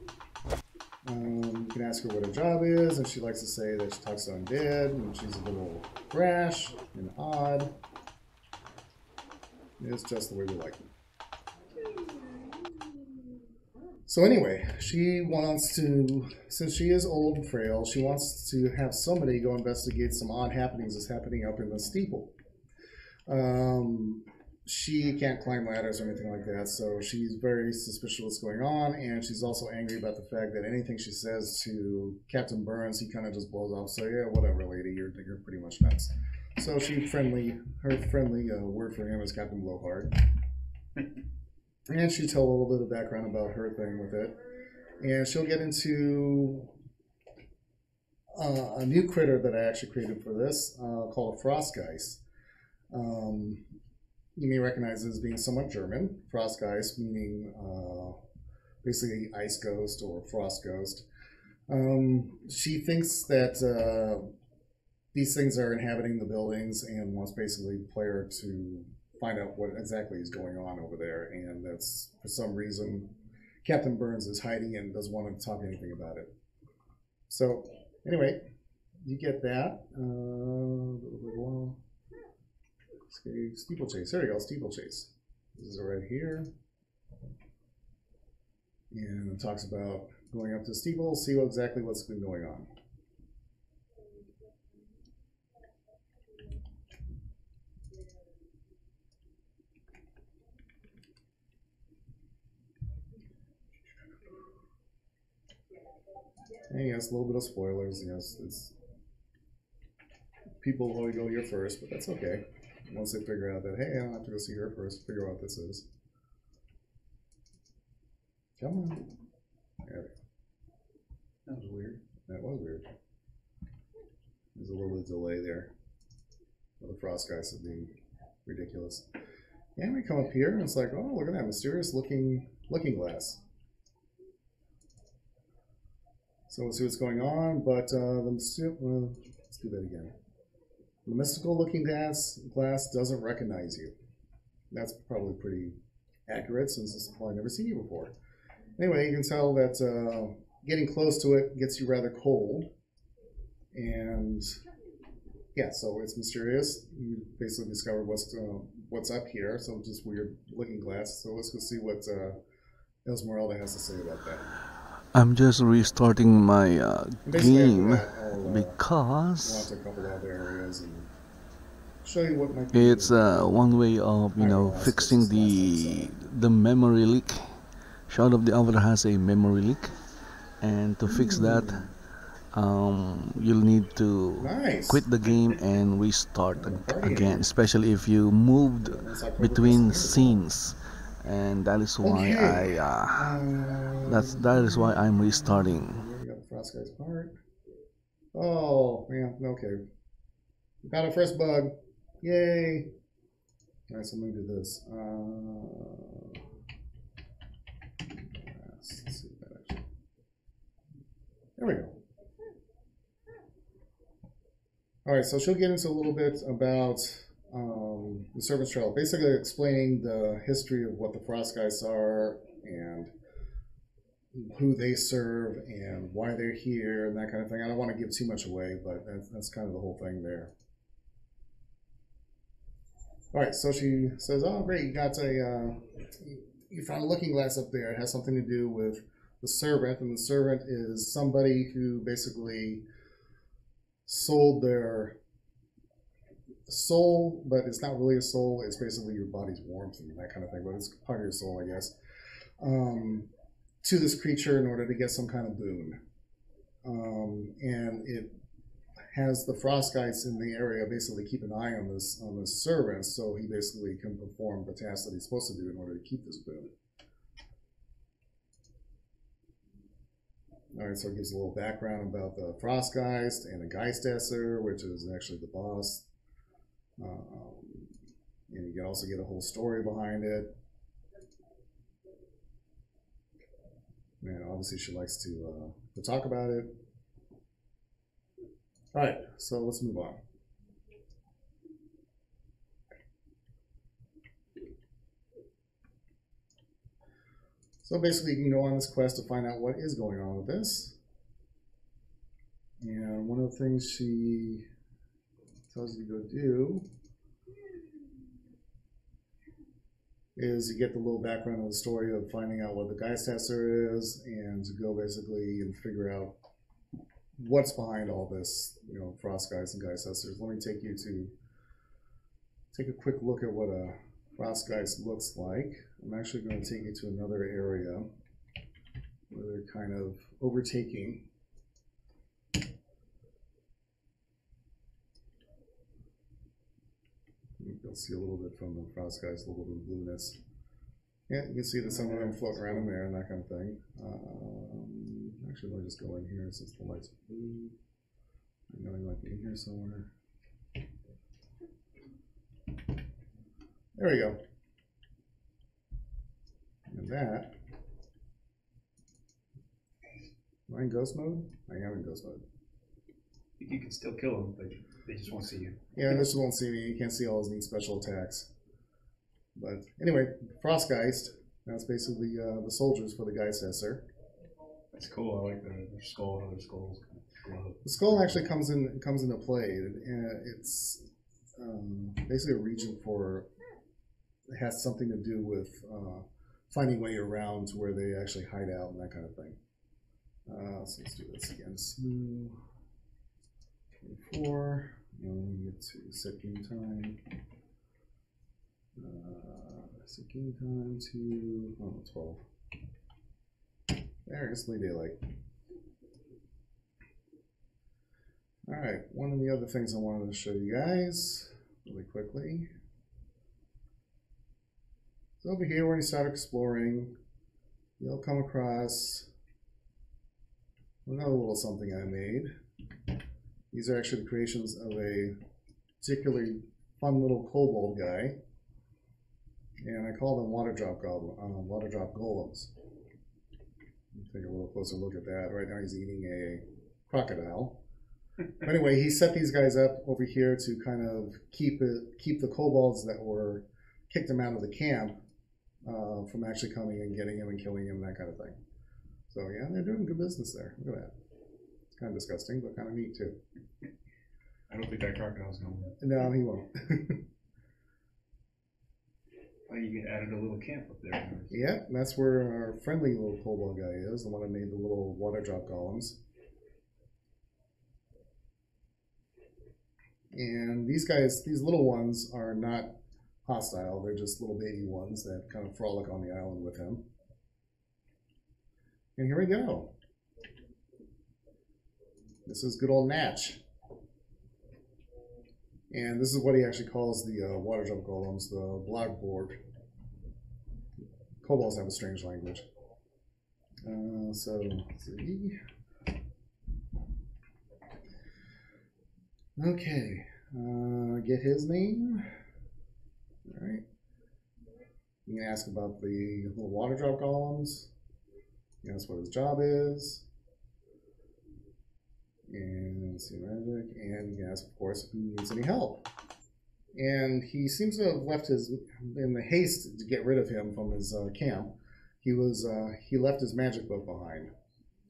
S12: You can ask her what her job is, and she likes to say that she talks to undead, and she's a little brash and odd. It's just the way we like it. So anyway, she wants to, since she is old and frail, she wants to have somebody go investigate some odd happenings that's happening up in the steeple. She can't climb ladders or anything like that, so she's very suspicious of what's going on, and she's also angry about the fact that anything she says to Captain Burns, he kind of just blows off. So yeah, whatever, lady, you're pretty much nuts. So her friendly word for him is Captain Blowhard. And she'll tell a little bit of background about her thing with it. And she'll get into a new critter that I actually created for this called a Frostgeist. You may recognize it as being somewhat German. Frostgeist meaning basically ice ghost or frost ghost. She thinks that these things are inhabiting the buildings and wants basically the player to find out what exactly is going on over there. And that's, for some reason, Captain Burns is hiding and doesn't want to talk anything about it. So, anyway, you get that. Steeplechase. There you go, Steeplechase. This is right here. And it talks about going up to the steeple, see exactly what's been going on. And yes, a little bit of spoilers. Yes, it's people only go here first, but that's okay. Once they figure out that, hey, I don't have to go see her first, figure out what this is. Come on. There we go. That was weird. That was weird. There's a little bit of delay there. Well, the frost guys are being ridiculous. And we come up here and it's like, oh, look at that mysterious looking glass. So we'll see what's going on, but let's do that again. The mystical looking glass doesn't recognize you. That's probably pretty accurate since it's probably never seen you before. Anyway, you can tell that getting close to it gets you rather cold. And yeah, so it's mysterious. You basically discover what's up here, so just weird looking glass. So let's go see what Esmeralda has to say about that.
S9: I'm just restarting my game because it's one way of fixing the memory leak. Shroud of the Avatar has a memory leak, and to fix that, you'll need to quit the game and restart again, especially if you moved between scenes. And that is why that is why I'm restarting.
S12: We got the frost guy's part. Oh man, okay. We got our first bug. Yay! Alright, so let me do this. Let's see that actually. There we go. Alright, so she'll get into a little bit about the Servant's Trail, basically explaining the history of what the Frost Guys are and who they serve and why they're here and that kind of thing. I don't want to give too much away, but that's kind of the whole thing there. All right, so she says, "Oh, great! You got you found a looking glass up there. It has something to do with the servant, and the servant is somebody who basically sold their soul, but it's not really a soul. It's basically your body's warmth and that kind of thing, but it's part of your soul, I guess, to this creature in order to get some kind of boon. And it has the frost guys in the area basically keep an eye on this servant, so he basically can perform the task that he's supposed to do in order to keep this boon. All right, so it gives a little background about the Frostgeist and the Geistesser, which is actually the boss. And you can also get a whole story behind it. And obviously she likes to talk about it. All right, so let's move on. So basically you can go on this quest to find out what is going on with this. And one of the things she tells you to go do is you get the little background of the story of finding out what the Geistesser is and to go basically and figure out what's behind all this, Frost Guys and Geistessers. Let me take you to take a quick look at what a Frost Geist looks like. I'm actually going to take you to another area where they're kind of overtaking. You'll see a little bit from the Frost Guys, a little bit of blueness. Yeah, you can see that some of them float around in there and that kind of thing. Actually, let me just go in here since the light's blue. I know he might be in here somewhere. There we go. And that. Am I in ghost mode? I am in ghost mode.
S13: You can still kill them, but they just won't see you.
S12: Yeah, this won't see me. You can't see all his neat special attacks. But anyway, Frostgeist. That's basically the soldiers for the Geistesser.
S13: That's cool. I like their skull and other skulls.
S12: The skull actually comes into play. It's basically a region for. It has something to do with finding a way around to where they actually hide out and that kind of thing. So let's do this again. Slew 24. And we get to set game time. Set game time to 12. There, it's late daylight. Alright, one of the other things I wanted to show you guys really quickly. So over here, when you start exploring, you'll come across another little something I made. These are actually the creations of a particularly fun little kobold guy, and I call them water drop golems. Take a little closer look at that. Right now, he's eating a crocodile. But anyway, he set these guys up over here to kind of keep the kobolds that were kicked him out of the camp from actually coming and getting him and killing him and that kind of thing. So yeah, they're doing good business there. Look at that. It's kind of disgusting, but kind of neat too.
S13: I don't think that crocodile's going to.
S12: No, he won't.
S13: Oh, you added a little camp up there.
S12: Yeah, that's where our friendly little kobold guy is, the one that made the little water drop golems. And these guys, these little ones, are not hostile. They're just little baby ones that kind of frolic on the island with him. And here we go. This is good old Natch. And this is what he actually calls the water drop golems, the Blogborg. Kobolds have a strange language. So, let's see. Okay, get his name. All right. You can ask about the little water drop golems. You can ask what his job is. And let's see, magic. And you can ask, of course, if he needs any help. And he seems to have left his, in the haste to get rid of him from his camp, he left his magic book behind.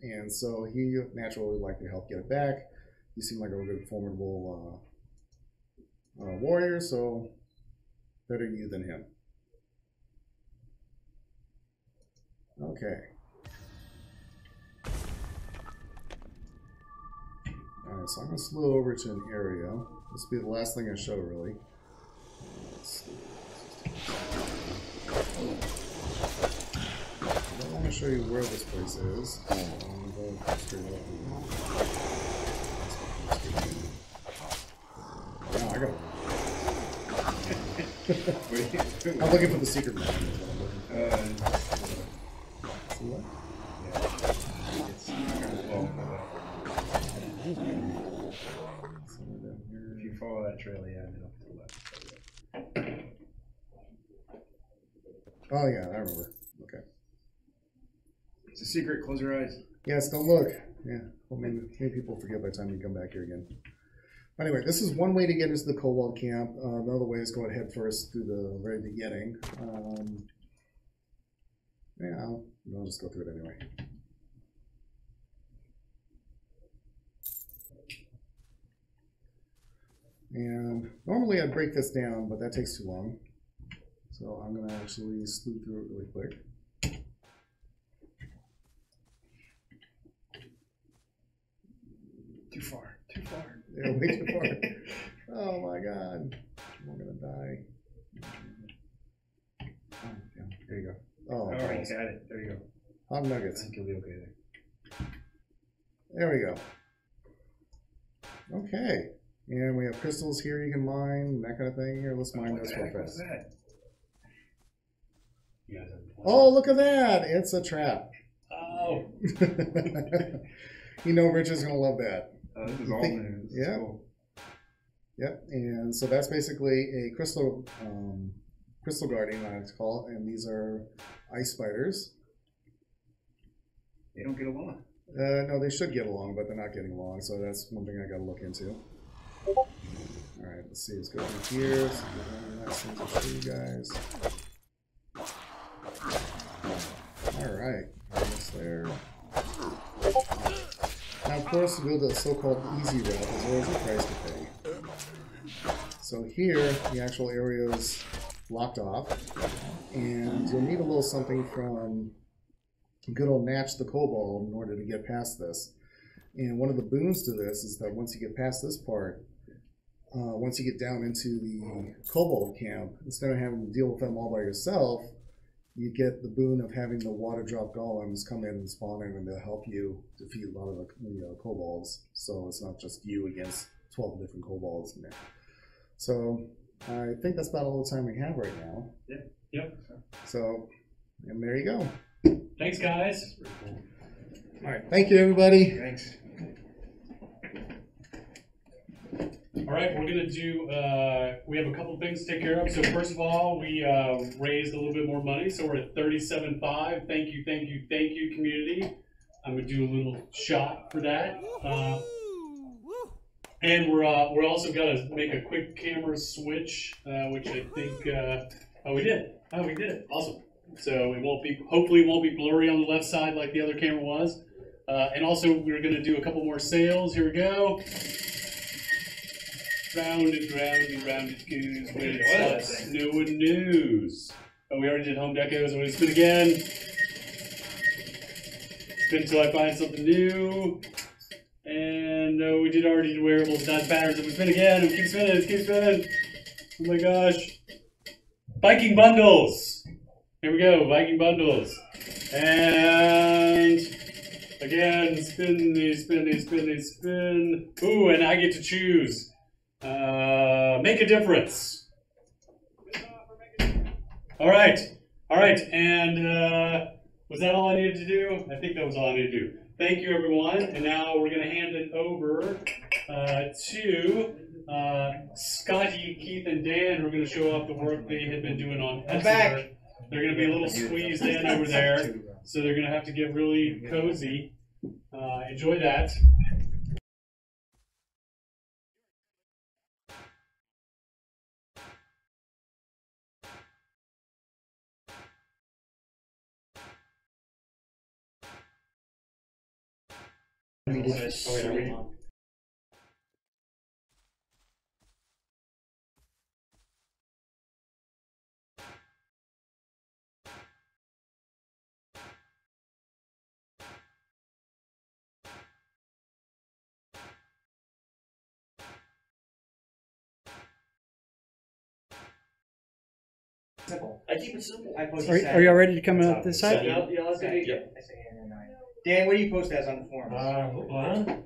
S12: And so he naturally would like to help get it back. He seemed like a good, formidable warrior, so better you than him. Okay. Alright, so I'm going to slow over to an area. This will be the last thing I show, really. I want to show you where this place is. I'm going to go straight up here. Wow, I got it. I'm looking for the secret map. See what?
S13: If you follow that trail, yeah, and up to the left.
S12: Oh yeah, I remember. Okay.
S13: It's a secret. Close your eyes.
S12: Yes, don't look. Yeah. Well, maybe people forget by the time you come back here again. Anyway, this is one way to get into the kobold camp. Another way is going head first through the very beginning. Yeah, I'll just go through it anyway. And normally I'd break this down, but that takes too long. So I'm going to actually slew through it really quick.
S13: Too far. Too far.
S12: Yeah, way too far. Oh my god. I'm going to die. Oh, yeah, there you go. Oh,
S13: all right, got it. There you go.
S12: Hot nuggets.
S13: I think you'll be okay there.
S12: There we go. Okay. And we have crystals here you can mine, that kind of thing. Here, let's mine this real fast. Oh, look at that! It's a trap.
S2: Oh!
S12: You know Rich is going to love that.
S13: This is all new.
S12: Yeah. Cool. Yep, and so that's basically a crystal guardian, I like to call it, and these are ice spiders.
S13: They don't get along.
S12: No, they should get along, but they're not getting along, so that's one thing I gotta look into. Alright, let's see, let's go through here. So last things I'll show you guys. Alright, almost there. Now, of course, to go the so-called easy route, there's always a price to pay. So here, the actual area is locked off, and you'll need a little something from good old Natch the Kobold in order to get past this. And one of the boons to this is that once you get past this part, once you get down into the Kobold camp, instead of having to deal with them all by yourself, you get the boon of having the water drop golems come in and spawn in, and they'll help you defeat a lot of the kobolds. So it's not just you against 12 different kobolds in there. So I think that's about all the time we have right now.
S2: Yep.
S12: So, and there you go.
S2: Thanks, guys.
S12: All right. Thank you, everybody.
S4: Thanks.
S2: All right, we're going to do, we have a couple of things to take care of. So first of all, we raised a little bit more money, so we're at $37.5. Thank you, community. I'm going to do a little shot for that. And we're also got to make a quick camera switch, which I think, we did. Oh, we did it. Awesome. So it won't be, hopefully it won't be blurry on the left side like the other camera was. And also we're going to do a couple more sales. Here we go. Round and round and round it goes when it stops. No one knows. Oh, we already did home decos. I'm going to spin again. Spin until I find something new. And no, we did already do wearables, not patterns. I'm going to spin again. And keep spinning. Oh my gosh. Viking bundles. Here we go. Viking bundles. And again, spin. Ooh, and I get to choose. Make a difference. All right, and was that all I needed to do? I think that was all I needed to do. Thank you, everyone, and now we're going to hand it over to Scotty, Keith, and Dan, who are going to show off the work they had been doing on Exeter. They're going to be a little squeezed in over there, so they're going to have to get really cozy. Enjoy that.
S10: Simple. I keep it simple.
S14: Are you all ready to come out this side?
S10: Yep. Dan, what do you post as on the forums?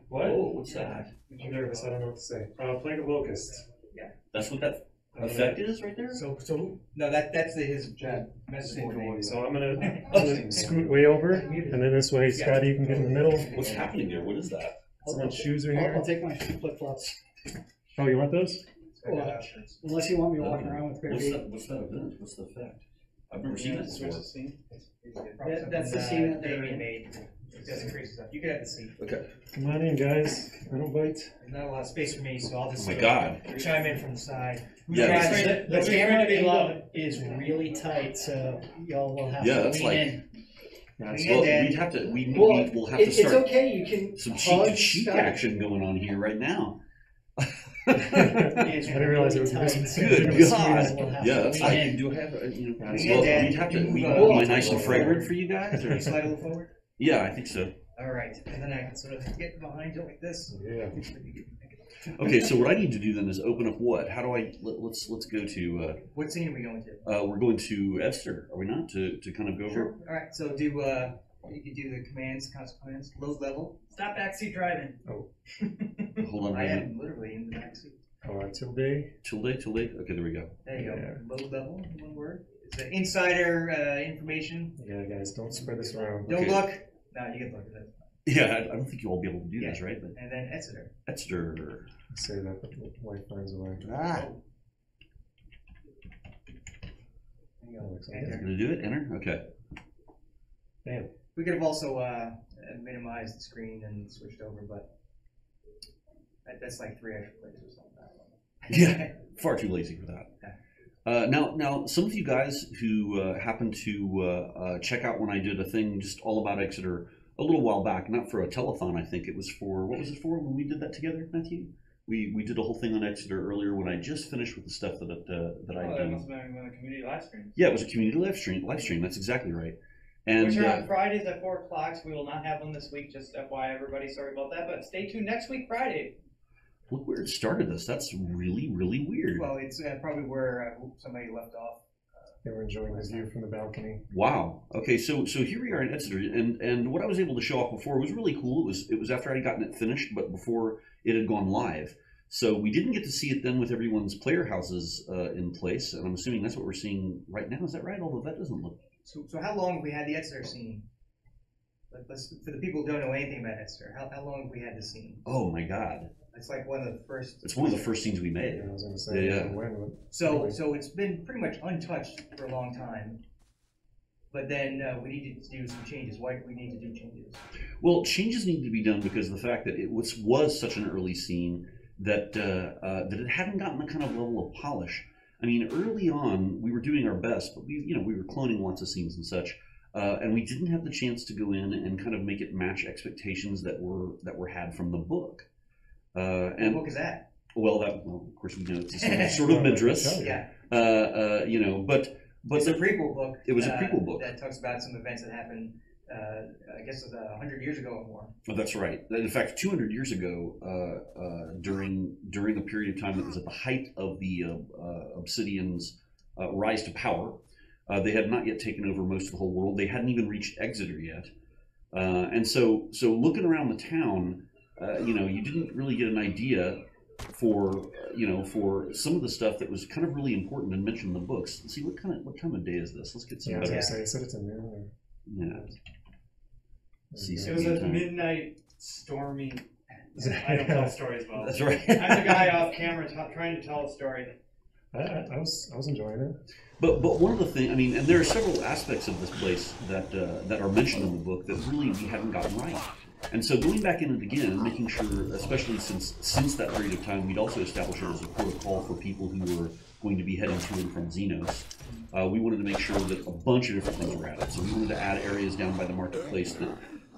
S15: What?
S10: Oh, what's that?
S15: I'm nervous. I don't know what to say. Playing a locust.
S10: Yeah.
S15: That's what that effect is right there?
S10: So no, that's his message board.
S15: So I'm gonna scoot way over, and then this way, Scotty, you can get in the middle.
S16: What's happening here? What is that?
S15: Someone's shoes are here.
S14: I'll take my flip flops.
S15: Oh, you want those?
S14: Well, unless you want me walking around with bare feet.
S16: What's that event? What's the effect? I've never seen it before.
S10: That's the scene that they made. It doesn't crazy stuff. You can have the seat.
S16: Okay.
S15: Come on in, guys. I don't bite.
S10: There's not a lot of space for me, so I'll just chime in from the side.
S14: Yeah, the camera angle is really tight, so y'all will have to lean in.
S16: Well, we'd have to. We'll have to start.
S14: It's okay. You can
S16: some cheek action going on here right now.
S15: I didn't realize it was this.
S16: Good God! Yeah, that's like. Do I have we'd have to. Am I nice and fragrant for you guys?
S10: Can you slide a little forward?
S16: Yeah, I think so.
S10: All right, and then I can sort of get behind you like this.
S15: Yeah.
S16: Okay, so what I need to do then is open up what? How do I? Let's go to.
S10: What scene are we going to?
S16: We're going to Esther, are we not? To kind of go over.
S10: All right, so do you can do the commands, console commands, load level.
S11: Stop backseat driving.
S15: Oh.
S16: Hold on.
S10: I am literally in the backseat.
S15: Tilde.
S16: Tilde. Okay, there we go.
S10: There you go. Load level, one word. It's an insider information.
S15: Yeah, guys, don't spread this around.
S10: Don't look. No, you can look at it.
S16: Yeah, I don't think you'll all be able to do this, right? But
S10: and then Exeter.
S16: Exeter.
S15: Say that, but the wife finds a way.
S16: Gonna do it. Enter. Okay.
S15: Damn.
S10: We could have also minimized the screen and switched over, but that's like 3 extra plays or something.
S16: Yeah, far too lazy for that. Now, some of you guys who happened to check out when I did a thing just all about Exeter a little while back, not for a telethon, I think it was for, what was it for when we did that together, Matthew? We did a whole thing on Exeter earlier when I just finished with the stuff that I'd done.
S17: That must have been a community live stream.
S16: Yeah, it was a community live stream. That's exactly right. And
S17: which are on Fridays at 4 o'clock. So we will not have one this week. Just FYI, everybody. Sorry about that. But stay tuned next week, Friday.
S16: Look where it started us. That's really, really weird.
S10: Well, it's probably where somebody left off.
S15: They were enjoying the view from the balcony.
S16: Wow. Okay, so here we are in Exeter, and what I was able to show off before was really cool. It was after I'd gotten it finished, but before it had gone live. So we didn't get to see it then with everyone's player houses in place, and I'm assuming that's what we're seeing right now. Is that right? Although that doesn't look.
S10: So how long have we had the Exeter scene? For the people who don't know anything about Exeter, how long have we had this scene?
S16: Oh my God.
S10: It's like one of the first.
S16: It's one of the first scenes we made.
S15: I was going to say,
S16: yeah.
S10: So it's been pretty much untouched for a long time. But then we needed to do some changes. Why do we need to do changes?
S16: Well, changes need to be done because of the fact that it was such an early scene that that it hadn't gotten the kind of level of polish. I mean, early on we were doing our best, but we were cloning lots of scenes and such, and we didn't have the chance to go in and kind of make it match expectations that were had from the book. And
S10: what book is that?
S16: Well, of course we know it's sort of Midras.
S10: Yeah.
S16: But
S10: it's a prequel book.
S16: It was a prequel book
S10: that talks about some events that happened. I guess it was 100 years ago or more.
S16: Oh, that's right. In fact, 200 years ago, during a period of time that was at the height of the Obsidian's rise to power, they had not yet taken over most of the whole world. They hadn't even reached Exeter yet, and so looking around the town, you didn't really get an idea for some of the stuff that was kind of really important and mentioned in the books. Let's see what time of day is this. Let's get some better.
S15: I was going to say, it's at noon.
S16: Yeah.
S17: It was a midnight stormy. I don't tell stories well.
S16: That's right.
S17: I'm the guy off camera trying to tell a story.
S15: I was enjoying it.
S16: But one of the things, I mean, and there are several aspects of this place that are mentioned in the book that really we haven't gotten right. And so going back in it again and making sure, especially since that period of time, we'd also established there was a protocol for people who were going to be heading to and from Xenos. We wanted to make sure that a bunch of different things were added. So we wanted to add areas down by the marketplace that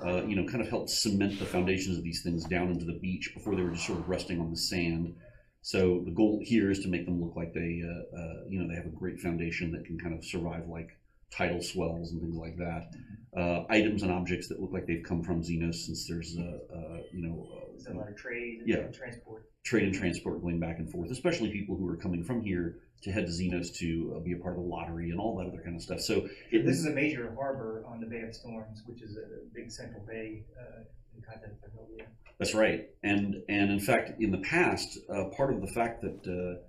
S16: kind of helped cement the foundations of these things down into the beach before they were just sort of resting on the sand. So the goal here is to make them look like they have a great foundation that can kind of survive like tidal swells and things like that. Items and objects that look like they've come from Xenos, since there's
S10: a lot of trade and transport.
S16: Trade and transport going back and forth, especially people who are coming from here to head to Xenos to be a part of the lottery and all that other kind of stuff. So
S10: this is a major harbor on the Bay of Storms, which is a big central bay in the continent of Arabia.
S16: That's right, and in fact, in the past, part of the fact that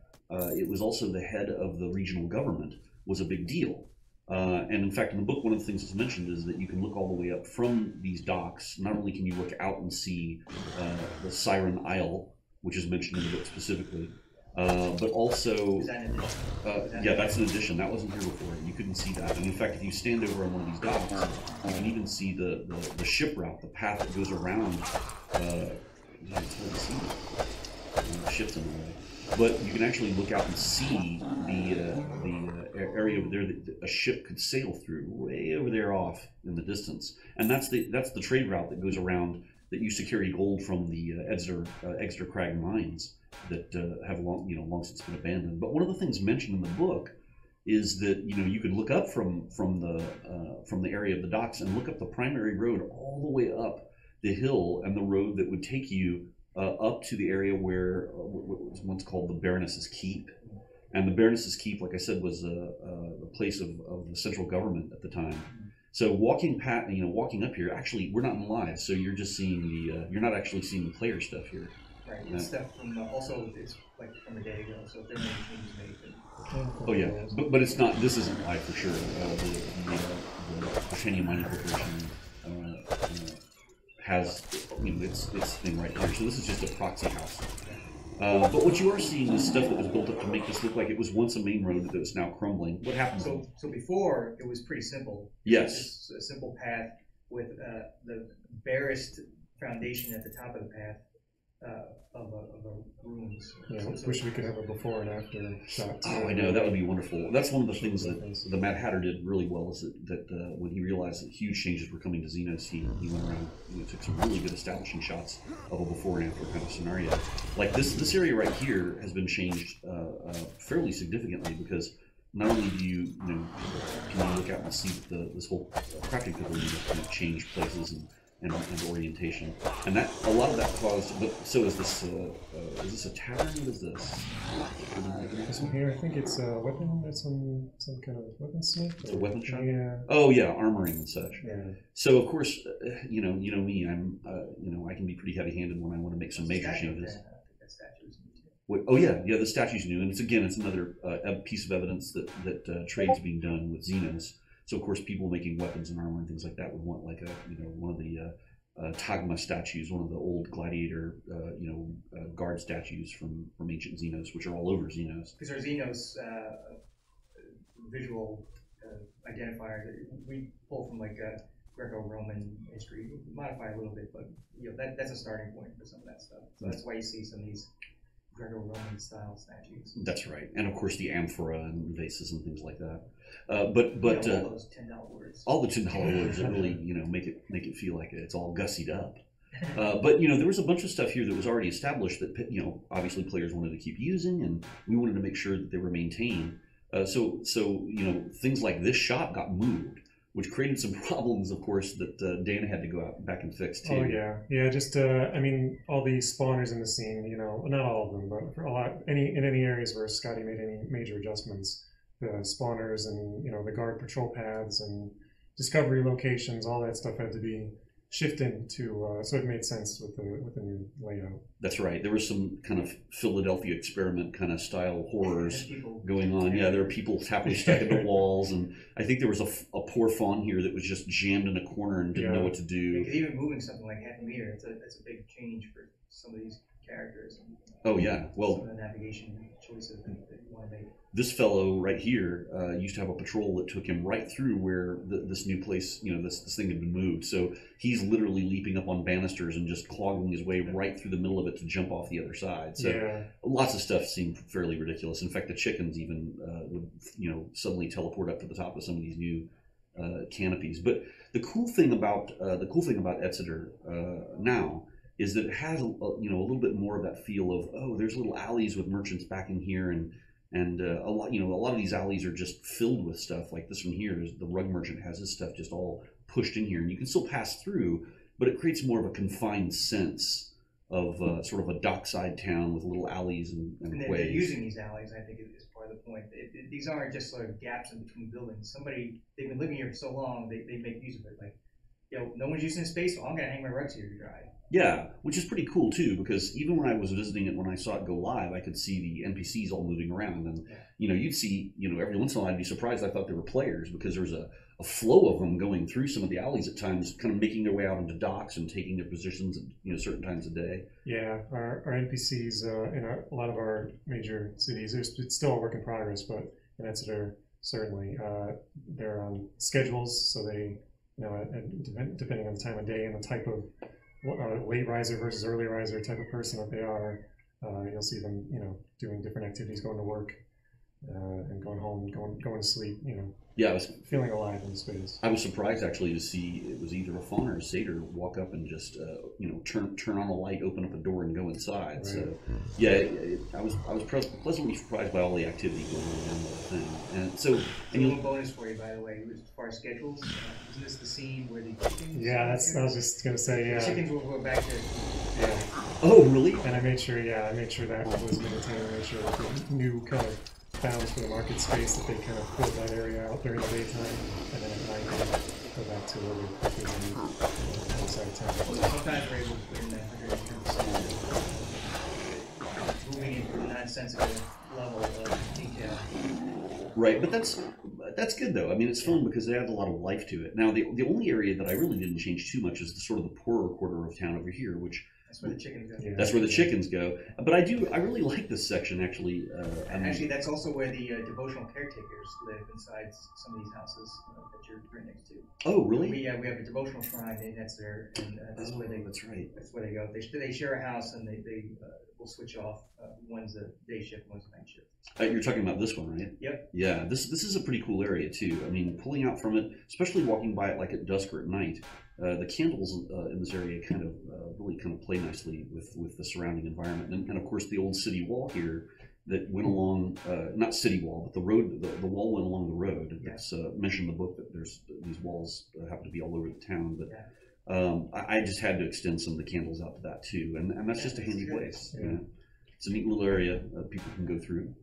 S16: it was also the head of the regional government was a big deal. And in fact, in the book, one of the things that's mentioned is that you can look all the way up from these docks. Not only can you look out and see the Siren Isle, which is mentioned in the book specifically, but also, yeah, that's an addition. That wasn't here before. You couldn't see that. And in fact, if you stand over on one of these docks, you can even see the ship route, the path that goes around. It's hard to see the ships in the way. But you can actually look out and see the area over there that a ship could sail through, way over there off in the distance. And that's the trade route that goes around, that used to carry gold from the Exeter Crag mines that have long since been abandoned. But one of the things mentioned in the book is that you could look up from the area of the docks and look up the primary road all the way up the hill, and the road that would take you up to the area where what was once called the Baroness's Keep. And the Baroness's Keep, like I said, was the place of the central government at the time. So walking up here, actually, we're not in live, so you're just seeing you're not actually seeing the player stuff here.
S10: Right, it's stuff from also it's like from a day ago, so if there are any changes made.
S16: Oh yeah, but it's not. This isn't live for sure. The Titanium Mining Corporation has its thing right here. So this is just a proxy house. But what you are seeing is stuff that was built up to make this look like it was once a main road that is now crumbling. What happened?
S10: So before it was pretty simple.
S16: Yes.
S10: Just a simple path with the barest foundation at the top of the path of ruins.
S15: Yeah, I wish we could have a before and after shot.
S16: Oh, I know, that would be wonderful. That's one of the things that the Mad Hatter did really well, is that when he realized that huge changes were coming to Xenos, he went around, took some really good establishing shots of a before and after kind of scenario. Like this area right here has been changed fairly significantly, because not only do you can you look out and see that this whole crafting pavilion has kind of changed places and orientation, and that a lot of that caused. But so is this a tavern? What is this?
S15: This one here, I think it's a weapon. It's some kind of weaponsmith.
S16: It's a weapon shop.
S15: Yeah.
S16: Oh yeah, armoring and such.
S15: Yeah.
S16: So of course, you know me. I'm I can be pretty heavy-handed when I want to make some major changes. Oh yeah, the statue's new, and it's another piece of evidence that trade's being done with Xenos. So of course, people making weapons and armor and things like that would want like one of the Tagma statues, one of the old gladiator guard statues from ancient Xenos, which are all over Xenos.
S10: Because our Xenos visual identifier we pull from like Greco-Roman history, modify a little bit, but that's a starting point for some of that stuff. So that's why you see some of these Greco-Roman style statues.
S16: That's right, and of course the amphora and vases and things like that. But
S10: all those $10 words.
S16: All the $10 words that really make it feel like it's all gussied up. But there was a bunch of stuff here that was already established that obviously players wanted to keep using, and we wanted to make sure that they were maintained. So things like this shop got moved, which created some problems, of course, that Dana had to go out back and fix too.
S15: Oh yeah. Just all the spawners in the scene. Not all of them, but for a lot, in any areas where Scotty made any major adjustments, the spawners and the guard patrol paths and discovery locations, all that stuff had to be shifted to, so it made sense with the new layout.
S16: That's right. There was some kind of Philadelphia experiment kind of style horrors going on. Yeah, there are people happily stuck in the walls, and I think there was a poor fawn here that was just jammed in a corner and didn't know what to do.
S10: Even moving something like half a meter, that's a big change for some of these characters.
S16: Oh yeah, well,
S10: some of the navigation choices that you want to make.
S16: This fellow right here used to have a patrol that took him right through where this new place, this thing had been moved. So he's literally leaping up on banisters and just clogging his way right through the middle of it to jump off the other side. So lots of stuff seemed fairly ridiculous. In fact, the chickens even would, suddenly teleport up to the top of some of these new canopies. But the cool thing about Exeter now is that it has a little bit more of that feel of, there's little alleys with merchants back in here, and a lot of these alleys are just filled with stuff. Like this one here, the rug merchant has his stuff just all pushed in here, and you can still pass through, but it creates more of a confined sense of sort of a dockside town with little alleys and
S10: ways.
S16: They're
S10: using these alleys, I think, is part of the point. These aren't just sort of gaps in between buildings. They've been living here for so long, they make use of it. Like, no one's using the space, so I'm going to hang my rugs here to dry.
S16: Yeah, which is pretty cool too, because even when I was visiting it, when I saw it go live, I could see the NPCs all moving around, and you'd see, every once in a while I'd be surprised. I thought they were players, because there was a flow of them going through some of the alleys at times, kind of making their way out into docks and taking their positions at certain times of day.
S15: Yeah, our NPCs in a lot of our major cities, it's still a work in progress, but in Exeter certainly they're on schedules, so they depending on the time of day and the type of late riser versus early riser type of person that they are, you'll see them, doing different activities, going to work, and going home, going to sleep,
S16: Yeah, I was
S15: feeling alive in space.
S16: I was surprised actually to see it was either a fawn or a satyr walk up and just turn on a light, open up a door, and go inside. Right. So yeah, I was pleasantly surprised by all the activity going on in the thing. And so,
S10: one bonus for you, by the way, as far as schedules, isn't this the scene where the chickens?
S15: Yeah, I was just gonna say, yeah.
S10: The chickens will go back to.
S15: Yeah.
S16: Oh, really?
S15: And I made sure that was maintained. Made sure that the new kind of bounds for the market space, that they kind of filled that area out during the daytime, and then at night go back to where we're outside town.
S10: Sometimes we're able to put in that 110%, moving into a nonsensical level of detail.
S16: Right, but that's good though. I mean, it's fun because they add a lot of life to it. Now, the only area that I really didn't change too much is the sort of the poorer quarter of town over here, which
S10: That's where the chickens go.
S16: That's where the chickens go. But I really like this section actually.
S10: And actually, that's also where the devotional caretakers live inside some of these houses that you're right next to.
S16: Oh, really?
S10: We have a devotional shrine, and that's there, and that's where they.
S16: That's right.
S10: That's where they go. They share a house, and they will switch off. One's a day shift, one's a night shift.
S16: You're talking about this one, right?
S10: Yep.
S16: Yeah, this is a pretty cool area too. I mean, pulling out from it, especially walking by it like at dusk or at night, the candles in this area kind of really kind of play nicely with the surrounding environment, and of course the old city wall here that went along, not city wall, but the road, the wall went along the road. It's mentioned in the book that there's these walls happen to be all over the town, but. I just had to extend some of the candles out to that too, and that's just a handy place.
S10: Yeah.
S16: You know? It's a neat little area people can go through.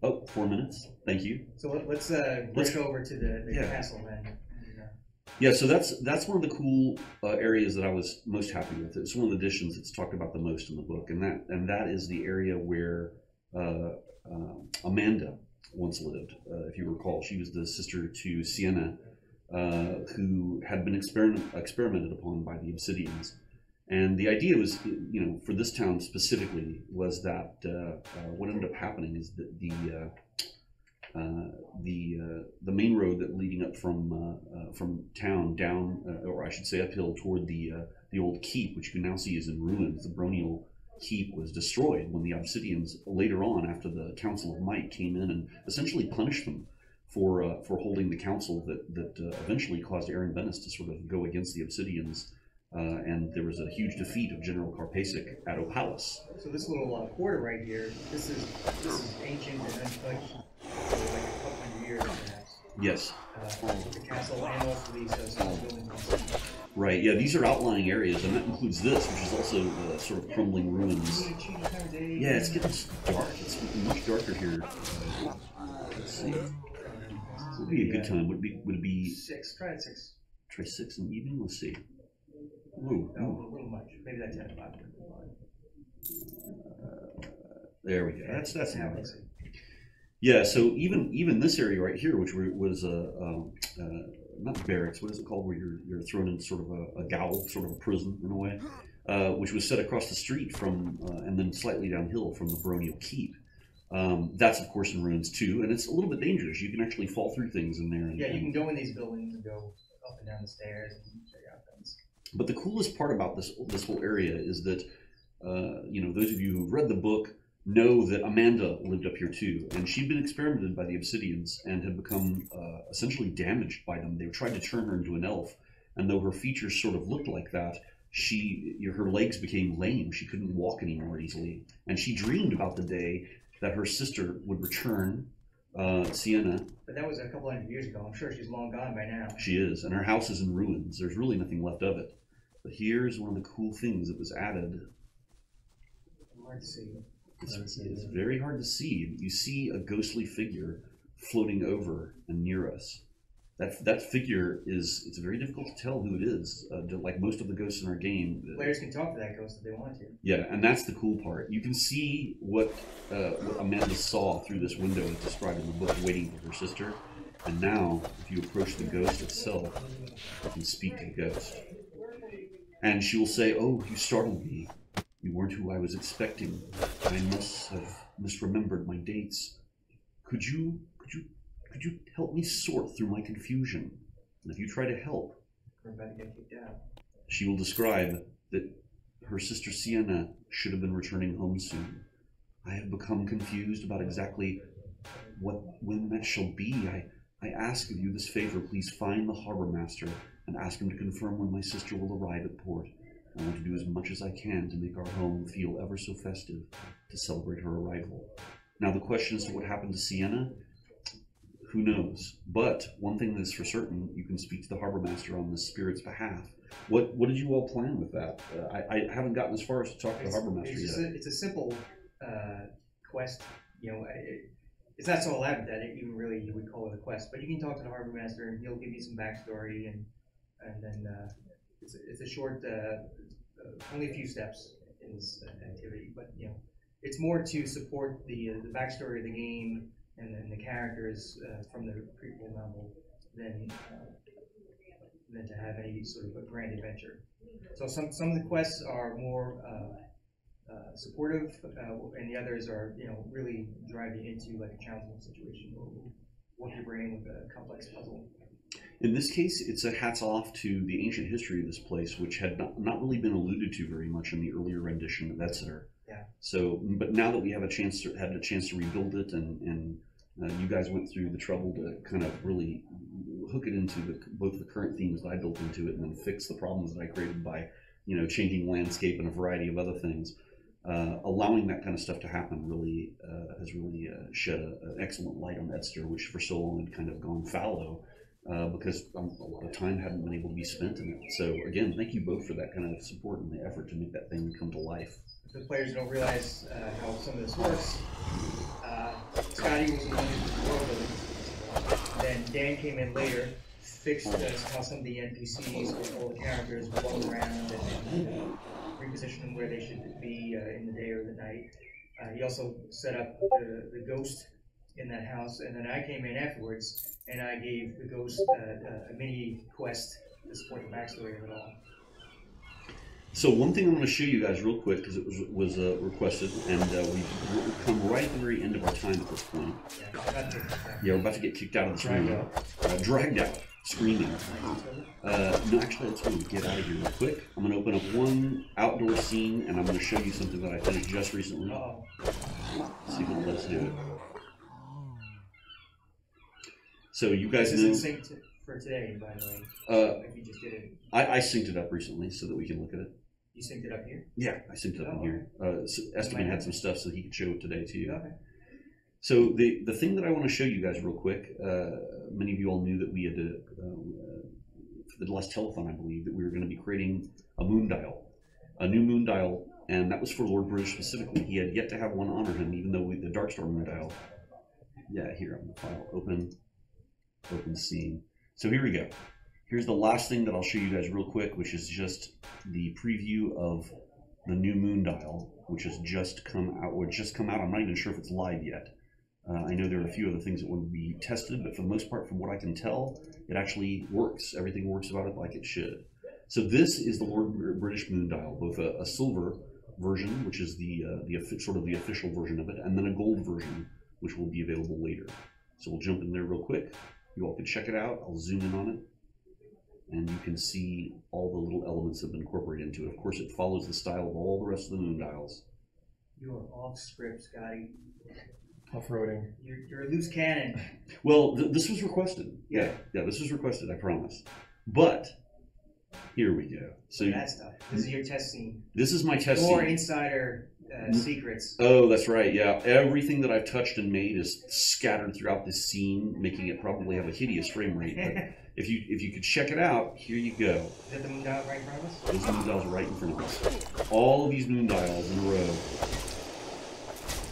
S16: Oh, 4 minutes. Thank you.
S10: So let's break over to the castle then.
S16: Yeah, so that's one of the cool areas that I was most happy with. It's one of the additions that's talked about the most in the book, and that is the area where Amanda once lived. If you recall, she was the sister to Sienna, who had been experimented upon by the Obsidians. And the idea was, for this town specifically, was that what ended up happening is that the main road that leading up from town down, or I should say uphill toward the old keep, which you can now see is in ruins. The baronial keep was destroyed when the Obsidians later on, after the Council of Might came in and essentially punished them for holding the council that eventually caused Aaron Venice to sort of go against the Obsidians. And there was a huge defeat of General Karpasic at Opalis.
S10: So this little quarter right here, this is ancient and untouched for like a couple hundred years perhaps.
S16: Yes.
S10: The castle and also these small buildings.
S16: Right, yeah, these are outlying areas, and that includes this, which is also sort of crumbling ruins. Yeah, it's getting dark. It's much darker here. Let's see. What would be a good time? Would it be
S10: 6? Try it 6.
S16: Try 6 in the evening? Let's see. Ooh,
S10: no, a little much. Maybe that 10 o'clock.
S16: There we go. That's now better. Yeah. So even this area right here, which was not barracks. What is it called? Where you're thrown in sort of a gaol, sort of a prison in a way, which was set across the street from and then slightly downhill from the baronial keep. That's of course in ruins too, and it's a little bit dangerous. You can actually fall through things in there. And,
S10: you can go in these buildings and go up and down the stairs and check out things.
S16: But the coolest part about this whole area is that, those of you who've read the book know that Amanda lived up here too, and she'd been experimented by the Obsidians and had become essentially damaged by them. They tried to turn her into an elf, and though her features sort of looked like that, her legs became lame. She couldn't walk anymore easily, and she dreamed about the day that her sister would return, Sienna.
S10: But that was a couple hundred years ago. I'm sure she's long gone by now.
S16: She is, and her house is in ruins. There's really nothing left of it. But here's one of the cool things that was added.
S10: Hard to see.
S16: It's very hard to see. You see a ghostly figure floating over and near us. That figure it's very difficult to tell who it is. Like most of the ghosts in our game,
S10: players can talk to that ghost if they want to.
S16: Yeah, and that's the cool part. You can see what Amanda saw through this window as described in the book, waiting for her sister. And now, if you approach the ghost itself, you can speak to the ghost. And she will say, "Oh, you startled me. You weren't who I was expecting. I must have misremembered my dates. Could you help me sort through my confusion? And if you try to help,"
S10: we're about to get kicked out.
S16: She will describe that her sister Sienna should have been returning home soon. I have become confused about exactly when that shall be. I ask of you this favor. Please find the harbor master and ask him to confirm when my sister will arrive at port. I want to do as much as I can to make our home feel ever so festive to celebrate her arrival. Now the question as to what happened to Sienna, who knows? But one thing that's for certain, you can speak to the harbor master on the spirit's behalf. What did you all plan with that? I haven't gotten as far as to talk to the harbor master yet.
S10: It's a simple quest. It's not so elaborate that even really you would call it a quest. But you can talk to the harbor master and he'll give you some backstory and then it's a short, only a few steps in this activity. But it's more to support the backstory of the game and then the characters from the prequel novel than than to have any sort of a grand adventure. So some of the quests are more supportive, and the others are really driving into like a challenging situation or work your brain with a complex puzzle.
S16: In this case, it's a hats off to the ancient history of this place, which had not really been alluded to very much in the earlier rendition of Exeter.
S10: Yeah.
S16: So, but now that we have had a chance to rebuild it, and you guys went through the trouble to kind of really hook it into both the current themes that I built into it, and then fix the problems that I created by, changing landscape and a variety of other things. Allowing that kind of stuff to happen really has really shed an excellent light on Exeter, which for so long had kind of gone fallow. Because a lot of time hadn't been able to be spent in it. So again, thank you both for that kind of support and the effort to make that thing come to life.
S10: The players don't realize how some of this works. Scotty was the one who did the world building. Then Dan came in later, fixed how some of the NPCs or all the characters walk around and reposition them where they should be in the day or the night. He also set up the ghost in that house, and then I came in afterwards and I gave the ghost a mini quest to support the backstory of it all.
S16: So one thing I'm going to show you guys real quick, because it was requested, and we've come right at the very end of our time at this point. Yeah, we're about to get kicked out of this room. Dragged out, screaming. No, actually, let's get out of here real quick. I'm going to open up one outdoor scene, and I'm going to show you something that I finished just recently. See if it'll let us do it. So you guys know.
S10: This is synced for today, by the way. If you just did it.
S16: I synced it up recently so that we can look at it.
S10: You synced it up here?
S16: Yeah, I synced it up in here. Esteban had some stuff so he could show it today to you.
S10: Okay.
S16: So the thing that I want to show you guys real quick, many of you all knew that we had for the last telethon, I believe, that we were going to be creating a moon dial, a new moon dial, and that was for Lord British specifically. He had yet to have one honor him, even though the Darkstar moon dial. Yeah, here on the file, open scene. So here we go. Here's the last thing that I'll show you guys real quick, which is just the preview of the new moon dial, which has just come out. I'm not even sure if it's live yet. I know there are a few other things that will be tested, but for the most part, from what I can tell, it actually works. Everything works about it like it should. So this is the Lord British moon dial, both a silver version, which is the sort of the official version of it, and then a gold version, which will be available later. So we'll jump in there real quick. You all can check it out. I'll zoom in on it, and you can see all the little elements that have been incorporated into it. Of course, it follows the style of all the rest of the moon dials.
S10: You are off script, Scotty.
S15: Off-roading.
S10: You're a loose cannon.
S16: Well, this was requested. Yeah, this was requested, I promise. But here we go. So
S10: that stuff. This is your test scene.
S16: This is my test scene.
S10: More insider secrets.
S16: Oh, that's right. Yeah, everything that I've touched and made is scattered throughout this scene, making it probably have a hideous frame rate. But if you could check it out, here you go.
S10: Is that the moon dial right in front of us?
S16: Those moon dials are right in front of us. All of these moon dials in a row.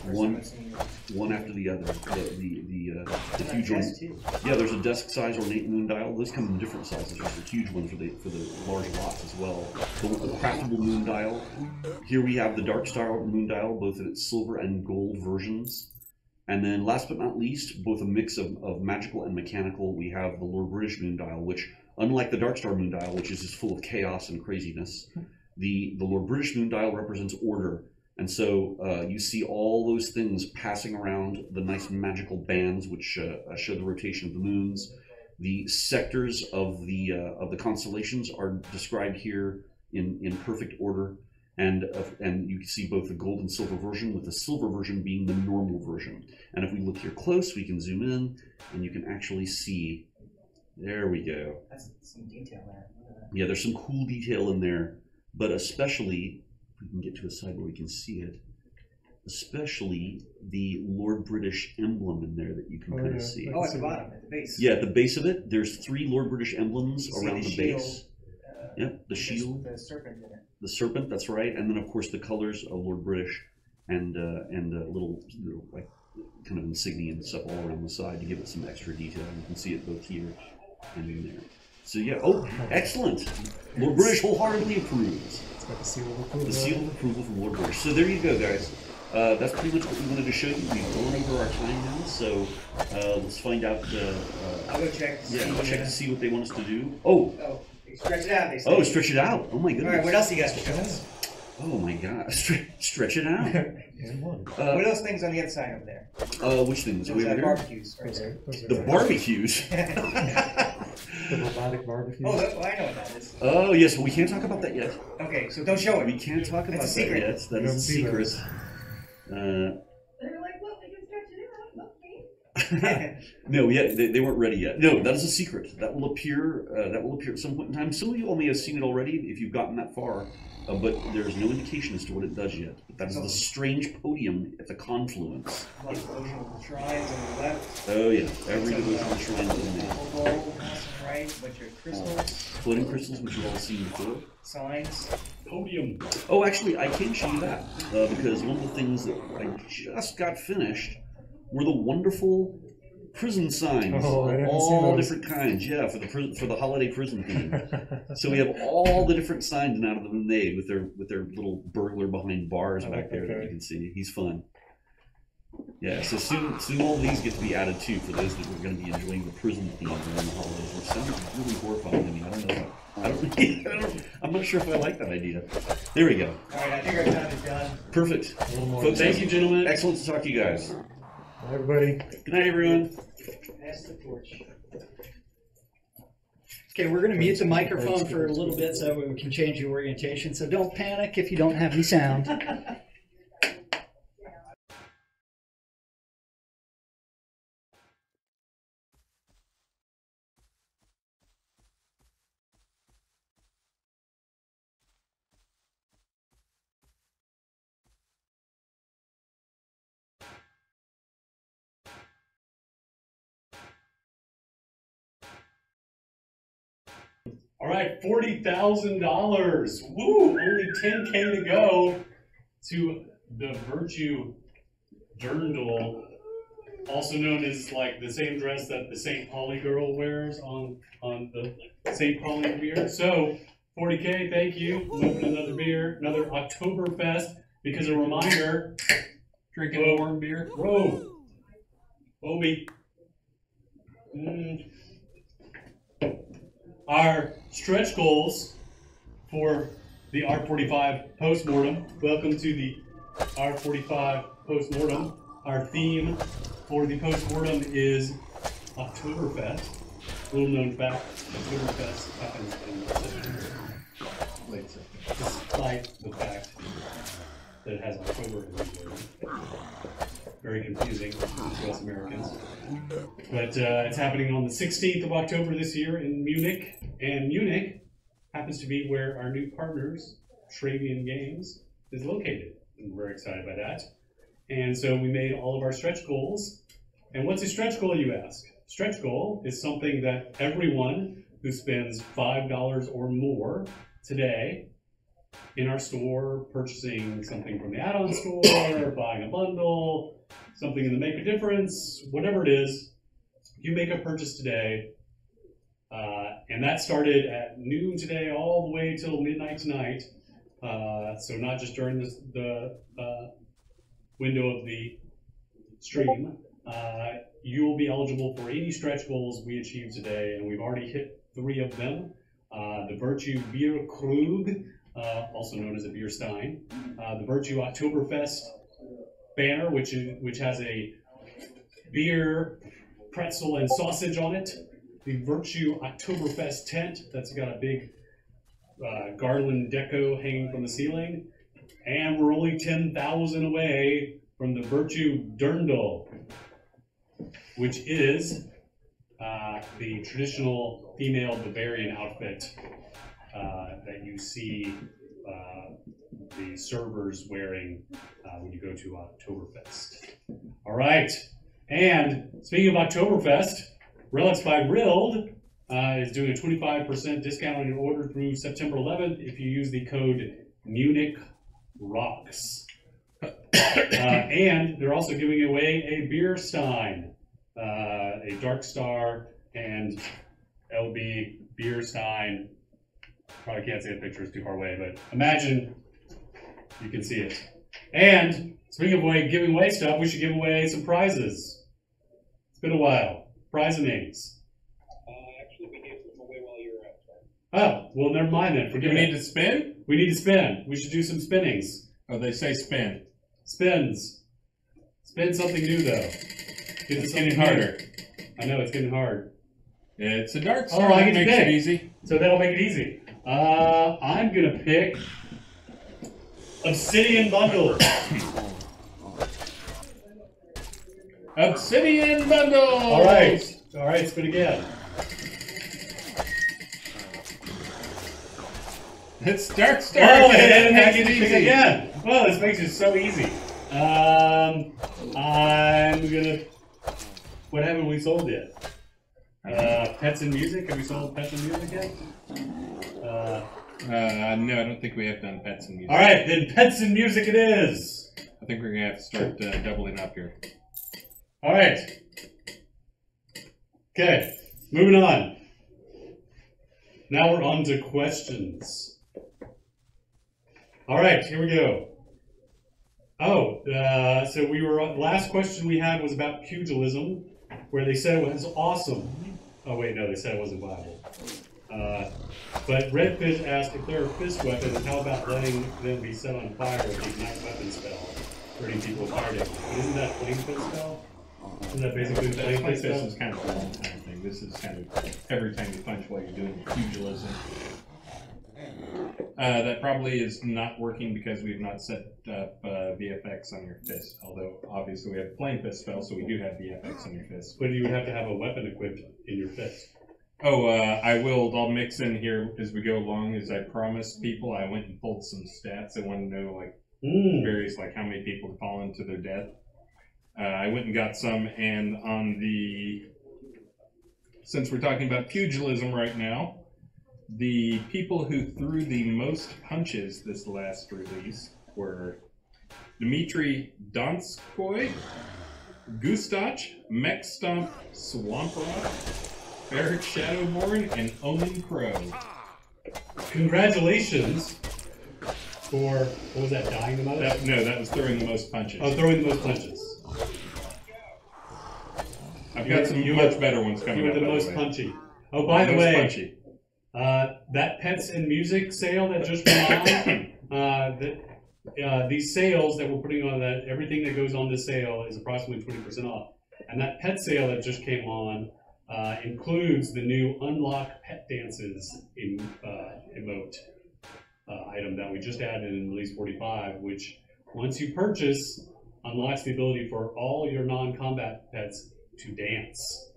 S16: One after the other. The huge one. Yeah, there's a desk size ornate moon dial. Those come in different sizes. There's a huge one for the large lots as well. The craftable moon dial. Here we have the Darkstar moon dial, both in its silver and gold versions. And then last but not least, both a mix of magical and mechanical, we have the Lord British moon dial, which, unlike the Darkstar moon dial, which is just full of chaos and craziness, the Lord British moon dial represents order. And so you see all those things passing around the nice magical bands, which show the rotation of the moons. The sectors of the constellations are described here in perfect order, and you can see both the gold and silver version, with the silver version being the normal version. And if we look here close, we can zoom in, and you can actually see. There we go.
S10: That's some detail there.
S16: Yeah, there's some cool detail in there, but especially. We can get to a side where we can see it, especially the Lord British emblem in there that you can kind of see.
S10: Oh, at the bottom, at the base.
S16: Yeah, at the base of it, there's 3 Lord British emblems around the
S10: shield,
S16: base. Yep, the shield.
S10: The serpent in it.
S16: The serpent, that's right. And then, of course, the colors of Lord British and little like kind of insignia and stuff all around the side to give it some extra detail. You can see it both here and in there. So yeah, excellent. Lord British wholeheartedly approves.
S15: Got the seal of approval.
S16: The seal of approval from Lord British. So there you go, guys. That's pretty much what we wanted to show you. We've gone over our time now, so let's find out how
S10: I'll go check. To
S16: Yeah,
S10: see,
S16: check to see what they want us to do. Oh.
S10: Oh, stretch it out. They say.
S16: Oh, stretch it out. Oh my goodness.
S10: All right, what else you got to show us?
S16: Oh my god. Stretch it out.
S10: What else things on the other side over there?
S16: Which things?
S10: Those
S16: Way over
S10: barbecues. Right
S15: Those
S10: there.
S15: are
S16: The barbecues.
S15: the robotic barbecues.
S10: Oh, I know what that is.
S16: Oh yes, we can't talk about that yet.
S10: Okay, so don't show it.
S16: We can't talk about
S10: That's a
S16: that
S10: secret.
S16: yet. That is a secret.
S7: They were like, well, we can stretch it out. Okay.
S16: No, yet they weren't ready yet. No, that is a secret. That will appear. That will appear at some point in time. Some of you all may have seen it already if you've gotten that far, but there is no indication as to what it does yet. But that is the strange podium at the confluence.
S10: Like devotional shrines on the left.
S16: Oh yeah, every devotional shrine is in there.
S10: Bowl, right, a bunch of crystals.
S16: Floating crystals, which you've all seen before.
S10: Signs.
S2: Podium.
S16: Oh, actually, I can show you that because one of the things that I just got finished were the wonderful prison signs
S15: Oh, I
S16: of
S15: didn't
S16: all
S15: see those.
S16: different kinds. Yeah, for the holiday prison theme. So we have all the different signs now that have been made with their little burglar behind bars back there that you can see. He's fun. Yeah, so soon all these get to be added too for those that are going to be enjoying the prison theme during the holidays, which sounds really horrifying to me. I don't know. I'm not sure if I like that idea. There we go.
S10: All right, I think our time is done.
S16: Perfect. Folks,
S2: Thank you, gentlemen.
S16: Excellent to talk to you guys.
S15: Bye, everybody.
S16: Good night, everyone.
S10: Pass the torch.
S14: Okay, we're going to mute the microphone for a little bit so we can change the orientation. So don't panic if you don't have any sound.
S2: All right, $40,000. Woo! Only 10K to go to the Virtue Dirndl, also known as like the same dress that the St. Pauli girl wears on the St. Pauli beer. So 40K, thank you. We'll open another beer, another Oktoberfest. Because a reminder,
S1: Drinking warm beer.
S2: Whoa, Obi. Our stretch goals for the R45 Postmortem. Welcome to the R45 Postmortem. Our theme for the Postmortem is Oktoberfest. Little known fact, Oktoberfest happens in September.
S1: Late September.
S2: Despite the fact that it has October in the word. Very confusing to us Americans. But it's happening on the 16th of October this year in Munich. And Munich happens to be where our new partners, Radeon Games, is located. And we're very excited by that. And so we made all of our stretch goals. And what's a stretch goal, you ask? Stretch goal is something that everyone who spends $5 or more today in our store, purchasing something from the add-on store, buying a bundle, something in the Make a Difference, whatever it is, you make a purchase today. And that started at noon today all the way till midnight tonight. So not just during the window of the stream. You will be eligible for any stretch goals we achieve today, and we've already hit 3 of them. The Virtue Beer Krug, also known as a beer stein. The Virtue Oktoberfest banner, which has a beer, pretzel, and sausage on it. The Virtue Oktoberfest tent, that's got a big garland deco hanging from the ceiling. And we're only 10,000 away from the Virtue Dirndl, which is the traditional female Bavarian outfit that you see the servers wearing when you go to Oktoberfest. All right, and speaking of Oktoberfest, Relics by Rild is doing a 25% discount on your order through September 11th if you use the code Munich Rocks. And they're also giving away a beer stein, a Dark Star and LB beer stein. Probably can't see the picture, it's too far away, but imagine you can see it. And speaking of giving away stuff, we should give away some prizes. It's been a while. Prize names. Oh, well, never mind then.
S1: Do we need to spin?
S2: We need to spin. We should do some spinnings.
S1: Oh, they say spin.
S2: Spins. Spin something new, though.
S1: It's getting harder.
S2: I know, it's getting hard.
S1: Yeah, it's a dark Starr.
S2: Oh, I
S1: That
S2: get to
S1: makes
S2: pick.
S1: it easy.
S2: So that'll make it easy. I'm going to pick Obsidian Bundle.
S1: Obsidian Bundle!
S2: All right, spin again.
S1: It's Dark Starr.
S2: Oh,
S1: That
S2: and
S1: makes
S2: it
S1: it
S2: easy
S1: easy.
S2: again. Well, this makes it so easy. I'm gonna. What haven't we sold yet? Pets and Music. Have we sold Pets and Music yet?
S1: No, I don't think we have done Pets and Music.
S2: All right, then Pets and Music it is.
S1: I think we're gonna have to start doubling up here.
S2: All right. Okay, moving on. Now we're on to questions. All right, here we go. Oh, so we were last question we had was about pugilism, where they said it was awesome. Oh wait, no, they said it wasn't viable. But Redfish asked if there are fist weapons, how about letting them be set on fire with the ignite weapon spell, hurting people with fire damage? Isn't that flame fist spell? Isn't that basically the flame fist spell?
S1: This is kind of a long time thing. This is kind of every time you punch while you're doing pugilism. That probably is not working because we've not set up VFX on your fist. Although obviously we have flame fist spell, so we do have VFX on your fist.
S2: But you would have to have a weapon equipped in your fist.
S1: Oh, I will. I'll mix in here as we go along. As I promised people, I went and pulled some stats. I want to know like various, like how many people have fallen to their death. I went and got some, and on the, since we're talking about pugilism right now, the people who threw the most punches this last release were Dmitry Donskoy, Gustach, Mech Stomp, Swamperot, Barrett Shadowborn, and Omen Crow.
S2: Congratulations for, what was that, dying the most?
S1: No, that was throwing the most punches.
S2: Oh, throwing the most punches.
S1: I've got some much better ones coming
S2: You
S1: up.
S2: were the
S1: by
S2: most
S1: way.
S2: punchy. Oh, by the
S1: Most
S2: way,
S1: punchy.
S2: that Pets and Music sale that just went on, these sales that we're putting on, that everything that goes on this sale is approximately 20% off. And that pet sale that just came on includes the new Unlock Pet Dances emote item that we just added in Release 45, which once you purchase, unlocks the ability for all your non-combat pets to dance,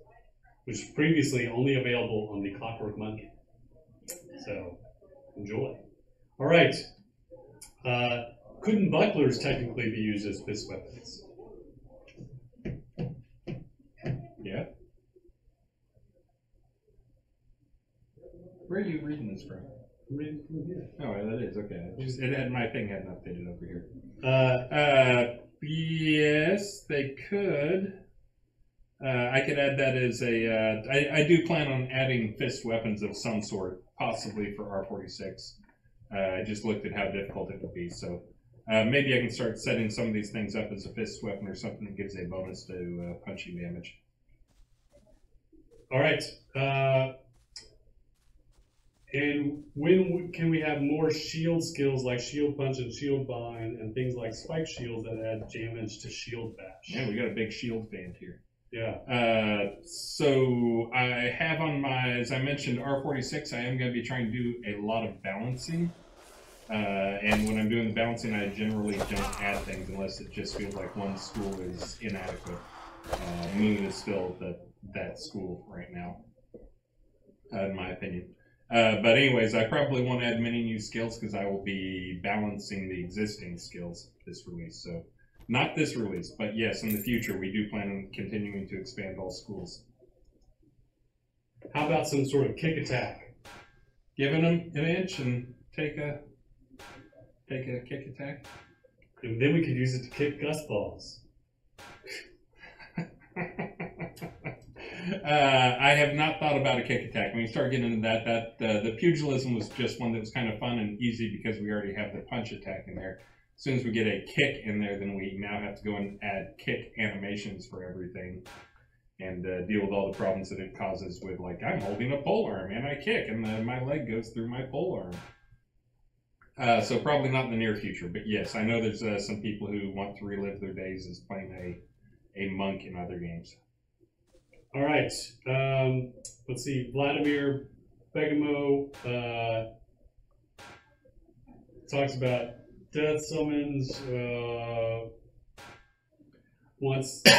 S2: which was previously only available on the Clockwork Monkey. So, enjoy. All right. Couldn't bucklers technically be used as fist weapons?
S1: Yeah. Where are you reading this from?
S2: I'm reading from here.
S1: Oh, that is okay. It had my thing hadn't updated over here. Yes, they could. I could add that as a. I do plan on adding fist weapons of some sort, possibly for R46. I just looked at how difficult it would be, so maybe I can start setting some of these things up as a fist weapon or something that gives a bonus to punching damage.
S2: All right. And when can we have more shield skills like shield punch and shield bind and things like spike shields that add damage to shield bash?
S1: Yeah, we got a big shield band here.
S2: Yeah.
S1: So I have on my, as I mentioned, R46, I am going to be trying to do a lot of balancing. And when I'm doing the balancing, I generally don't add things unless it just feels like one school is inadequate. Moon is still that school right now, in my opinion. But anyways, I probably won't add many new skills because I will be balancing the existing skills this release. So not this release, but yes, in the future, we do plan on continuing to expand all schools.
S2: How about some sort of kick attack?
S1: Giving them an inch and take a kick attack?
S2: And then we could use it to kick Gus balls.
S1: I have not thought about a kick attack. When you start getting into that the pugilism was just one that was kind of fun and easy because we already have the punch attack in there. As soon as we get a kick in there, then we now have to go and add kick animations for everything. and deal with all the problems that it causes with, like, I'm holding a polearm and I kick and my leg goes through my polearm. So probably not in the near future, but yes, I know there's some people who want to relive their days as playing a monk in other games.
S2: All right, let's see, Vladimir Begamo talks about death summons,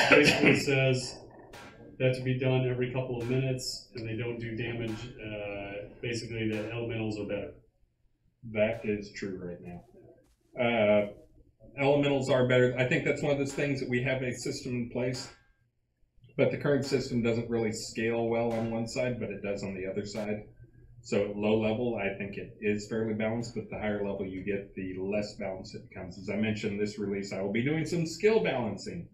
S2: basically says that to be done every couple of minutes, and they don't do damage. Basically, the elementals are better.
S1: That is true right now. Elementals are better. I think that's one of those things that we have a system in place, but the current system doesn't really scale well on one side, but it does on the other side. So at low level, I think it is fairly balanced, but the higher level you get, the less balanced it becomes. As I mentioned, this release, I will be doing some skill balancing,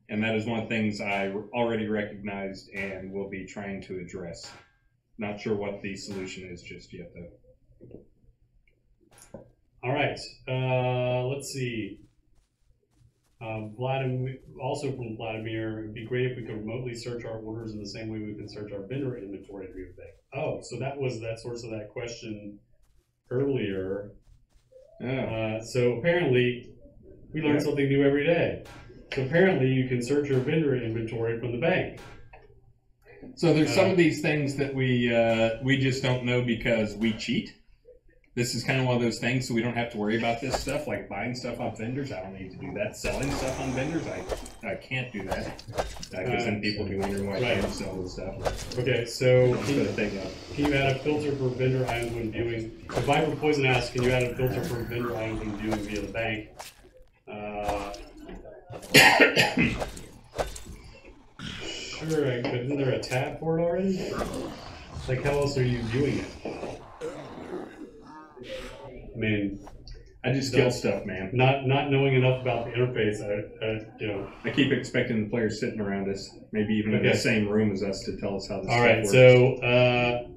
S1: and that is one of the things I already recognized and will be trying to address. Not sure what the solution is just yet, though.
S2: All right, let's see. Vladimir, also from Vladimir, it'd be great if we could remotely search our orders in the same way we can search our vendor inventory to view the bank. Oh, so that was that source of that question earlier. So apparently, we learn something new every day. So apparently, you can search your vendor inventory from the bank.
S1: So there's some of these things that we just don't know because we cheat. This is kind of one of those things, so we don't have to worry about this stuff, like buying stuff off vendors. I don't need to do that. Selling stuff on vendors, I can't do that. Because then people will be wondering why I can't sell this stuff.
S2: Okay, so can you add a filter for vendor items when viewing? So Viper Poison asks, can you add a filter for vendor items when viewing via the bank? Sure, but isn't there a tab for it already? Like, how else are you viewing it? I mean,
S1: I just kill stuff, man.
S2: Not knowing enough about the interface,
S1: I keep expecting the players sitting around us, maybe even in the same room as us, to tell us how this stuff works.
S2: So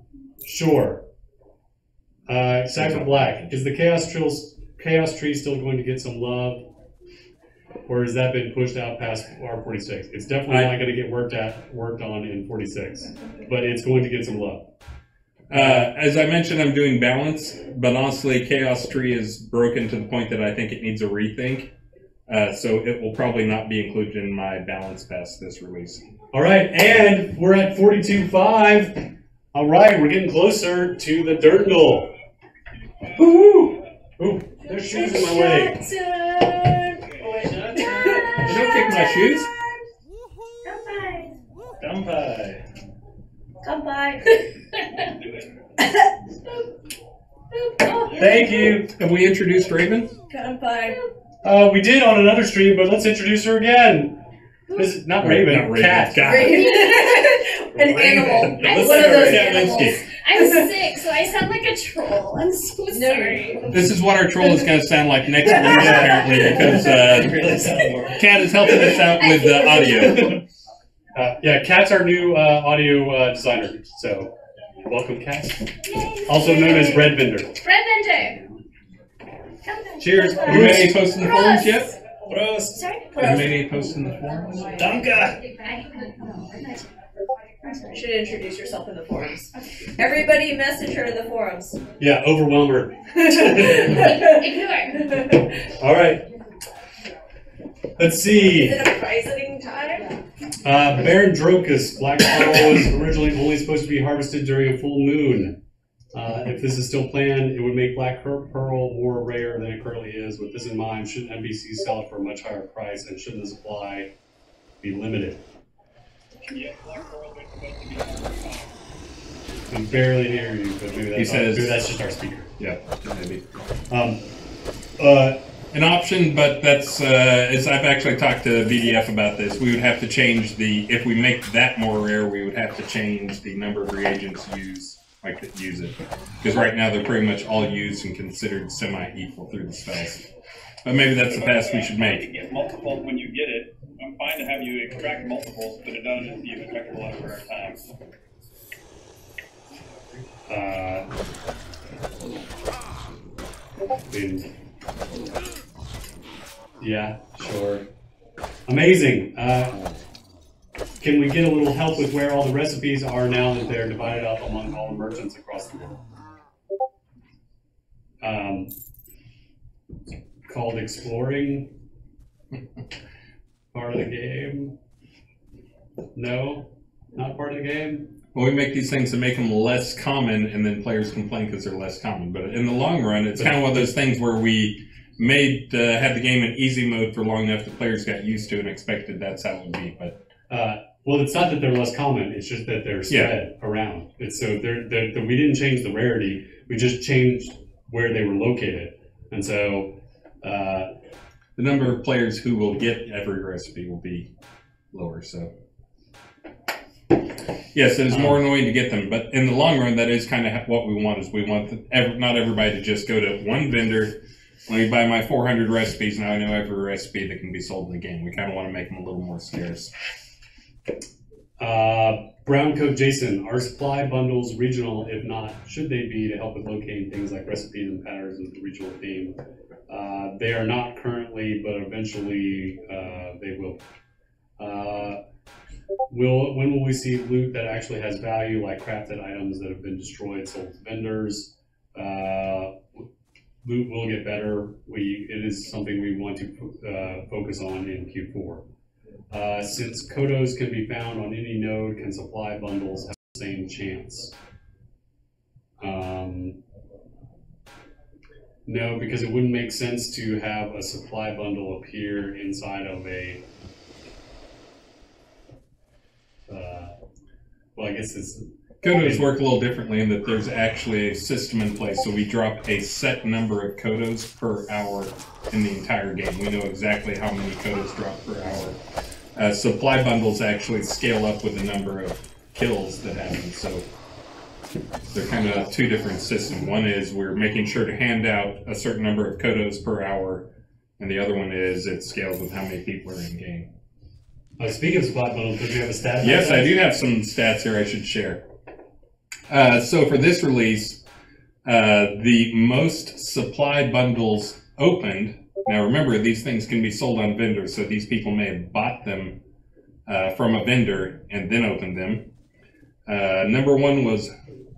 S2: sure. Cypher Black, is the Chaos Tree still going to get some love, or has that been pushed out past R46? It's definitely not going to get worked on in 46, but it's going to get some love.
S1: As I mentioned, I'm doing balance, but honestly, Chaos Tree is broken to the point that I think it needs a rethink. So it will probably not be included in my balance past this release.
S2: All right, and we're at 42.5. All right, we're getting closer to the dirt goal. Woo-hoo! Ooh, there's shoes in my way.
S1: Don't kick my shoes.
S2: Come by.
S7: Come by.
S2: Thank you.
S1: Have we introduced Raven?
S7: Come by.
S2: We did on another stream, but let's introduce her again. This is not Raven,
S1: not Raven.
S2: Cat.
S7: An animal.
S1: I'm
S7: One of those animals.
S18: I'm sick, so I sound like a troll. I'm so sorry.
S1: This is what our troll is going to sound like next week, apparently, because Cat is helping us out with the audio.
S2: Yeah, Kat's our new audio designer. So, welcome, Kat. Also known as Red Vendor.
S18: Red Vendor.
S1: Cheers. Have you made any posts in the forums yet?
S18: Prost. Sorry?
S1: Have you made any posts in the forums?
S7: You should introduce yourself in the forums. Everybody message her in the forums.
S2: Yeah, overwhelm her.
S18: Ignore.
S2: All right. Let's see.
S7: Is it a pricing time?
S2: Baron Drokus, Black Pearl was originally only supposed to be harvested during a full moon. If this is still planned, it would make Black Pearl more rare than it currently is. With this in mind, shouldn't NBC sell it for a much higher price, and shouldn't the supply be limited? I can barely hear you, but maybe that's just our speaker.
S1: Yeah, maybe. An option, but that's, as I've actually talked to BDF about this, we would have to change if we make that more rare, we would have to change the number of reagents that use it. Because right now they're pretty much all used and considered semi-equal through the spells. But maybe that's the pass we should make.
S3: To get multiples when you get it, I'm fine to have you extract multiples, but it doesn't be expected a lot of our time. Yeah, sure. Amazing.
S2: can we get a little help with where all the recipes are now that they're divided up among all the merchants across the world? Called exploring. Part of the game. No, not part of the game.
S1: Well, we make these things to make them less common, and then players complain because they're less common. But in the long run, it's kind of one of those things where we made had the game in easy mode for long enough that players got used to and expected that's how it would be. But
S2: well, it's not that they're less common; it's just that they're spread around. It's so we didn't change the rarity; we just changed where they were located, and so
S1: the number of players who will get every recipe will be lower. So. Yes, it is more annoying to get them, but in the long run, that is kind of what we want. Is we want not everybody to just go to one vendor. Let me buy my 400 recipes. Now I know every recipe that can be sold in the game. We kind of want to make them a little more scarce.
S2: Brown Coat Jason, are supply bundles regional? If not, should they be to help with locating things like recipes and patterns with the regional theme? They are not currently, but eventually they will. When will we see loot that actually has value, like crafted items that have been destroyed, sold to vendors? Loot will get better. It is something we want to focus on in Q4. Since Kodos can be found on any node, can supply bundles have the same chance? No, because it wouldn't make sense to have a supply bundle appear inside of a well, I guess it's...
S1: Kodos work a little differently in that there's actually a system in place, so we drop a set number of Kodos per hour in the entire game. We know exactly how many Kodos drop per hour. Supply bundles actually scale up with the number of kills that happen, so they're kind of two different systems. One is we're making sure to hand out a certain number of Kodos per hour, and the other one is it scales with how many people are in game.
S2: Speaking of supply bundles, did you have a stat?
S1: Yes, I do have some stats here I should share. So for this release, the most supply bundles opened. Now remember, these things can be sold on vendors, so these people may have bought them from a vendor and then opened them. Number one was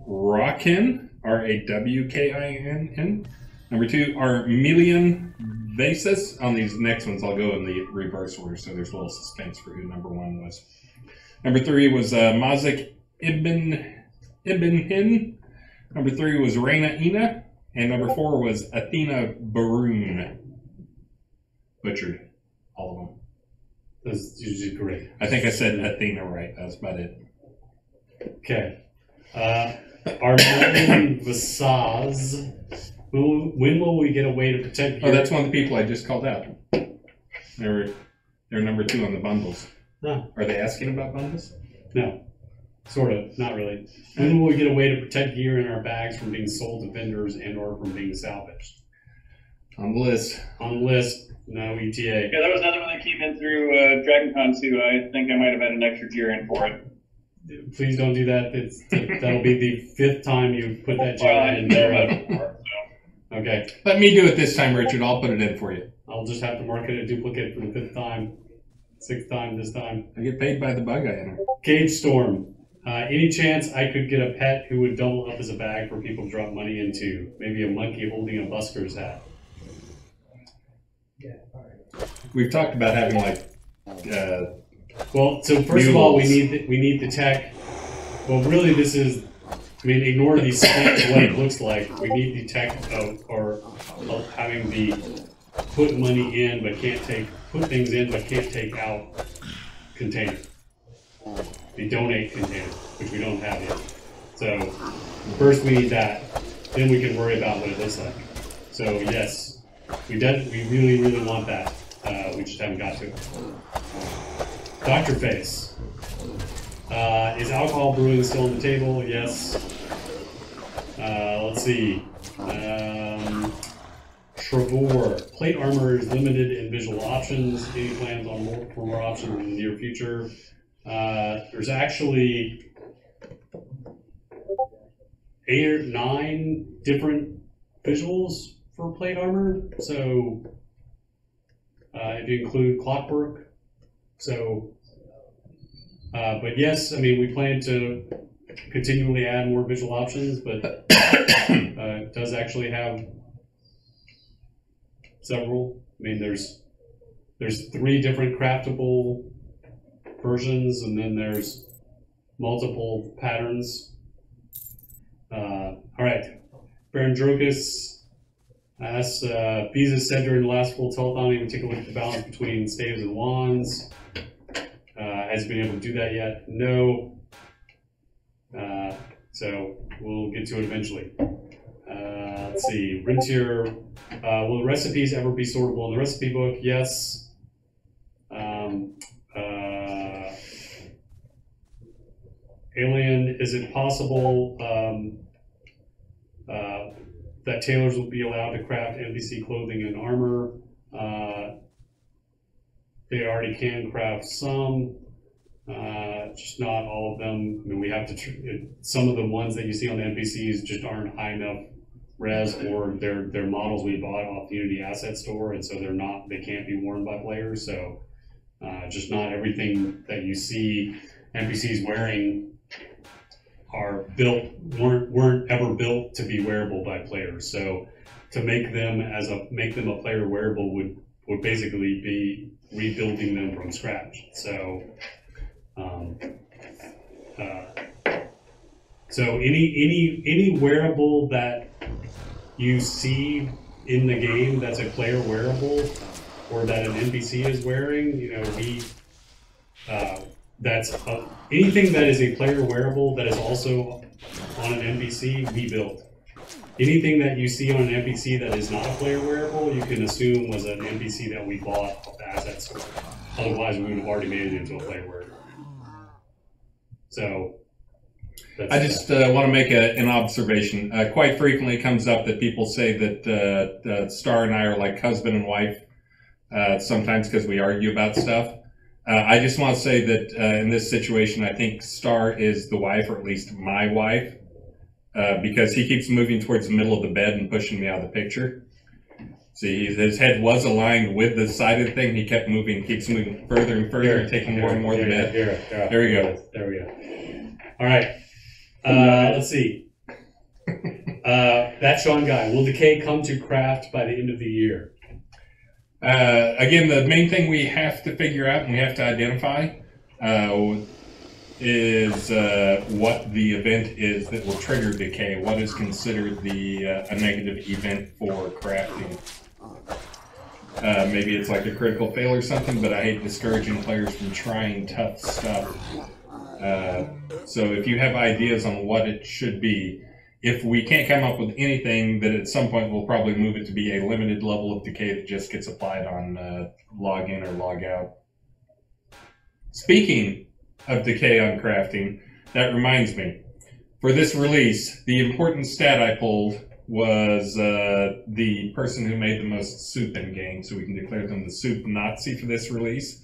S1: Rawkin, R-A-W-K-I-N. Number two are Million Basis. On these next ones, I'll go in the reverse order, so there's a little suspense for who number one was. Number three was Mazik Ibn Hin. Number three was Reina Ina. And number four was Athena Baroon. Butchered all of them.
S2: That's usually great.
S1: I think I said Athena right. That's about it.
S2: Okay. Armand Vasaz. When will we get a way to protect?
S1: Oh, that's one of the people I just called out. They're number two on the bundles.
S2: No.
S1: Are they asking about bundles?
S2: No. Sort of. Not really. When will we get a way to protect gear in our bags from being sold to vendors and or from being salvaged?
S1: On the list.
S2: On the list. No ETA.
S3: Yeah, that was another one that came in through DragonCon too. I think I might have had an extra gear in for it.
S2: Please don't do that. That'll be the fifth time you've put that gear in there. Okay.
S1: Let me do it this time, Richard. I'll put it in for you.
S2: I'll just have to mark it a duplicate for the fifth time. Sixth time this time.
S1: I get paid by the bug I enter.
S2: Cage Storm. Any chance I could get a pet who would double up as a bag for people to drop money into? Maybe a monkey holding a busker's hat.
S14: Yeah, alright.
S1: We've talked about having like
S2: well, so first of all, we need the tech. Well, really, this is. I mean, ignore these specs, what it looks like. We need the tech of having the put money in but can't take, put things in but can't take out container. The donate container, which we don't have yet. So first we need that, then we can worry about what it looks like. So yes, we really, really want that. We just haven't got to it. Dr. Face. Is alcohol brewing still on the table? Yes. Let's see. Trevor. Plate armor is limited in visual options. Any plans on for more options in the near future? There's actually 8 or 9 different visuals for plate armor. So if you include clockwork, so But yes, I mean, we plan to continually add more visual options, but it does actually have several. I mean, there's 3 different craftable versions, and then there's multiple patterns. All right, Baron Drokus asks, Bees' said during the last full telethon, he would take a look at the balance between staves and wands. Has he been able to do that yet? No. So we'll get to it eventually. Let's see, Rentier, will the recipes ever be sortable in the recipe book? Yes. Alien, is it possible that tailors will be allowed to craft NPC clothing and armor? They already can craft some, just not all of them. I mean, we have to, some of the ones that you see on the NPCs just aren't high enough res, or they're models we bought off the Unity Asset Store, and so they can't be worn by players. So just not everything that you see NPCs wearing weren't ever built to be wearable by players. So to make them a player wearable would basically be rebuilding them from scratch. So so any wearable that you see in the game that's a player wearable, or that an NPC is wearing, you know, anything that is a player wearable that is also on an NPC, we built. Anything that you see on an NPC that is not a player wearable, you can assume was an NPC that we bought off the asset store. Otherwise, we would have already made it into a player wearable. So,
S1: I just want to make an observation. Quite frequently it comes up that people say that Starr and I are like husband and wife, sometimes because we argue about stuff. I just want to say that in this situation, I think Starr is the wife, or at least my wife, because he keeps moving towards the middle of the bed and pushing me out of the picture. See, his head was aligned with the side of the thing. He keeps moving further and further, and taking more and more of the bed. There we go.
S2: There we go. All right. Let's see. That Sean guy, will Decay come to craft by the end of the year?
S1: Again, the main thing we have to figure out and we have to identify is what the event is that will trigger decay. What is considered a negative event for crafting? Maybe it's like a critical fail or something, but I hate discouraging players from trying tough stuff. So if you have ideas on what it should be, if we can't come up with anything, then at some point we'll probably move it to be a limited level of decay that just gets applied on log in or log out. Speaking of decay on crafting, that reminds me. For this release, the important stat I pulled was the person who made the most soup in game, so we can declare them the soup Nazi for this release.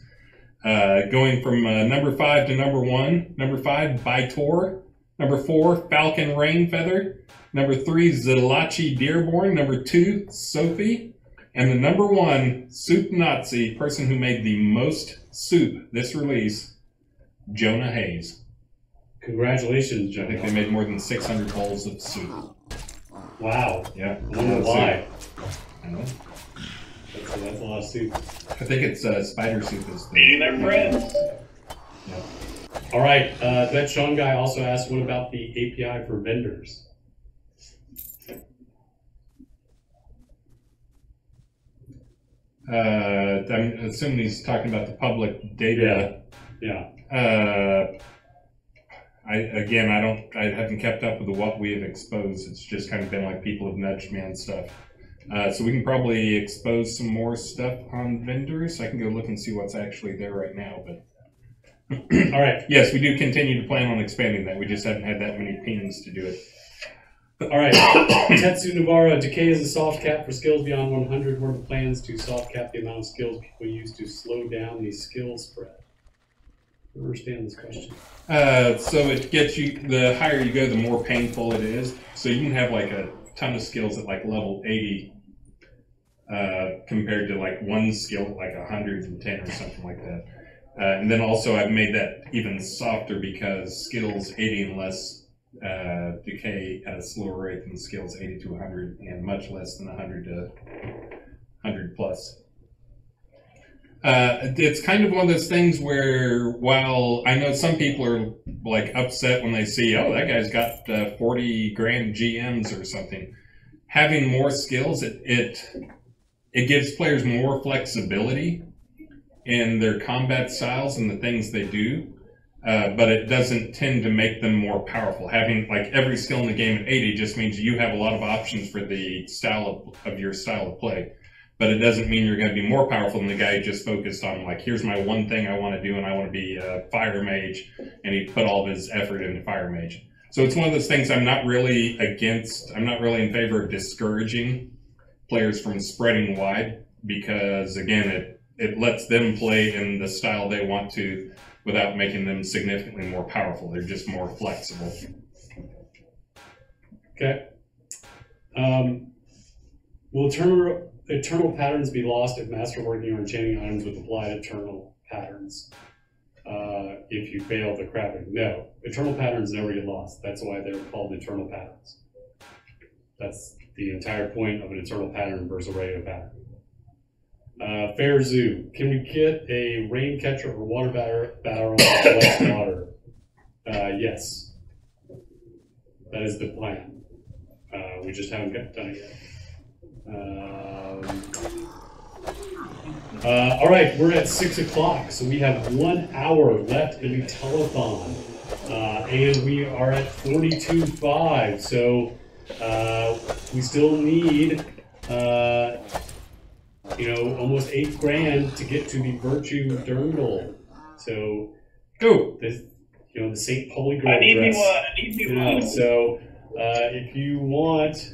S1: Going from number 5 to number 1. Number 5, Baitor. Number 4, Falcon Rainfeather. Number 3, Zilachi Dearborn. Number 2, Sophie. And the number 1 soup Nazi, person who made the most soup this release, Jonah Hayes.
S2: Congratulations, Jonah.
S1: I think they made more than 600 bowls of soup.
S2: Wow.
S1: Yeah.
S2: I wonder why.
S1: I know.
S2: That's a lot of soup.
S1: I think it's spider soup is the...
S3: Feeding their friends.
S1: Yeah.
S2: All right, that Sean guy also asked, what about the API for vendors?
S1: I'm assuming he's talking about the public data.
S2: Yeah.
S1: I haven't kept up with what we have exposed. It's just kind of been like people have nudged me on stuff. So we can probably expose some more stuff on vendors. I can go look and see what's actually there right now, but.
S2: All right.
S1: Yes, we do continue to plan on expanding that. We just haven't had that many pings to do it.
S2: All right. Tetsu Navarro, decay is a soft cap for skills beyond 100. What are the plans to soft cap the amount of skills people use to slow down the skill spread? I don't understand this question.
S1: So it gets you, the higher you go, the more painful it is. So you can have like a ton of skills at like level 80 compared to like one skill at like 110 or something like that. And then also I've made that even softer because skills 80 and less decay at a slower rate than skills 80 to 100 and much less than 100 to 100 plus. It's kind of one of those things where, while I know some people are like upset when they see, oh, that guy's got 40 grand GMs or something, having more skills, it gives players more flexibility in their combat styles and the things they do, but it doesn't tend to make them more powerful. Having like every skill in the game at 80 just means you have a lot of options for the style of your style of play. But it doesn't mean you're going to be more powerful than the guy who just focused on, like, here's my one thing I want to do, and I want to be a fire mage, and he put all of his effort into fire mage. So it's one of those things I'm not really against. I'm not really in favor of discouraging players from spreading wide, because, again, it lets them play in the style they want to without making them significantly more powerful. They're just more flexible.
S2: Okay. Will eternal patterns be lost if masterworking or enchanting items with applied eternal patterns? If you fail the crafting? No. Eternal patterns never get lost. That's why they're called eternal patterns. That's the entire point of an eternal pattern versus a regular pattern. Fair Zoo. Can we get a rain catcher or water barrel with less water? Yes. That is the plan. We just haven't done it yet. All right, we're at 6 o'clock, so we have 1 hour left in the telethon, and we are at 42.5. So we still need, almost 8 grand to get to the Virtue Dirndl. So this, the St. Pauli girl
S3: I need
S2: dress.
S3: me one. I need me one.
S2: So if you want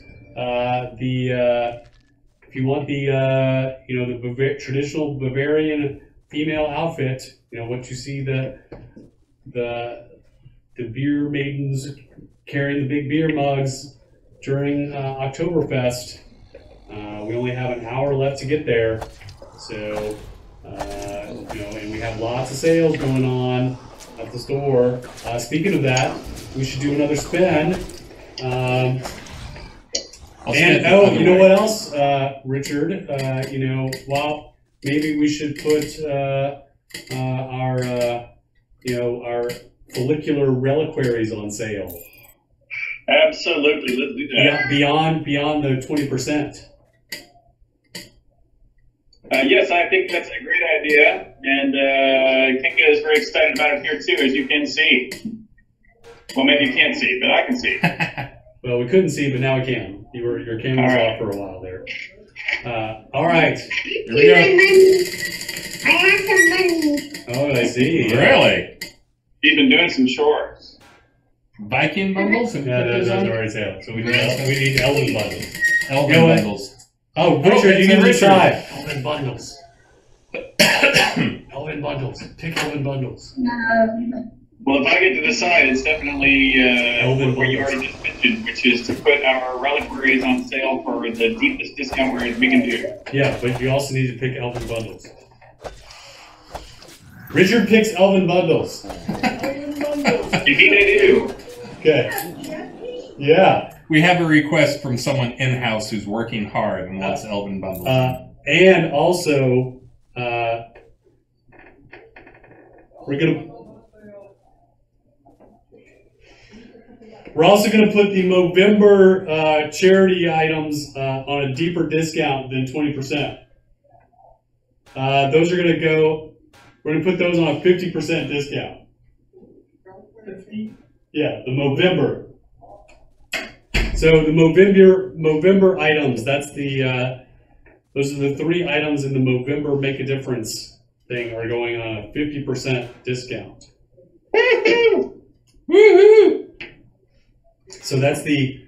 S2: the traditional Bavarian female outfit, what you see the beer maidens carrying the big beer mugs during Oktoberfest. We only have an hour left to get there, so and we have lots of sales going on at the store. Speaking of that, we should do another spin. And you know what else, Richard? Well, maybe we should put our follicular reliquaries on sale.
S3: Absolutely, let's do that.
S2: Beyond the 20%.
S3: Yes, I think that's a great idea, and Kinga is very excited about it here too, as you can see. Well, maybe you can't see, but I can see.
S2: Well, we couldn't see, but now we can. Your camera was off for a while there. All right, here we go.
S18: I have some money.
S2: Oh, I see.
S1: Really?
S3: He's been doing some chores.
S1: Viking bundles?
S2: Yeah, those are already sale. So we need Elven bundles.
S1: Elven bundles.
S2: Oh, Richard, you need to decide.
S17: Elven bundles. Elven bundles. Pick Elven bundles.
S3: Well, if I get to decide, it's definitely what you already just mentioned, which is to put our reliquaries on sale for the deepest discount we can do.
S2: Yeah, but you also need to pick Elven bundles. Richard picks Elven bundles.
S3: Indeed, I do.
S2: Okay. Yeah.
S1: We have a request from someone in-house who's working hard and wants Elven bundles.
S2: And also, we're also going to put the Movember charity items on a deeper discount than 20%. Those are going to go. We're going to put those on a 50% discount. 50? Yeah, the Movember. So the Movember items. That's the. Those are the 3 items in the Movember Make a Difference thing are going on a 50% discount. Woohoo! So that's the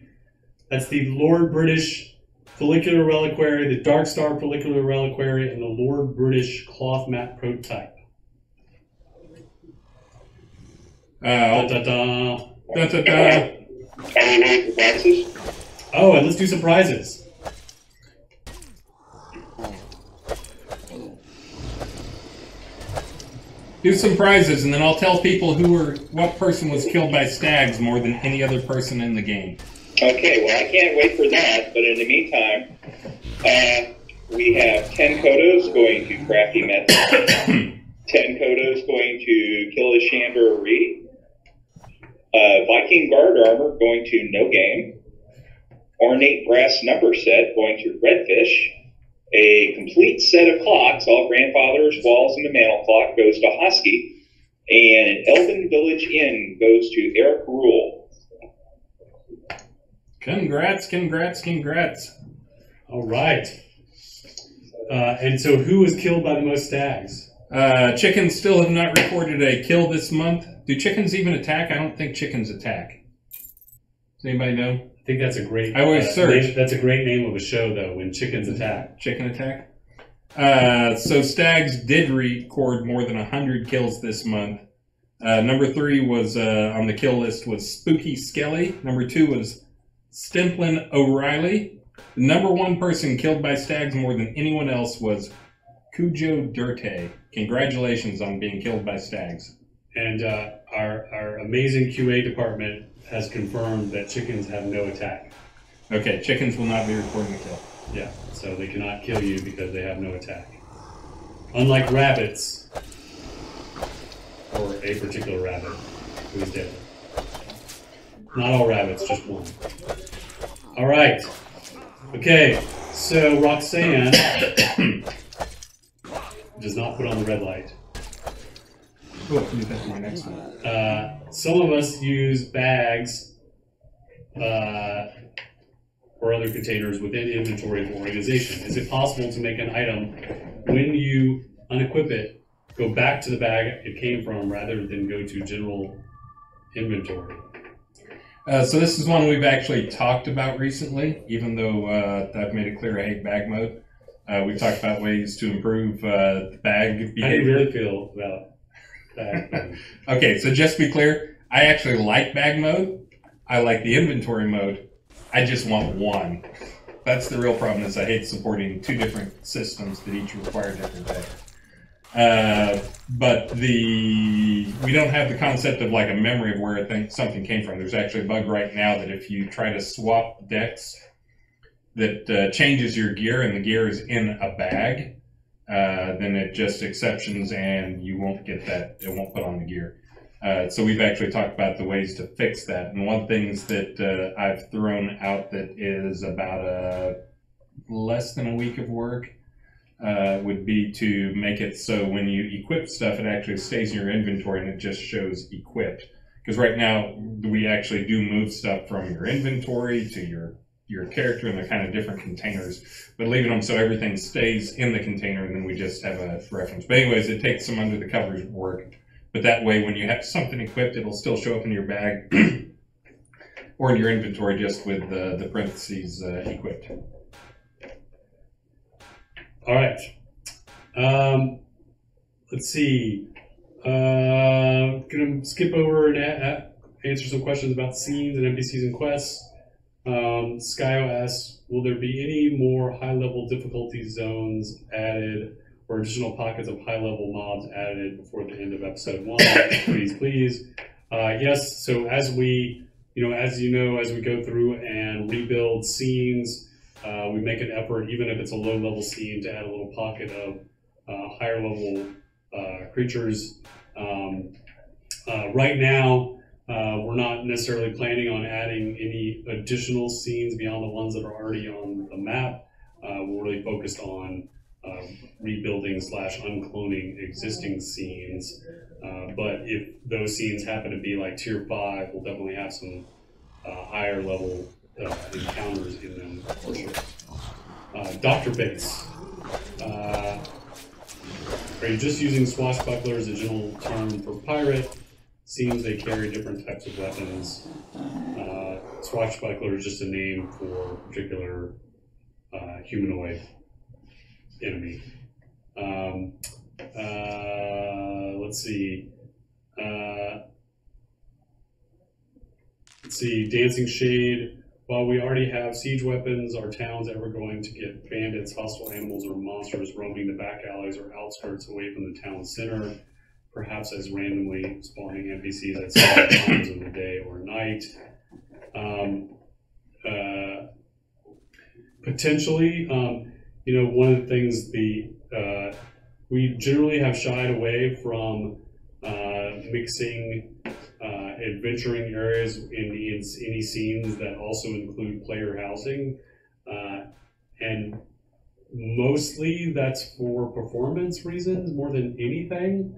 S2: Lord British Follicular Reliquary, the Dark Star Follicular Reliquary, and the Lord British Cloth Mat Prototype. Oh, and let's do some prizes.
S1: Do some prizes, and then I'll tell people what person was killed by stags more than any other person in the game.
S5: Okay, well, I can't wait for that, but in the meantime, we have 10 Kodos going to Crafty Method, 10 Kodos going to Kill a Shandor Reed, Viking Guard Armor going to No Game, Ornate Brass Number Set going to Redfish, a complete set of clocks, all grandfathers, walls, and the mantle clock, goes to Hosky, and an Elven Village Inn goes to Eric Rule.
S1: Congrats, congrats, congrats.
S2: All right. And so who was killed by the most stags?
S1: Chickens still have not reported a kill this month. Do chickens even attack? I don't think chickens attack. Does anybody know?
S2: I think that's a great...
S1: I always search.
S2: That's a great name of a show, though, When Chickens Attack.
S1: Chicken Attack? So stags did record more than 100 kills this month. Number 3 was on the kill list was Spooky Skelly. Number 2 was Stemplin O'Reilly. The number 1 person killed by stags more than anyone else was Cujo Dirte. Congratulations on being killed by stags.
S2: And our amazing QA department has confirmed that chickens have no attack.
S1: Okay, chickens will not be reporting a kill.
S2: Yeah, so they cannot kill you because they have no attack. Unlike rabbits, or a particular rabbit who is dead. Not all rabbits, just one. All right. Okay, so Roxanne does not put on the red light.
S1: Cool, can do that for my next one.
S2: Some of us use bags or other containers within inventory for organization. Is it possible to make an item, when you unequip it, go back to the bag it came from rather than go to general inventory?
S1: So this is one we've actually talked about recently, even though I've made it clear I hate bag mode. We've talked about ways to improve the bag behavior.
S2: How do you really feel about bag mode?
S1: Okay, so just to be clear, I actually like bag mode. I like the inventory mode. I just want one. That's the real problem, is I hate supporting 2 different systems that each require different things. But we don't have the concept of like a memory of where something came from. There's actually a bug right now that if you try to swap decks, that changes your gear and the gear is in a bag, then it just exceptions and you won't get that. It won't put on the gear. So we've actually talked about the ways to fix that. And one of the things that I've thrown out that is about less than a week of work would be to make it so when you equip stuff, it actually stays in your inventory and it just shows equipped. Because right now, we actually do move stuff from your inventory to your character, and they're kind of different containers. But leaving them so everything stays in the container, and then we just have a reference. But anyways, it takes some under the covers work. But that way, when you have something equipped, it'll still show up in your bag or in your inventory just with the parentheses equipped.
S2: All right. Let's see. Gonna skip over and answer some questions about scenes and NPCs and quests. Skyo asks, will there be any more high-level difficulty zones added or additional pockets of high-level mobs added before the end of episode 1? Please, please. Yes, so as we go through and rebuild scenes, we make an effort, even if it's a low-level scene, to add a little pocket of higher-level creatures. Right now, we're not necessarily planning on adding any additional scenes beyond the ones that are already on the map. We're really focused on rebuilding / uncloning existing scenes. But if those scenes happen to be like tier 5, we'll definitely have some higher level encounters in them for sure. Dr. Bates. Are you just using swashbuckler as a general term for pirate? Seems they carry different types of weapons. Swashbuckler is just a name for a particular humanoid enemy. Let's see. Dancing Shade. While we already have siege weapons, are towns ever going to get bandits, hostile animals, or monsters roaming the back alleys or outskirts away from the town center? perhaps as randomly spawning NPCs at certain times of the day or night. Potentially, one of the things we generally have shied away from mixing adventuring areas in any scenes that also include player housing, and mostly that's for performance reasons more than anything,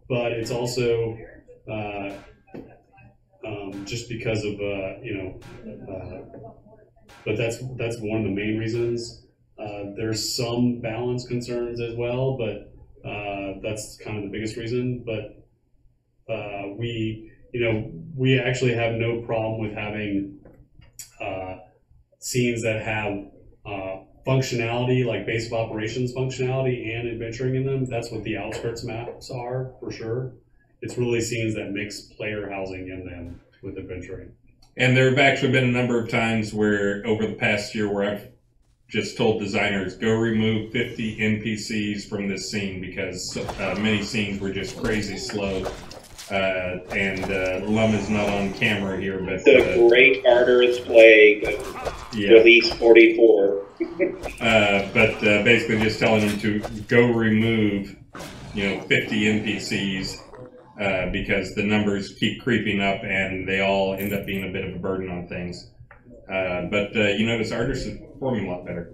S2: but it's also just because of but that's one of the main reasons. There's some balance concerns as well, but that's kind of the biggest reason. But we actually have no problem with having scenes that have functionality, like base of operations functionality and adventuring in them. That's what the outskirts maps are, for sure. It's really scenes that mix player housing in them with adventuring.
S1: And there have actually been a number of times where, over the past year, where I've just told designers, go remove 50 NPCs from this scene because many scenes were just crazy slow. Lum is not on camera here, but
S5: the Great Arter's Plague, release 44.
S1: But basically, just telling them to go remove, 50 NPCs because the numbers keep creeping up and they all end up being a bit of a burden on things. But you notice artists is performing a lot better.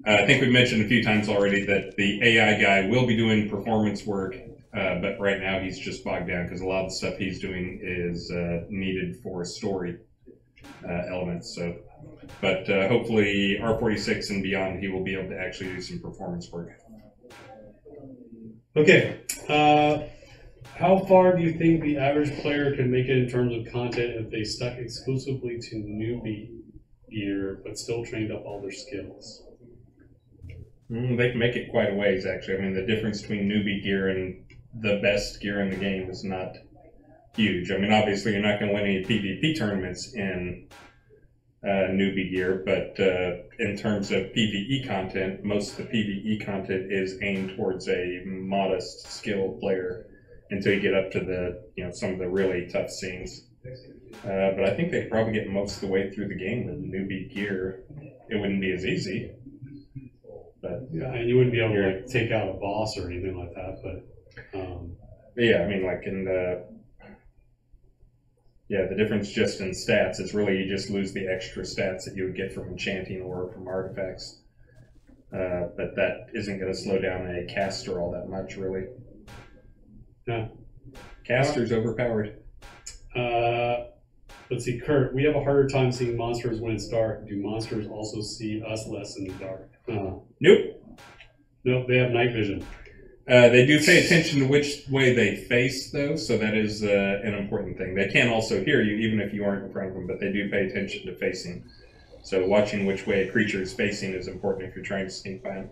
S1: I think we mentioned a few times already that the AI guy will be doing performance work. But right now he's just bogged down because a lot of the stuff he's doing is needed for story elements. So, but hopefully R46 and beyond, he will be able to actually do some performance work.
S2: Okay, how far do you think the average player can make it in terms of content if they stuck exclusively to newbie gear but still trained up all their skills?
S1: They can make it quite a ways, actually. I mean, the difference between newbie gear and the best gear in the game is not huge. I mean, obviously you're not going to win any PvP tournaments in newbie gear, but in terms of PvE content, most of the PvE content is aimed towards a modest skilled player until you get up to the, some of the really tough scenes. But I think they probably get most of the way through the game with newbie gear. It wouldn't be as easy. But
S2: yeah, and you wouldn't be able to like take out a boss or anything like that, but
S1: yeah, I mean, like in the difference just in stats is really you just lose the extra stats that you would get from enchanting or from artifacts. But that isn't going to slow down a caster all that much, really.
S2: Yeah,
S1: caster's overpowered.
S2: Let's see, Kurt. We have a harder time seeing monsters when it's dark. Do monsters also see us less in the dark?
S1: Nope.
S2: Nope, they have night vision.
S1: They do pay attention to which way they face, though, so that is an important thing. They can also hear you, even if you aren't in front of them, but they do pay attention to facing. So watching which way a creature is facing is important if you're trying to sneak by them.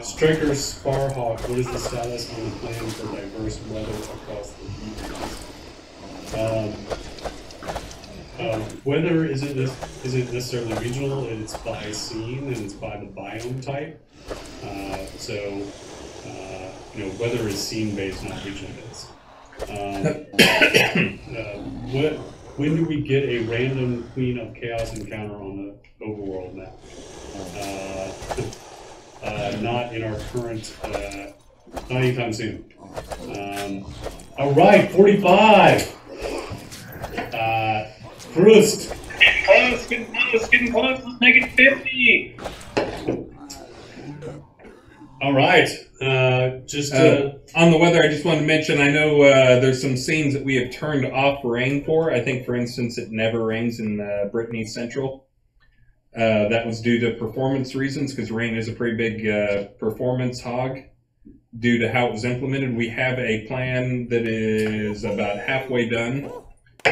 S2: Striker Sparhawk, what is the status on the plan for diverse weather across the regions? Weather isn't necessarily regional, it's by scene and it's by the biome type. Weather is scene-based, not regional-based. When do we get a random Queen of Chaos encounter on the overworld map? Not in our current, not anytime soon. All right, 45. Proust.
S3: Getting close, let's make it 50.
S1: All right. On the weather, I just wanted to mention, I know there's some scenes that we have turned off rain for. I think, for instance, it never rains in Brittany Central. That was due to performance reasons, because rain is a pretty big performance hog. Due to how it was implemented, we have a plan that is about halfway done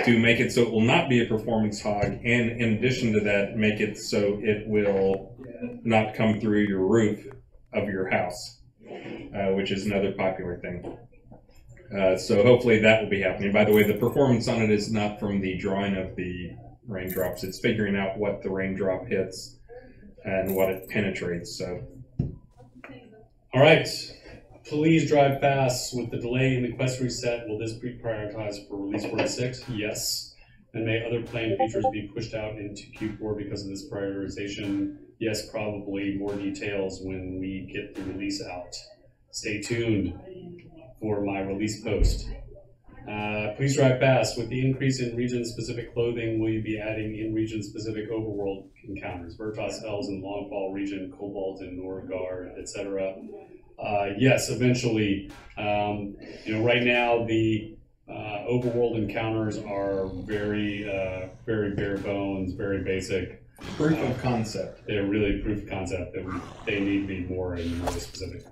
S1: to make it so it will not be a performance hog, and in addition to that, make it so it will not come through your roof of your house, which is another popular thing. So hopefully that will be happening. By the way, the performance on it is not from the drawing of the raindrops. It's figuring out what the raindrop hits and what it penetrates. So,
S2: all right, Please drive fast. With the delay in the quest reset, will this be prioritized for release 46? Yes. And may other planned features be pushed out into Q4 because of this prioritization? Yes, probably. More details when we get the release out. Stay tuned for my release post. Please drive fast. With the increase in region-specific clothing, will you be adding in-region-specific overworld encounters? Vertos Elves in Longfall region, Kobolds in Norgard, etc. Yes, eventually. Right now the overworld encounters are very bare bones, very basic.
S1: Proof of concept.
S2: They're really proof of concept. They need to be more and more specific.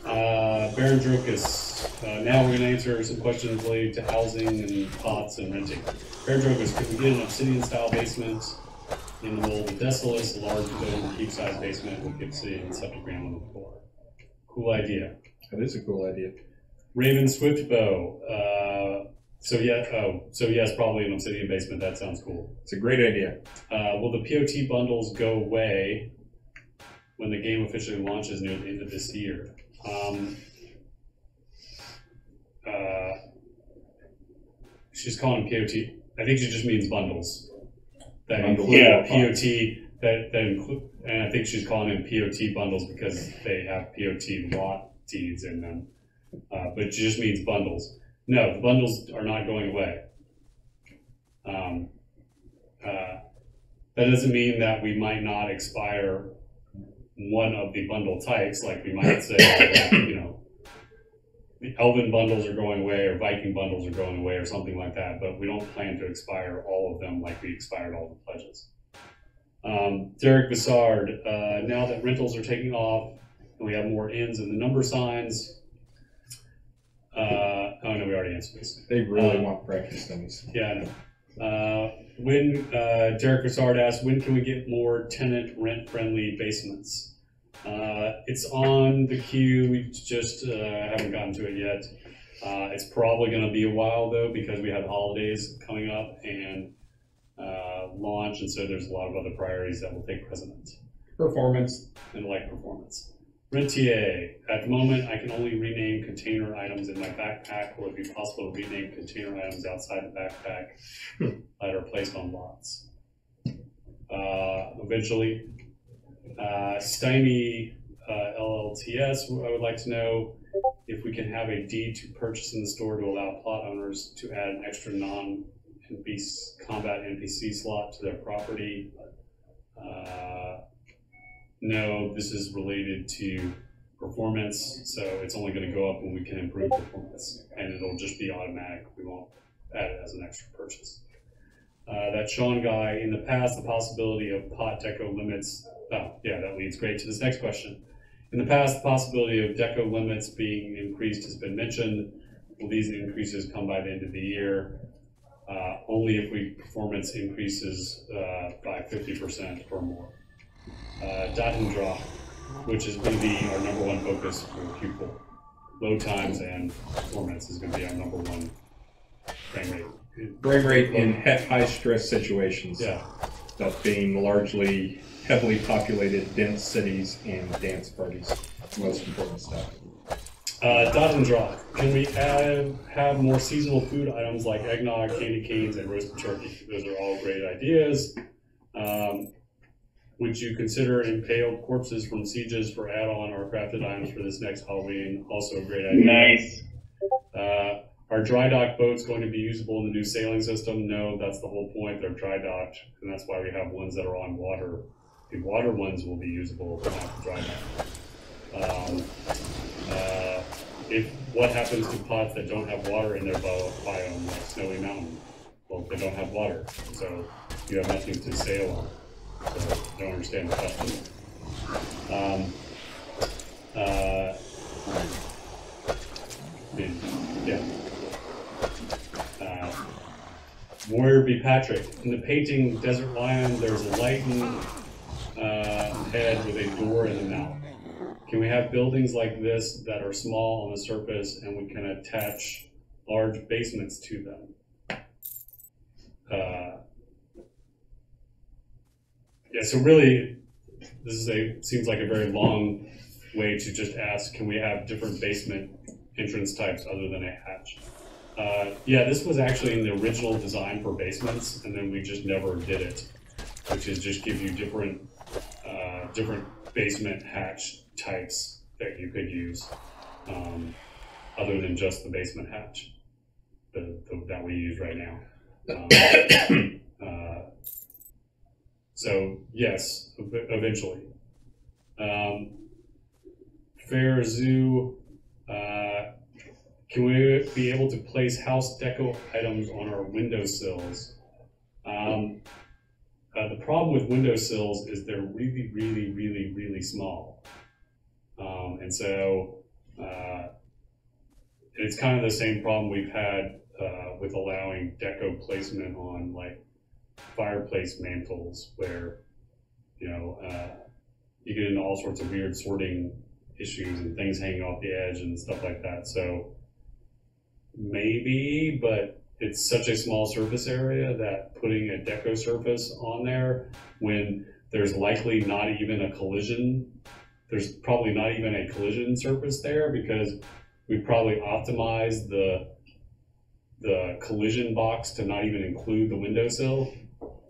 S2: Baron Drokus. Now we're going to answer some questions related to housing and pots and renting. Baron Drokus, could we get an obsidian-style basement in the mold of Desolus, a large dome keep-size basement with obsidian septic ground on the floor? Cool idea.
S1: That is a cool idea.
S2: Raven Swiftbow. So yes, probably an obsidian basement. That sounds cool.
S1: It's a great idea.
S2: Will the POT bundles go away when the game officially launches near the end of this year? She's calling them POT. I think she just means bundles. That include POT. That include, and I think she's calling them POT bundles because they have POT lot deeds in them. But she just means bundles. No, the bundles are not going away. That doesn't mean that we might not expire one of the bundle types, like we might say, the Elven bundles are going away or Viking bundles are going away or something like that, but we don't plan to expire all of them like we expired all the pledges. Derek Bissard, now that rentals are taking off and we have more inns and the number signs, oh no, we already answered this.
S1: They really want breakfast things.
S2: Yeah, I know. Derek Bissard asked, when can we get more tenant rent-friendly basements? It's on the queue. We just haven't gotten to it yet. It's probably going to be a while though because we have holidays coming up and launch, and so there's a lot of other priorities that will take precedence.
S1: Performance.
S2: And like performance. Rentier. At the moment, I can only rename container items in my backpack. Will it be possible to rename container items outside the backpack that are placed on lots? Eventually. Stymie LLTS, I would like to know if we can have a deed to purchase in the store to allow plot owners to add an extra non-combat NPC slot to their property. No, this is related to performance, so it's only going to go up when we can improve performance, and it'll just be automatic. We won't add it as an extra purchase. That Sean guy, in the past, the possibility of pot deco limits, that leads great to this next question. In the past, the possibility of deco limits being increased has been mentioned. Will these increases come by the end of the year? Only if performance increases by 50% or more. Dot and drop, which is going to be our #1 focus for Q4. Load times and performance is going to be our #1 frame rate.
S1: Frame rate in high stress situations.
S2: Yeah.
S1: That being largely heavily populated, dense cities and dance parties. That's the most important stuff.
S2: Dot and drop. Can we have more seasonal food items like eggnog, candy canes, and roasted turkey? Those are all great ideas. Would you consider impaled corpses from sieges for add-on or crafted items for this next Halloween? Also a great idea.
S3: Nice.
S2: Are dry dock boats going to be usable in the new sailing system? No, that's the whole point. They're dry docked, and that's why we have ones that are on water. The water ones will be usable, but not the dry dock. What happens to pots that don't have water in their biome, like Snowy Mountain? Well, they don't have water, so you have nothing to sail on. So I don't understand the question. Warrior B. Patrick. In the painting Desert Lion, there's a lightened head with a door in the mouth. Can we have buildings like this that are small on the surface and we can attach large basements to them? So really, this is seems like a very long way to just ask, can we have different basement entrance types other than a hatch? Yeah, this was actually in the original design for basements, and then we just never did it, which is just give you different basement hatch types that you could use, other than just the basement hatch that we use right now. So yes, eventually. Fair Zoo. Can we be able to place house deco items on our windowsills? The problem with windowsills is they're really, really, really, really small. And so it's kind of the same problem we've had with allowing deco placement on like fireplace mantles, where you get into all sorts of weird sorting issues and things hanging off the edge and stuff like that. So maybe, but it's such a small surface area that putting a deco surface on there when there's likely not even a collision, there's probably not even a collision surface there, because we probably optimized the collision box to not even include the windowsill.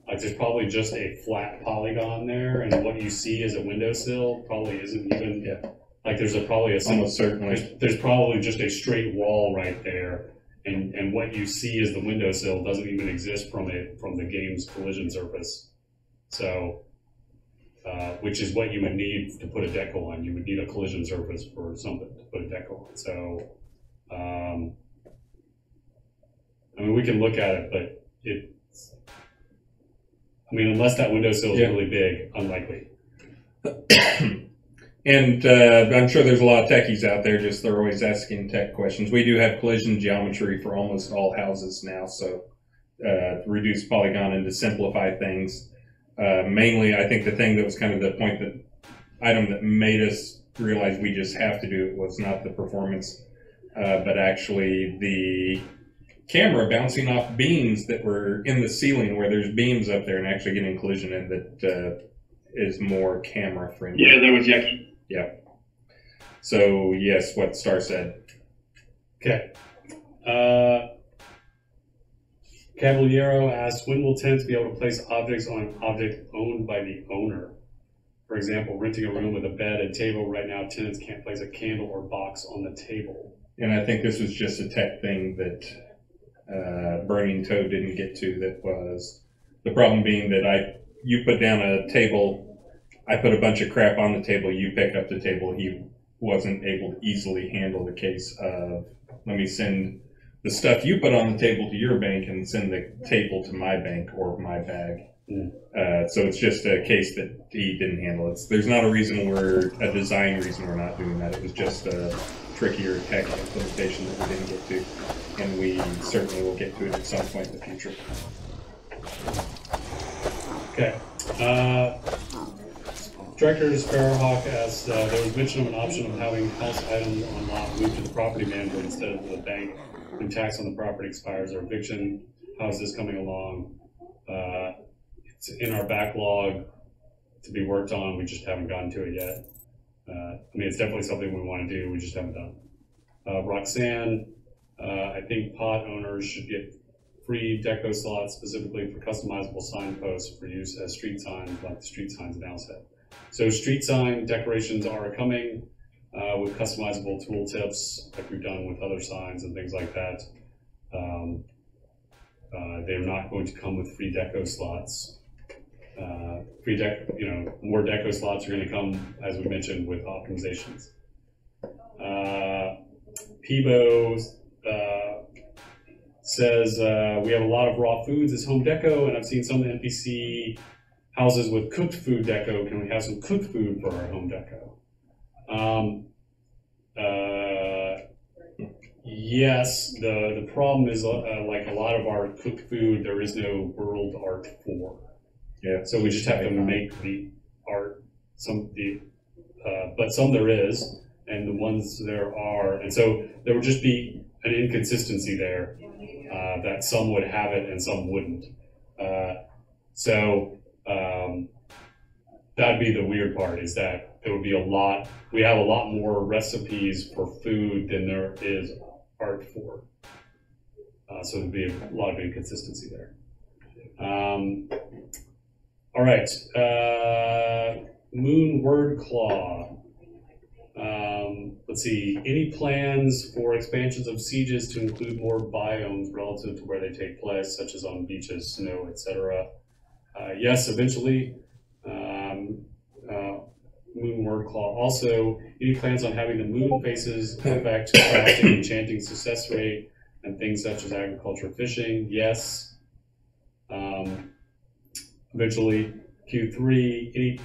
S2: Like there's probably just a flat polygon there, and what you see as a windowsill probably isn't even, like there's probably a
S1: almost certainly.
S2: There's probably just a straight wall right there, and what you see as the windowsill doesn't even exist from the game's collision surface. So, which is what you would need to put a deco on. You would need a collision surface for something to put a deco on. So, I mean, we can look at it, but unless that windowsill is really big, unlikely.
S1: And I'm sure there's a lot of techies out there, they're always asking tech questions. We do have collision geometry for almost all houses now, so to reduce polygon and to simplify things. Mainly, I think the thing that was kind of the item that made us realize we just have to do it was not the performance, but actually the camera bouncing off beams that were in the ceiling, where there's beams up there and actually getting collision in that is more camera friendly.
S3: Yeah, that was yucky.
S1: Yeah. So yes, what Starr said.
S2: Okay. Caballero asks, when will tenants be able to place objects on an object owned by the owner? For example, renting a room with a bed and table. Right now, tenants can't place a candle or box on the table.
S1: And I think this was just a tech thing that Burning Toad didn't get to. That was the problem being that you put down a table, I put a bunch of crap on the table, you picked up the table. He wasn't able to easily handle the case of, let me send the stuff you put on the table to your bank and send the table to my bank or my bag. So it's just a case that he didn't handle. There's not a design reason we're not doing that. It was just a trickier tech implementation that we didn't get to, and we certainly will get to it at some point in the future.
S2: Okay. Director Sparrowhawk asks, there was mention of an option of having house items on lot moved to the property manager instead of the bank when tax on the property expires or eviction. How is this coming along? It's in our backlog to be worked on. We just haven't gotten to it yet. It's definitely something we want to do. We just haven't done. Roxanne, I think pod owners should get free deco slots specifically for customizable signposts for use as street signs, like the street signs now said. So street sign decorations are coming with customizable tooltips, like we've done with other signs and things like that. They're not going to come with free deco slots. More deco slots are going to come, as we mentioned, with optimizations. Peebo says, we have a lot of raw foods as home deco, and I've seen some NPC houses with cooked food deco. Can we have some cooked food for our home deco? Yes, the problem is like a lot of our cooked food, there is no world art for.
S1: Yeah.
S2: So we just have to make the art. But some there is, and the ones there are, and so there would just be an inconsistency there that some would have it and some wouldn't. That'd be the weird part, is that there would be a lot. We have a lot more recipes for food than there is art for. So there'd be a lot of inconsistency there. All right, Moon Word Claw. Let's see, any plans for expansions of sieges to include more biomes relative to where they take place, such as on beaches, snow, etc.? Yes, eventually. Moon Word Claw. Also, any plans on having the moon faces affect crafting, enchanting success rate, and things such as agriculture, fishing? Yes. Eventually, Q3.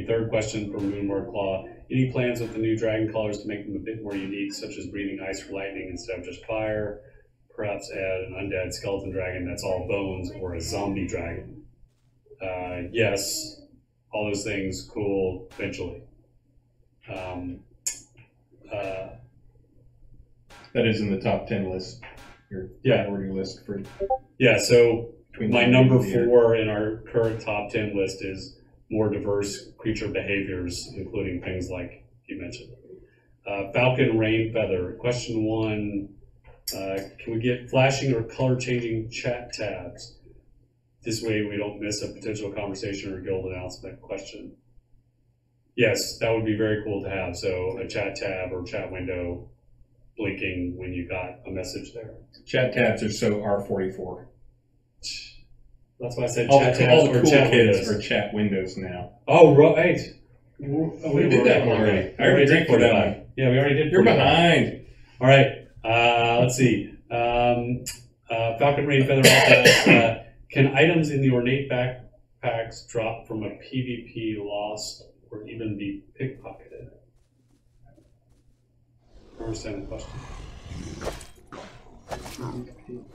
S2: Third question from Moon Word Claw. Any plans with the new dragon colors to make them a bit more unique, such as breathing ice or lightning instead of just fire? Perhaps add an undead skeleton dragon that's all bones, or a zombie dragon? Yes. All those things, cool, eventually.
S1: That is in the top 10 list. Your priority list for.
S2: Yeah, so my number 4 in our current top 10 list is more diverse creature behaviors, including things like you mentioned. Falcon Rain Feather. Question 1, can we get flashing or color changing chat tabs? This way we don't miss a potential conversation or guild announcement question. Yes, that would be very cool to have. So a chat tab or chat window blinking when you got a message there.
S1: Chat tabs are so R44.
S2: That's why I said
S1: all
S2: chat
S1: the,
S2: tabs
S1: all the
S2: or
S1: cool
S2: chat
S1: kids
S2: windows.
S1: are chat windows now.
S2: Oh, right.
S1: We did that one already. I already did
S2: that
S1: one.
S2: one. Yeah, we already did.
S1: You're
S2: 45.
S1: behind.
S2: All right. Let's see. Falcon Rain Feather also, can items in the ornate backpacks drop from a PvP lost or even be pickpocketed? I understand the question.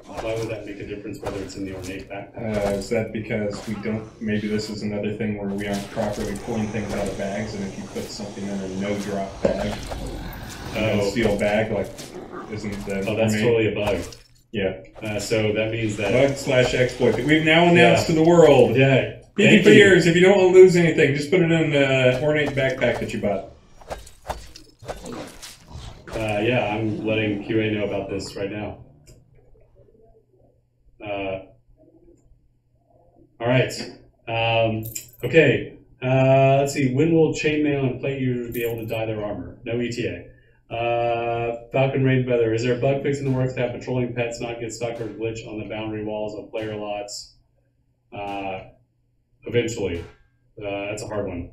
S2: Why would that make a difference whether it's in the ornate backpack?
S1: Is that because we don't, maybe this is another thing where we aren't properly pulling things out of bags, and if you put something in a no-drop bag, a steel bag, like, isn't that...
S2: Oh, that's totally a bug.
S1: Yeah.
S2: So that means that...
S1: Bug/exploit. We've now announced to the world.
S2: Yeah.
S1: PvPers, if you don't want to lose anything, just put it in an ornate backpack that you bought.
S2: Yeah, I'm letting QA know about this right now. All right. Okay. Let's see. When will chainmail and plate users be able to dye their armor? No ETA. Falcon Rain Feather. Is there a bug fix in the works to have patrolling pets not get stuck or glitch on the boundary walls of player lots? Eventually. That's a hard one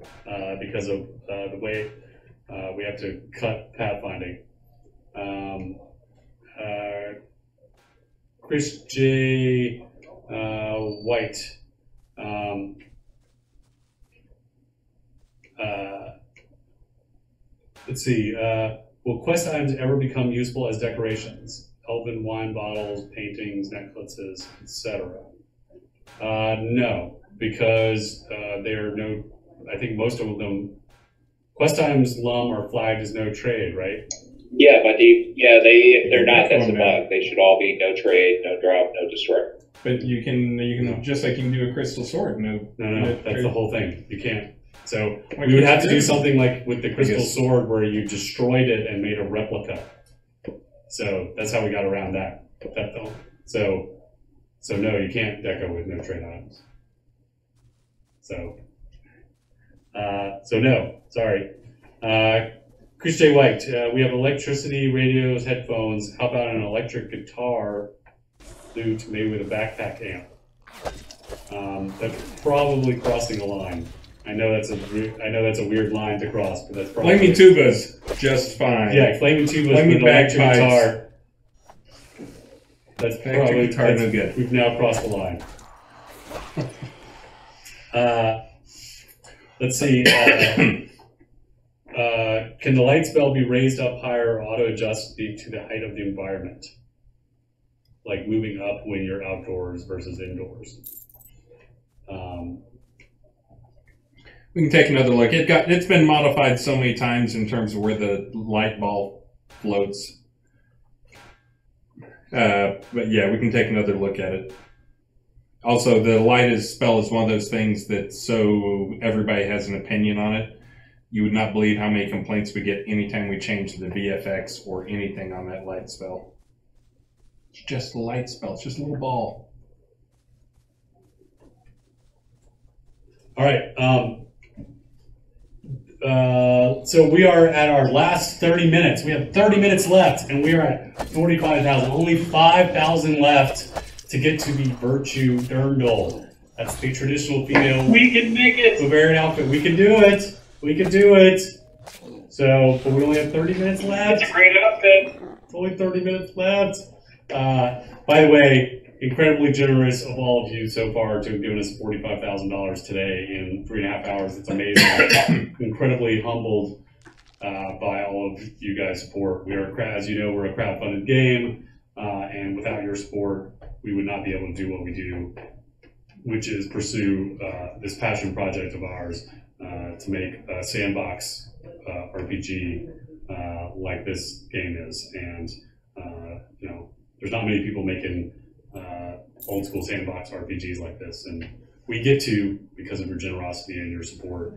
S2: because of the way we have to cut pathfinding. Chris J. White. Let's see. Will quest items ever become useful as decorations? Elven wine bottles, paintings, necklaces, etc. No, because they're no. I think most of them. Quest items are flagged as no trade, right?
S5: Yeah, but they're not. That's a bug. They should all be no trade, no drop, no destroy.
S1: But you can just like you can do a crystal sword. No,
S2: that's the whole thing. You can't. So we would have to do something like with the crystal sword where you destroyed it and made a replica. So that's how we got around that. So no, you can't deco with no trade items. So no, sorry. Chris J. White, we have electricity, radios, headphones. How about an electric guitar flute maybe with a backpack amp? That's probably crossing a line. I know that's a weird line to cross, but that's probably
S1: Flaming Tuba's just fine.
S2: Yeah, Flaming Tuba's with an electric guitar. That's probably
S1: no good.
S2: We've now crossed the line. Let's see. Can the light spell be raised up higher or auto-adjust to the height of the environment? Like moving up when you're outdoors versus indoors.
S1: We can take another look. It's been modified so many times in terms of where the light ball floats. But yeah, we can take another look at it. Also, the light spell is one of those things that so everybody has an opinion on it you would not believe how many complaints we get anytime we change the VFX or anything on that light spell. It's just a light spell. It's just a little ball.
S2: All right. So we are at our last 30 minutes. We have 30 minutes left, and we are at 45,000. Only 5,000 left to get to the Virtue Dirndl. That's the traditional female.
S3: We can make it.
S2: Bavarian outfit. We can do it. We can do it. So, but we only have 30 minutes left.
S3: It's a great outfit.
S2: It's only 30 minutes left. By the way, incredibly generous of all of you so far to have given us $45,000 today in 3.5 hours. It's amazing. Incredibly humbled by all of you guys' support. We are, as you know, we're a crowdfunded game, and without your support, we would not be able to do what we do, which is pursue this passion project of ours to make a sandbox RPG like this game is. And you know, there's not many people making old school sandbox RPGs like this, and we get to because of your generosity and your support.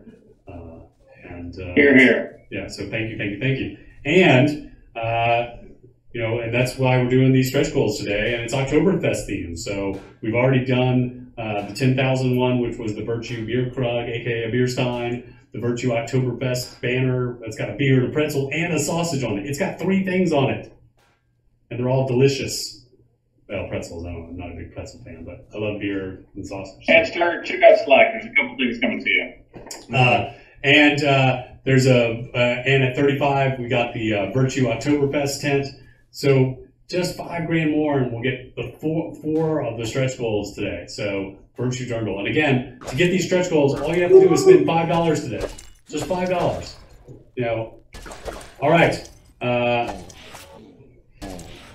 S3: Hear, hear.
S2: Yeah, so thank you, thank you, thank you. And you know, and that's why we're doing these stretch goals today, and it's Oktoberfest themed. So we've already done the 10,000 one, which was the Virtue Beer Krug, aka a beer stein, the Virtue Oktoberfest banner that's got a beer, a pretzel, and a sausage on it. It's got 3 things on it, and they're all delicious. Well, pretzels, I'm not a big pretzel fan, but I love beer and sausage.
S3: And Starr, check out Slack. There's a couple things coming to you.
S2: There's and at 35, we got the Virtue Oktoberfest tent. So just $5,000 more, and we'll get the four of the stretch goals today. So Virtue Dirndl. And again, to get these stretch goals, all you have to do is spend $5 today. Just $5. You know. All right.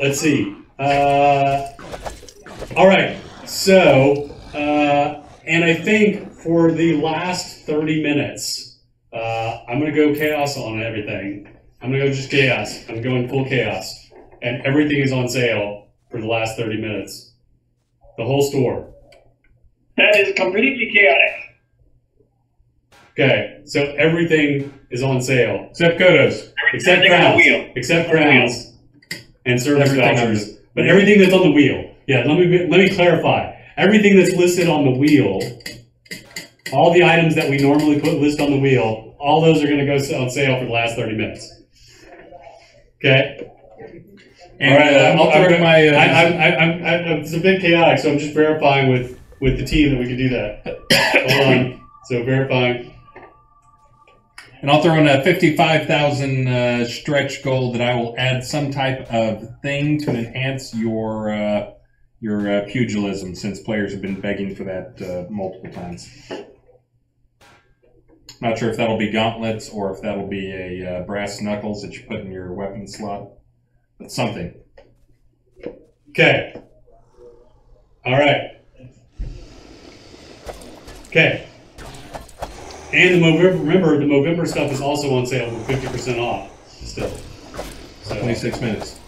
S2: Let's see. All right. So, and I think for the last 30 minutes, I'm going to go chaos on everything. I'm going to go just chaos. I'm going full chaos. And everything is on sale for the last 30 minutes. The whole store.
S3: That is completely chaotic.
S2: Okay, so everything is on sale. Except Kodos. Except crowns. Except crowns. And service vouchers. But everything that's on the wheel. Yeah, let me clarify. Everything that's listed on the wheel, all the items that we normally list on the wheel, all those are going to go on sale for the last 30 minutes. Okay?
S1: And,
S2: all right, it's a bit chaotic, so I'm just verifying with the team that we can do that. Hold on. So verifying.
S1: And I'll throw in a 55,000 stretch goal that I will add some type of thing to enhance your pugilism, since players have been begging for that multiple times. Not sure if that'll be gauntlets or if that'll be a brass knuckles that you put in your weapon slot. But something.
S2: Okay. All right. Okay. And remember, the Movember stuff is also on sale for 50% off still. So,
S1: 26 minutes.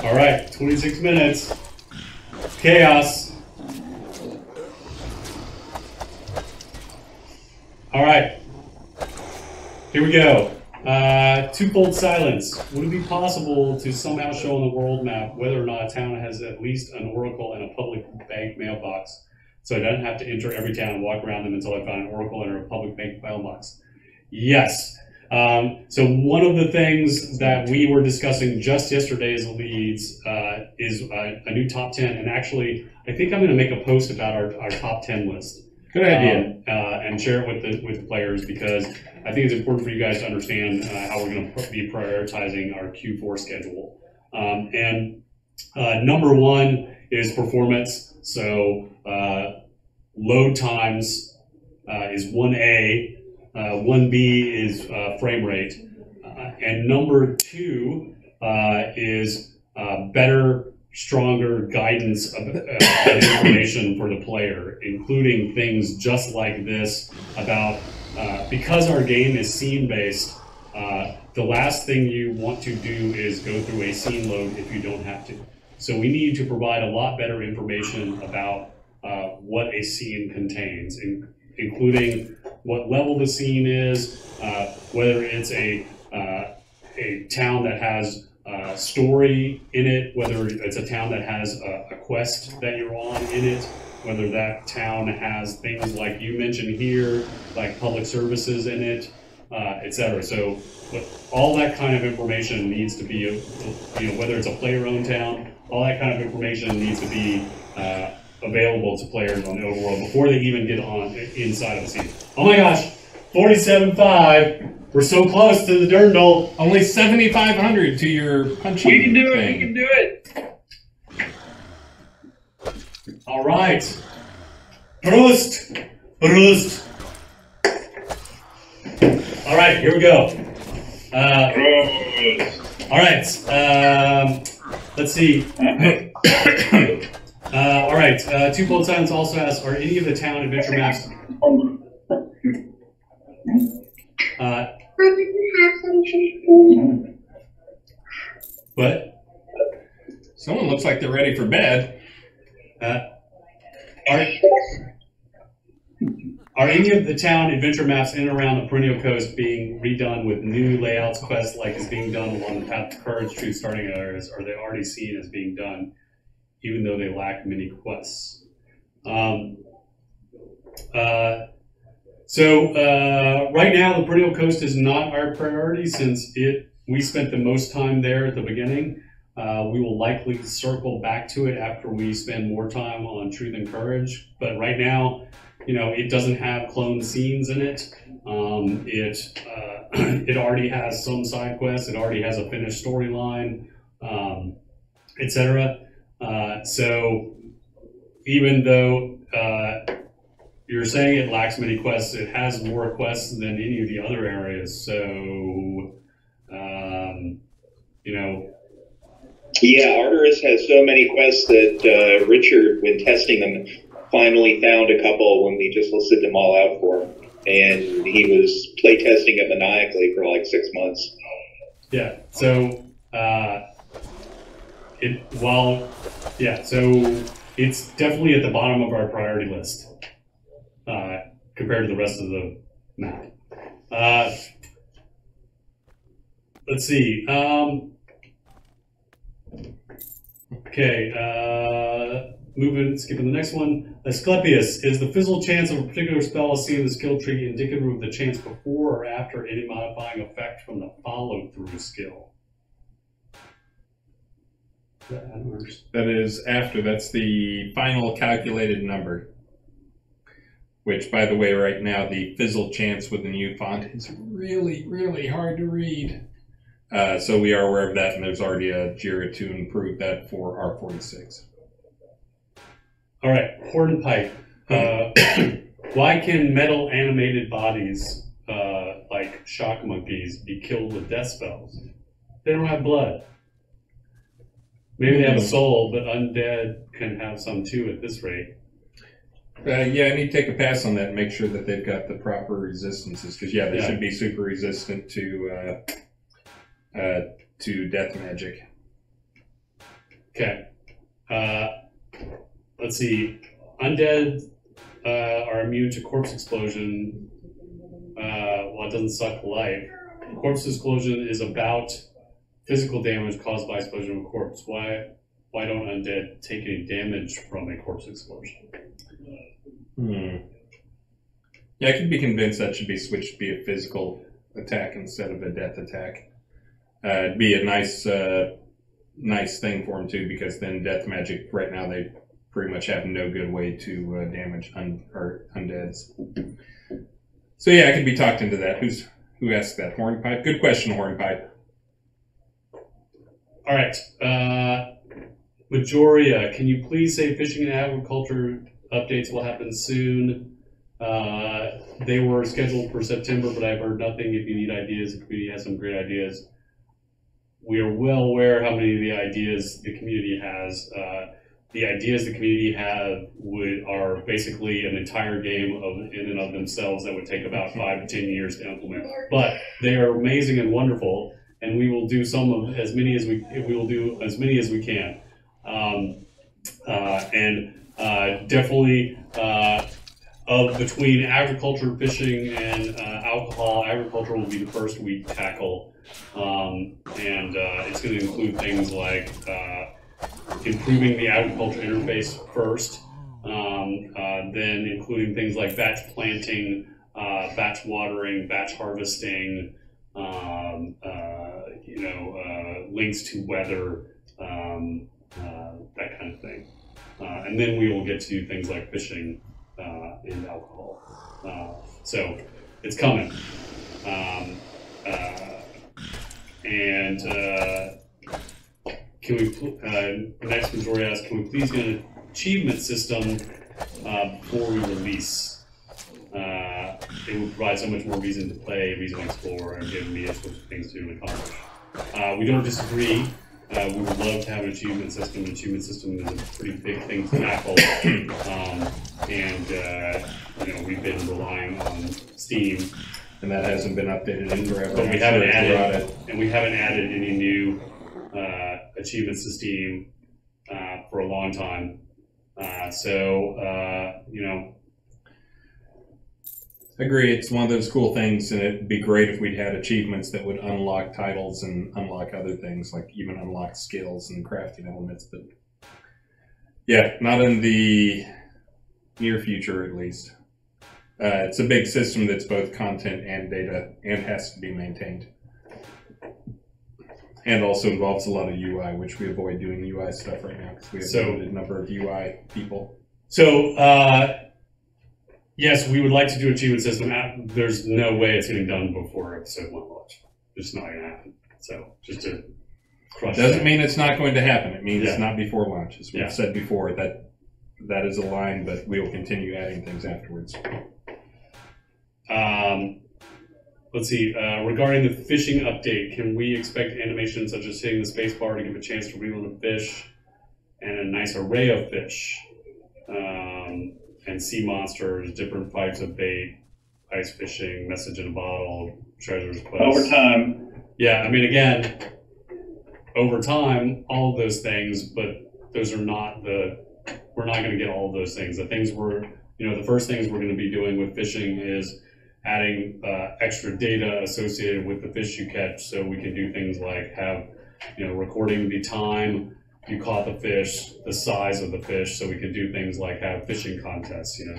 S2: All right, 26 minutes. Chaos. All right. Here we go. Twofold silence. Would it be possible to somehow show on the world map whether or not a town has at least an oracle and a public bank mailbox, so I don't have to enter every town and walk around them until I find an oracle and a public bank mailbox? Yes. So one of the things that we were discussing just yesterday as leads is a new top 10, and actually I think I'm going to make a post about our top 10 list.
S1: Good idea.
S2: And share it with the players, because I think it's important for you guys to understand how we're going to be prioritizing our Q4 schedule. Number 1 is performance. So load times is 1A, 1B is frame rate, and number 2 is better, stronger guidance and information for the player, including things just like this about, because our game is scene-based, the last thing you want to do is go through a scene load if you don't have to. So we need to provide a lot better information about what a scene contains, including what level the scene is, whether it's a town that has story in it, whether it's a town that has a quest that you're on in it, whether that town has things like you mentioned here, like public services in it, etc. So all that kind of information needs to be, whether it's a player-owned town, all that kind of information needs to be available to players on the overworld before they even get on inside of the scene. Oh my gosh, 47.5. We're so close to the dirndl.
S1: Only 7,500 to your punching.
S3: We can do it.
S1: thing.
S3: We can do it.
S2: All right. Prost. Prost. All right, here we go. All right. Let's see. All right. Two Cold Silence also asks, are any of the town adventure maps? What?
S1: Someone looks like they're ready for bed.
S2: Are any of the town adventure maps in and around the Perennial Coast being redone with new layouts, quests like is being done along the path to Courage, Truth, starting areas? Are they already seen as being done, even though they lack many quests? Right now, the Perennial Coast is not our priority since we spent the most time there at the beginning. We will likely circle back to it after we spend more time on Truth and Courage. But right now, it doesn't have clone scenes in it. It already has some side quests. It already has a finished storyline, etc. So even though you're saying it lacks many quests, it has more quests than any of the other areas. So,
S5: Yeah, Arteris has so many quests that Richard, when testing them, finally found a couple when we just listed them all out for him. And he was playtesting it maniacally for like 6 months.
S2: Yeah, so it's definitely at the bottom of our priority list compared to the rest of the map. Let's see. Skipping the next one. Asclepius, is the fizzle chance of a particular spell seen in the skill tree indicative of the chance before or after any modifying effect from the follow-through skill?
S1: That is after. That's the final calculated number. Which, by the way, right now, the fizzle chance with the new font is really, really hard to read. So we are aware of that, and there's already a JIRA to improve that for R46.
S2: All right, Hornpipe. Why can metal animated bodies, like shock monkeys, be killed with death spells? They don't have blood. Maybe they have a soul, but undead can have some too at this rate.
S1: Yeah, I need to take a pass on that and make sure that they've got the proper resistances, because they should be super resistant to death magic.
S2: Okay. Let's see. Undead are immune to corpse explosion. Well, it doesn't suck life. Corpse explosion is about physical damage caused by explosion of a corpse. Why don't undead take any damage from a corpse explosion?
S1: Yeah, I could be convinced that should be switched to be a physical attack instead of a death attack. It'd be a nice thing for them too, because then death magic right now they pretty much have no good way to damage undeads. So yeah, I could be talked into that. Who asked that? Hornpipe. Good question, Hornpipe.
S2: All right, Majoria, can you please say fishing and agriculture updates will happen soon? They were scheduled for September, but I've heard nothing. If you need ideas, the community has some great ideas. We are well aware how many of the ideas the community has. The ideas the community are basically an entire game in and of themselves that would take about 5 to 10 years to implement. But they are amazing and wonderful, and we will do as many as we can. Definitely, between agriculture, fishing, and alcohol, agriculture will be the first we tackle, and it's going to include things like improving the agriculture interface first, then including things like batch planting, batch watering, batch harvesting, links to weather, that kind of thing. And then we will get to things like fishing and alcohol. So it's coming. Can we, next Missouri asks, can we please get an achievement system before we release? It would provide so much more reason to play, reason to explore, and give me sorts of things to accomplish. We don't disagree. We would love to have an achievement system. An achievement system is a pretty big thing to tackle, we've been relying on Steam,
S1: and that hasn't been updated in forever.
S2: But we haven't added any new achievements to Steam for a long time.
S1: I agree, it's one of those cool things, and it'd be great if we'd had achievements that would unlock titles and unlock other things, like even unlock skills and crafting elements, but yeah, not in the near future at least. It's a big system that's both content and data and has to be maintained. And also involves a lot of UI, which we avoid doing UI stuff right now because we have a limited number of UI people.
S2: So, yes, we would like to do an achievement system. There's no way it's getting done before episode 1 launch. It's not going to happen. So, just to crush
S1: Doesn't mean it's not going to happen. It means it's not before launch. As we've said before, that is a line, but we will continue adding things afterwards.
S2: Let's see. Regarding the fishing update, can we expect animations such as hitting the space bar to give a chance to reel in a fish and a nice array of fish? And sea monsters, different types of bait, ice fishing, message in a bottle, treasures quest.
S3: Over time.
S2: Yeah, I mean, again, over time, all of those things, but those are not we're not going to get all of those things. The things the first things we're going to be doing with fishing is adding extra data associated with the fish you catch, so we can do things like have, recording the time you caught the fish, the size of the fish, so we could do things like have fishing contests, and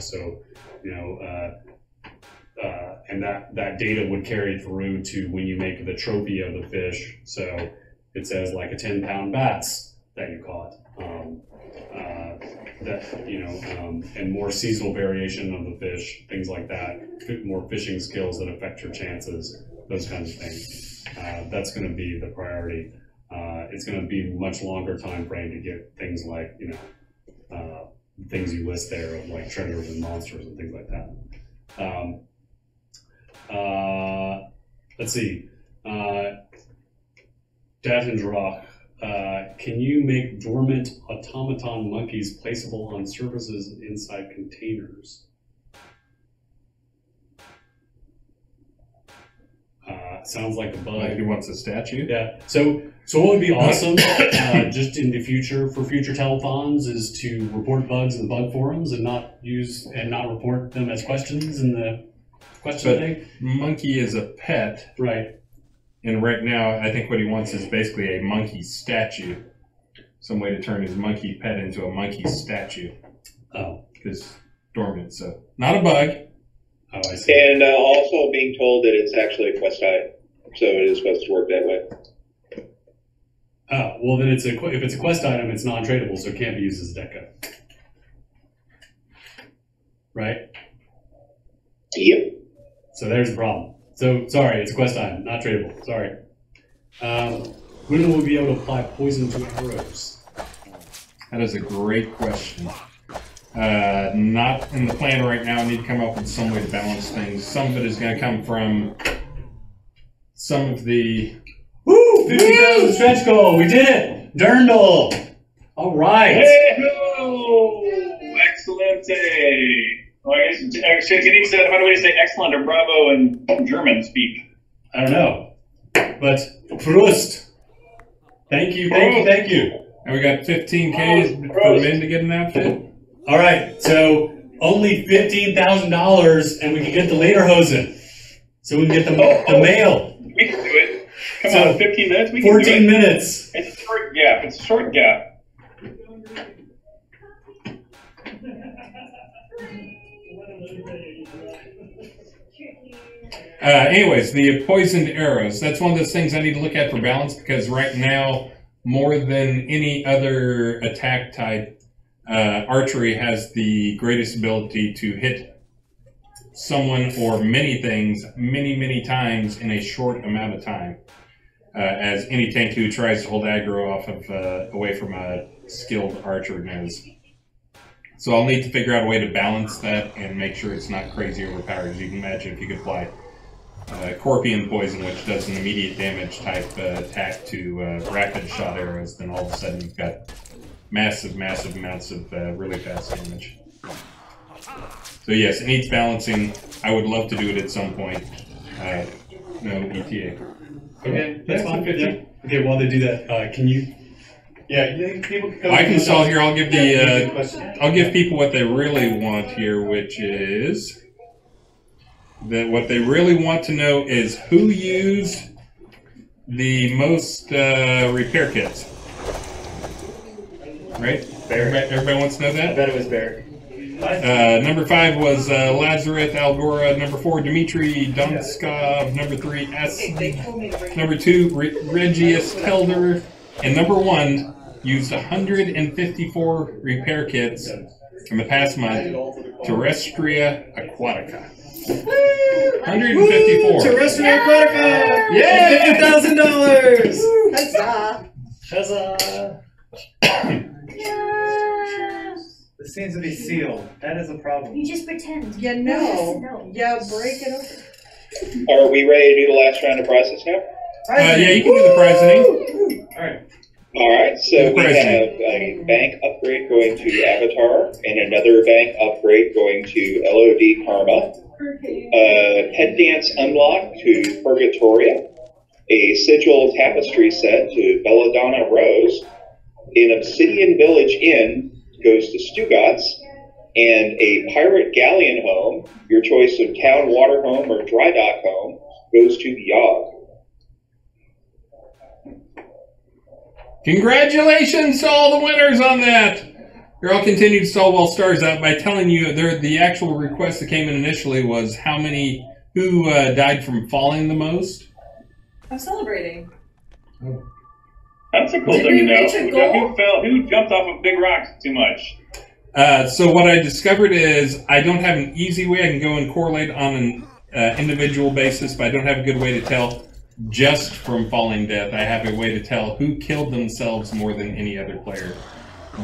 S2: that data would carry through to when you make the trophy of the fish. So it says like a 10-pound bass that you caught, and more seasonal variation of the fish, things like that, more fishing skills that affect your chances, those kinds of things. That's going to be the priority. It's going to be much longer time frame to get things like, things you list there of like treasures and monsters and things like that. Let's see. Datendroch, can you make dormant automaton monkeys placeable on surfaces inside containers? Sounds like a bug.
S1: Like he wants a statue?
S2: Yeah. So what would be awesome, just in the future, for future telethons, is to report bugs in the bug forums and not report them as questions in the question thing.
S1: Monkey is a pet.
S2: Right.
S1: And right now, I think what he wants is basically a monkey statue. Some way to turn his monkey pet into a monkey statue.
S2: Oh.
S1: Because dormant, so. Not a bug.
S2: Oh, I see.
S5: And also being told that it's actually a quest item. So it is supposed to work that way.
S2: Oh, well then if it's a quest item, it's non-tradable, so it can't be used as a deco. Right?
S5: Yep.
S2: So there's the problem. So, sorry, it's a quest item, not tradable. Sorry. When will we be able to apply poison to arrows?
S1: That is a great question. Not in the plan right now. I need to come up with some way to balance things. Some of it is going to come from some of the...
S2: Woo! 50,000 stretch goal! We did it! Dirndl! All right!
S3: Hey-ho! Excellent! Well, I guess, Shitinique said, how do we say excellent or bravo in German speak?
S2: I don't know. But, Prost! Thank you.
S1: And we got 15K for men to get an outfit.
S2: All right, so only $15,000, and we can get the lederhosen, so we can get the mail.
S3: We can do it. Come
S2: So,
S3: on, 15 minutes. We can
S2: 14
S3: do it.
S2: minutes.
S3: It's a short gap. It's a short gap.
S1: Anyways, the poisoned arrows. That's one of those things I need to look at for balance, because right now, more than any other attack type, archery has the greatest ability to hit someone or many things many times in a short amount of time. As any tank who tries to hold aggro off of away from a skilled archer knows. So I'll need to figure out a way to balance that and make sure it's not crazy overpowered. As you can imagine, if you could apply Corpion poison, which does an immediate damage type attack to rapid shot arrows, then all of a sudden you've got massive amounts of really fast damage. So yes, it needs balancing. I would love to do it at some point. No ETA.
S2: Okay, that's fine. Yeah. Okay, while they do that, can you? Yeah, people can.
S1: I can stall here. I'll give I'll give people what they really want here, which is that what they really want to know is who used the most repair kits. Right? Everybody wants to know that?
S4: I bet it was Barrett.
S1: Number 5 was Lazareth Algora. Number 4, Dmitry Donskov. Number 3, S. Number 2, Regius Telder. And number 1 used 154 repair kits in the past month. Terrestria Aquatica. 154.
S14: Terrestria Aquatica!
S1: Yeah!
S14: $50,000!
S7: Huzzah!
S14: Huzzah!
S17: It seems to be sealed. That is a problem.
S18: You just pretend.
S7: Yeah, no. Yeah, break it open.
S5: Are we ready to do the last round of prizes now?
S1: Yeah, you can do the prizing.
S5: Alright. Alright, so we have a bank upgrade going to Avatar, and another bank upgrade going to LOD Karma. Head Dance Unlock to Purgatoria. A Sigil Tapestry set to Belladonna Rose. An Obsidian Village Inn goes to Stugatz, and a Pirate Galleon home, your choice of town water home or dry dock home, goes to Yogg.
S1: Congratulations to all the winners on that! Here, I'll continue to stall while Star's out by telling you the actual request that came in initially was who died from falling the most.
S7: I'm celebrating.
S3: That's a cool
S7: Did
S3: thing
S7: we
S3: to know.
S7: reach a goal?
S3: Who jumped off of big rocks too much?
S1: So what I discovered is I don't have an easy way. I can go and correlate on an individual basis, but I don't have a good way to tell just from falling death. I have a way to tell who killed themselves more than any other player.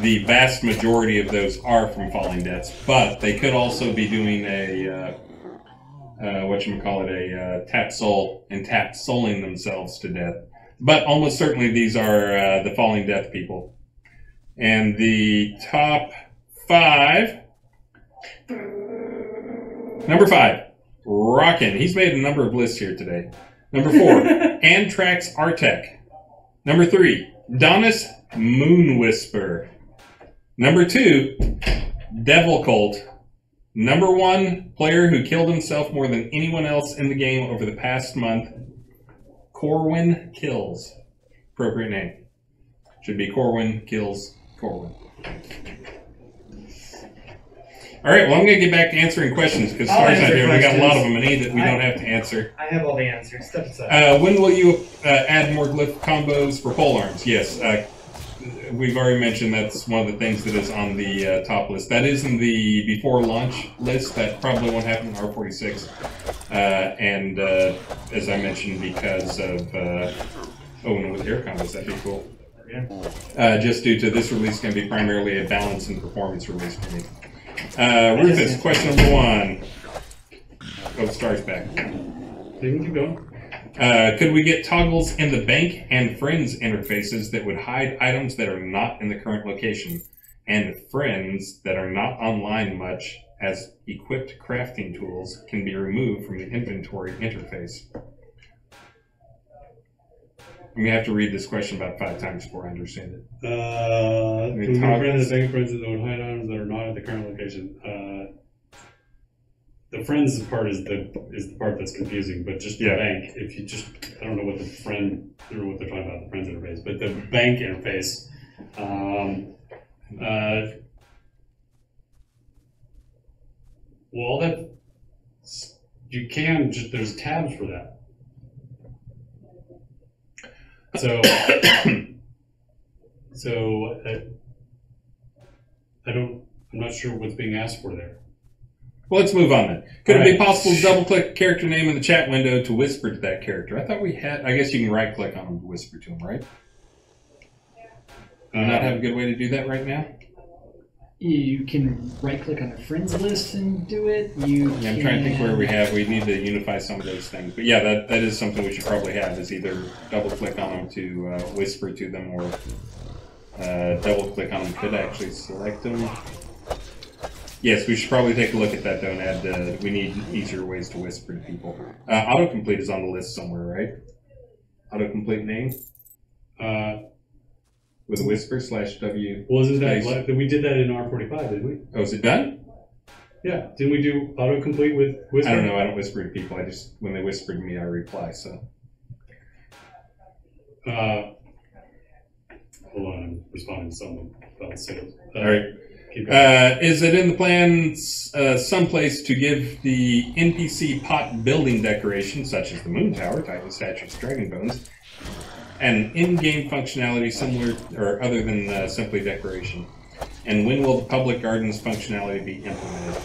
S1: The vast majority of those are from falling deaths, but they could also be doing a tap soul and tap souling themselves to death. But almost certainly these are the falling death people. And the top 5. Number 5, Rockin'. He's made a number of lists here today. Number 4, Antrax Artek. Number 3, Donis Moonwhisper. Number 2, Devil Colt. Number 1, player who killed himself more than anyone else in the game over the past month, Corwin Kills. Appropriate name. Should be Corwin Kills Corwin. Alright, well I'm going to get back to answering questions because Star's not here. We got a lot of them and that we don't have to answer.
S17: I have all the answers. Step aside.
S1: When will you add more glyph combos for polearms? Yes, we've already mentioned that's one of the things that is on the top list. That is in the before launch list. That probably won't happen in R46. And as I mentioned, because of no, with air combos, that'd be cool. Just due to this release going to be primarily a balance and performance release for me. Rufus, question number 1. Oh, Star's back.
S2: You can keep going.
S1: Could we get toggles in the bank and friends interfaces that would hide items that are not in the current location, and friends that are not online much, as equipped crafting tools can be removed from the inventory interface? I'm going to have to read this question about 5 times before I understand it.
S2: Friends that would hide items that are not at the current location. friends part is the part that's confusing. But just the bank, if you just, I don't know what the friend, I don't know what they're talking about, the friends interface, but the bank interface. Well, that you can just, there's tabs for that. So, I'm not sure what's being asked for there.
S1: Well, let's move on then. Could it be possible to double-click a character name in the chat window to whisper to that character? I thought we had, I guess you can right-click on them to whisper to them, right? Do you not have a good way to do that right now?
S19: You can right-click on the friends list and do it.
S1: I'm trying to think where we need to unify some of those things. But yeah, that is something we should probably have, is either double-click on them to whisper to them, or double-click on them could actually select them. Yes, we should probably take a look at that, though, and add, we need easier ways to whisper to people. Autocomplete is on the list somewhere, right? Autocomplete name? With a whisper /W.
S2: Wasn't that, we did that in R45, didn't we?
S1: Oh, is it done?
S2: Yeah. Didn't we do autocomplete with whisper?
S1: I don't know. I don't whisper to people. I just, when they whisper to me, I reply, so.
S2: Hold on, I'm responding to something about sales.
S1: All right. Is it in the plans someplace to give the NPC pot building decoration, such as the Moon Tower, Titan Statues, Dragon Bones, and in-game functionality similar or other than simply decoration? And when will the public gardens functionality be implemented?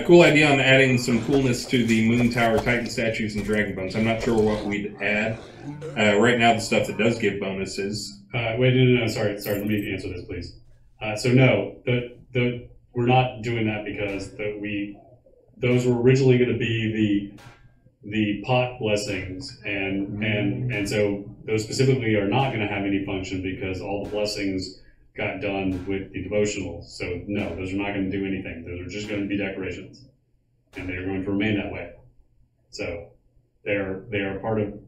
S1: Cool idea on adding some coolness to the Moon Tower, Titan Statues, and Dragon Bones. I'm not sure what we'd add. Right now, the stuff that does give bonuses.
S2: Wait, no, sorry, let me answer this, please. So no, we're not doing that because those were originally going to be the pot blessings, and so those specifically are not going to have any function because all the blessings got done with the devotionals. So no, those are not going to do anything. Those are just going to be decorations, and they are going to remain that way. So they are part of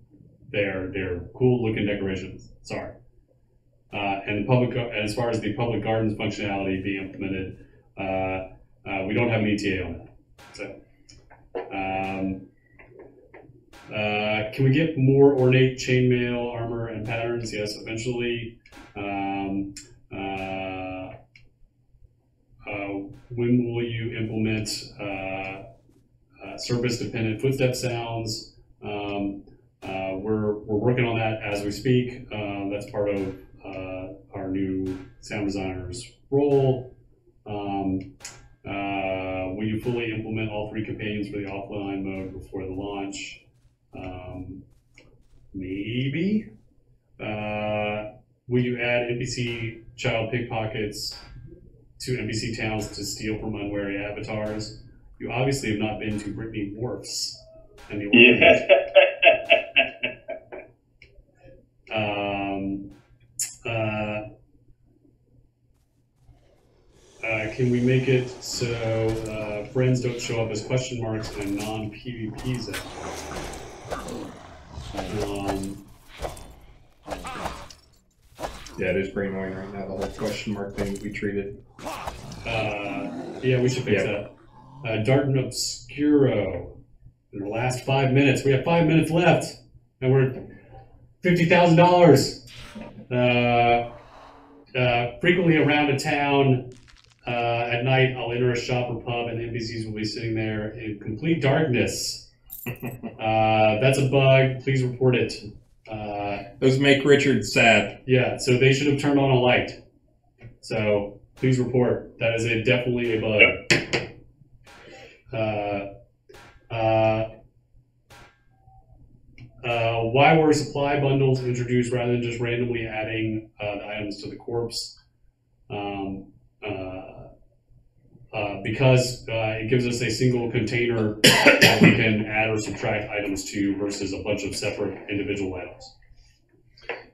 S2: they're cool looking decorations. Sorry. And the public, as far as the public gardens functionality being implemented, we don't have an ETA on that. So. Can we get more ornate chainmail armor and patterns? Yes, eventually. When will you implement service-dependent footstep sounds? We're working on that as we speak. That's part of our new sound designer's role. Will you fully implement all 3 companions for the offline mode before the launch? Maybe. Will you add NPC child pickpockets to NPC towns to steal from unwary avatars? You obviously have not been to Brittany Wharfs and the orphanage. Can we make it so friends don't show up as question marks in a non-PvP zone?
S1: Yeah, it is pretty annoying right now, the whole question mark thing we treated.
S2: Yeah, we should fix that. Darton Obscuro. In the last 5 minutes, we have 5 minutes left, and we're $50,000. Frequently around a town, at night, I'll enter a shop or pub, and NPCs will be sitting there in complete darkness. That's a bug. Please report it.
S1: Those make Richard sad.
S2: Yeah, so they should have turned on a light. So please report. That is definitely a bug. Why were supply bundles introduced rather than just randomly adding the items to the corpse? Because it gives us a single container that we can add or subtract items to versus a bunch of separate individual items.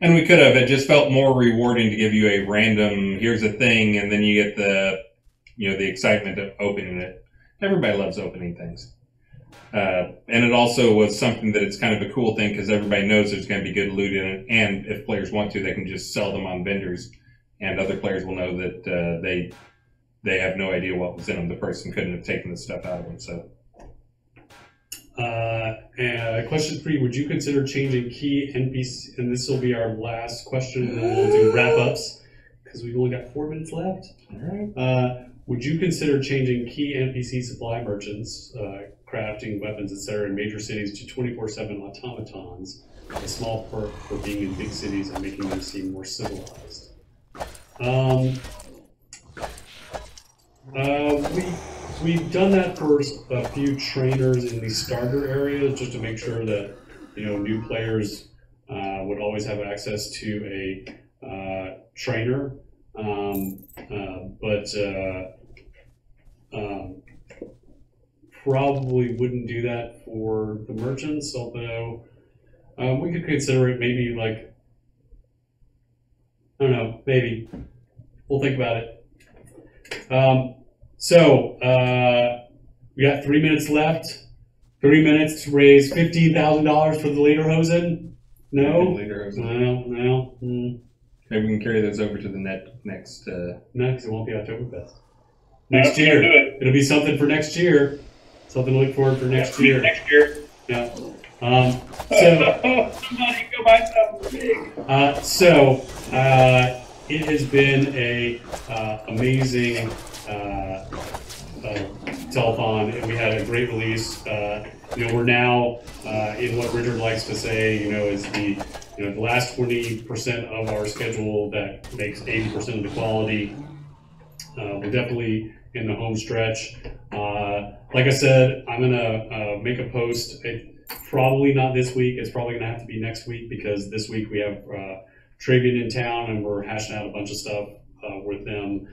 S1: And we could have. It just felt more rewarding to give you a random, here's a thing, and then you get the, the excitement of opening it. Everybody loves opening things. And it also was something that it's kind of a cool thing because everybody knows there's going to be good loot in it, and if players want to, they can just sell them on vendors, and other players will know that they have no idea what was in them. The person couldn't have taken the stuff out of them. So.
S2: And question 3, would you consider changing key NPC, and this will be our last question, and then we'll do wrap-ups, because we've only got 4 minutes left. All right. Would you consider changing key NPC supply merchants, crafting weapons, etc., in major cities to 24/7 automatons, a small perk for being in big cities and making them seem more civilized? We've done that for a few trainers in the starter areas, just to make sure that new players would always have access to a trainer. But probably wouldn't do that for the merchants, although we could consider it maybe like, I don't know, maybe. We'll think about it. We got 3 minutes left. 3 minutes to raise $15,000 for the Lederhosen. No? No.
S1: Maybe we can carry those over to the next.
S2: No, because it won't be Oktoberfest. Next year. It'll be something for next year. Something to look forward for next year.
S3: Next year.
S2: Yeah.
S3: Somebody go buy something big.
S2: It has been a amazing telethon, and we had a great release. We're now in what Richard likes to say, is the last 20% of our schedule that makes 80% of the quality. We're definitely in the home stretch. Like I said, I'm gonna make a post. Probably not this week. It's probably gonna have to be next week, because this week we have Tradeon in town, and we're hashing out a bunch of stuff with them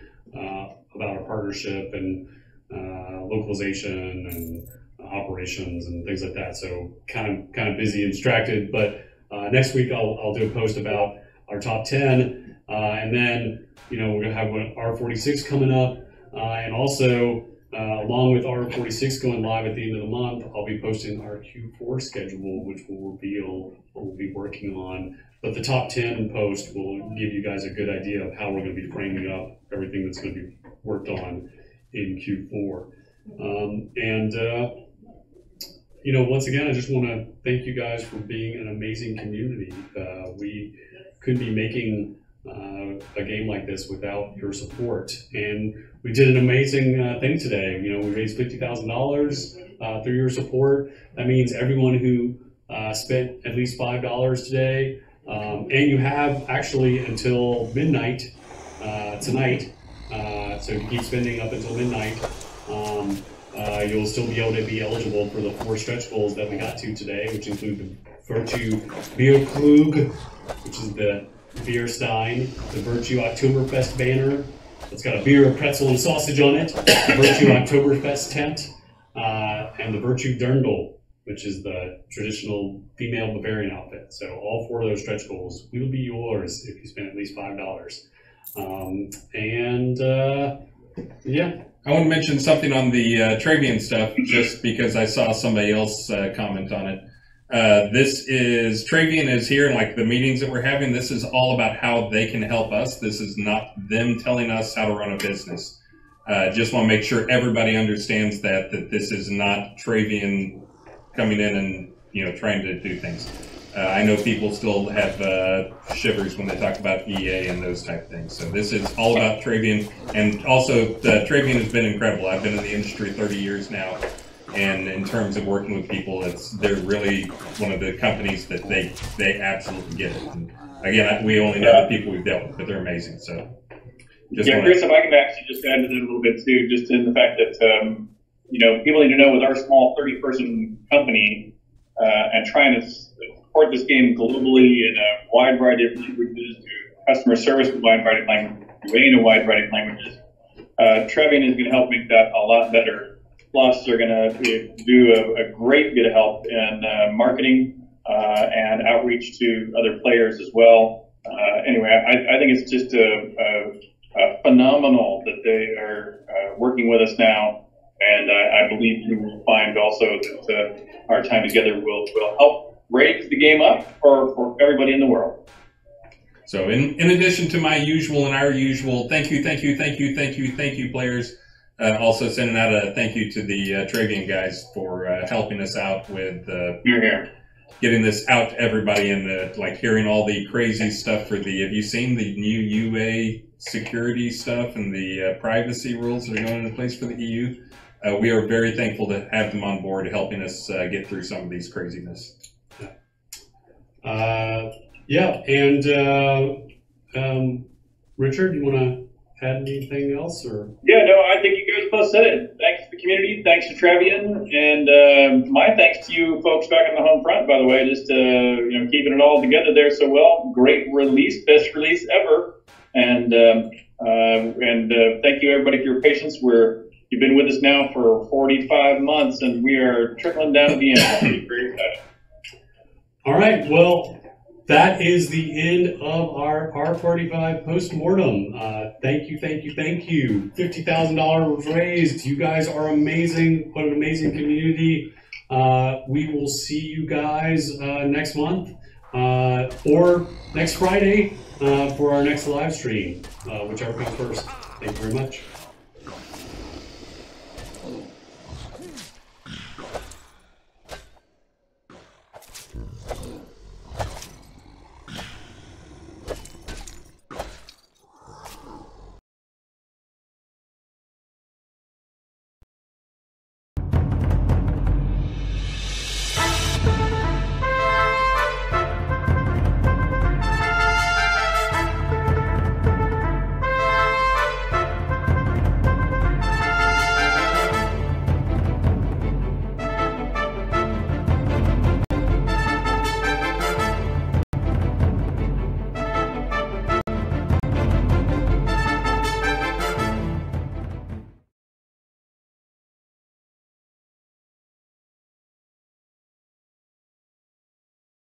S2: about our partnership and localization and operations and things like that. So kind of busy and distracted. But next week I'll do a post about our top 10, and then we're gonna have R46 coming up, and also along with R46 going live at the end of the month, I'll be posting our Q4 schedule, which will reveal what we'll be working on. But the top 10 post will give you guys a good idea of how we're going to be framing up everything that's going to be worked on in Q4. Once again, I just want to thank you guys for being an amazing community. We couldn't be making a game like this without your support. And we did an amazing thing today. We raised $50,000 through your support. That means everyone who spent at least $5 today, and you have actually until midnight tonight, so if you keep spending up until midnight, you'll still be able to be eligible for the 4 stretch goals that we got to today, which include the Virtue Beer Klug, which is the beer stein, the Virtue Oktoberfest banner. It's got a beer, a pretzel, and sausage on it, the Virtue Oktoberfest tent, and the Virtue Dirndl, which is the traditional female Bavarian outfit. So all 4 of those stretch goals will be yours if you spend at least $5. Yeah.
S1: I want to mention something on the Tradeon stuff, just because I saw somebody else comment on it. Tradeon is here, and like the meetings that we're having, this is all about how they can help us. This is not them telling us how to run a business. Just want to make sure everybody understands that this is not Tradeon coming in and trying to do things. I know people still have shivers when they talk about EA and those type of things. So this is all about Tradeon, and also Tradeon has been incredible. I've been in the industry 30 years now, and in terms of working with people, they're really one of the companies that they absolutely get it. And again, we only know the people we've dealt with, but they're amazing. So
S3: Chris, if I can actually just add to that a little bit too, just in the fact that people need to know with our small 30-person company and trying to support this game globally in a wide variety of languages, to customer service in a wide variety of languages, in a wide variety of languages. Tradeon is going to help make that a lot better. Plus, they're going to do a great bit of help in marketing and outreach to other players as well. Anyway, I think it's just phenomenal that they are working with us now, and I believe you will find also that our time together will help raise the game up for everybody in the world.
S1: So in addition to my usual and our usual, thank you, players. Also sending out a thank you to the Tradeon guys for helping us out with getting this out to everybody and like hearing all the crazy stuff for the. Have you seen the new UA security stuff and the privacy rules that are going into place for the EU? We are very thankful to have them on board, helping us get through some of these craziness.
S2: Yeah, and Richard, you want to add anything else, or?
S3: Yeah, no, I think you guys both said it. Thanks to the community, thanks to Tradeon, and my thanks to you folks back on the home front, by the way, just keeping it all together there so well. Great release, best release ever, and thank you everybody for your patience. You've been with us now for 45 months, and we are trickling down to the end. Very excited.
S2: All right, well, that is the end of our R45 postmortem. Thank you. $50,000 was raised. You guys are amazing. What an amazing community. We will see you guys next month or next Friday for our next live stream, whichever comes first. Thank you very much.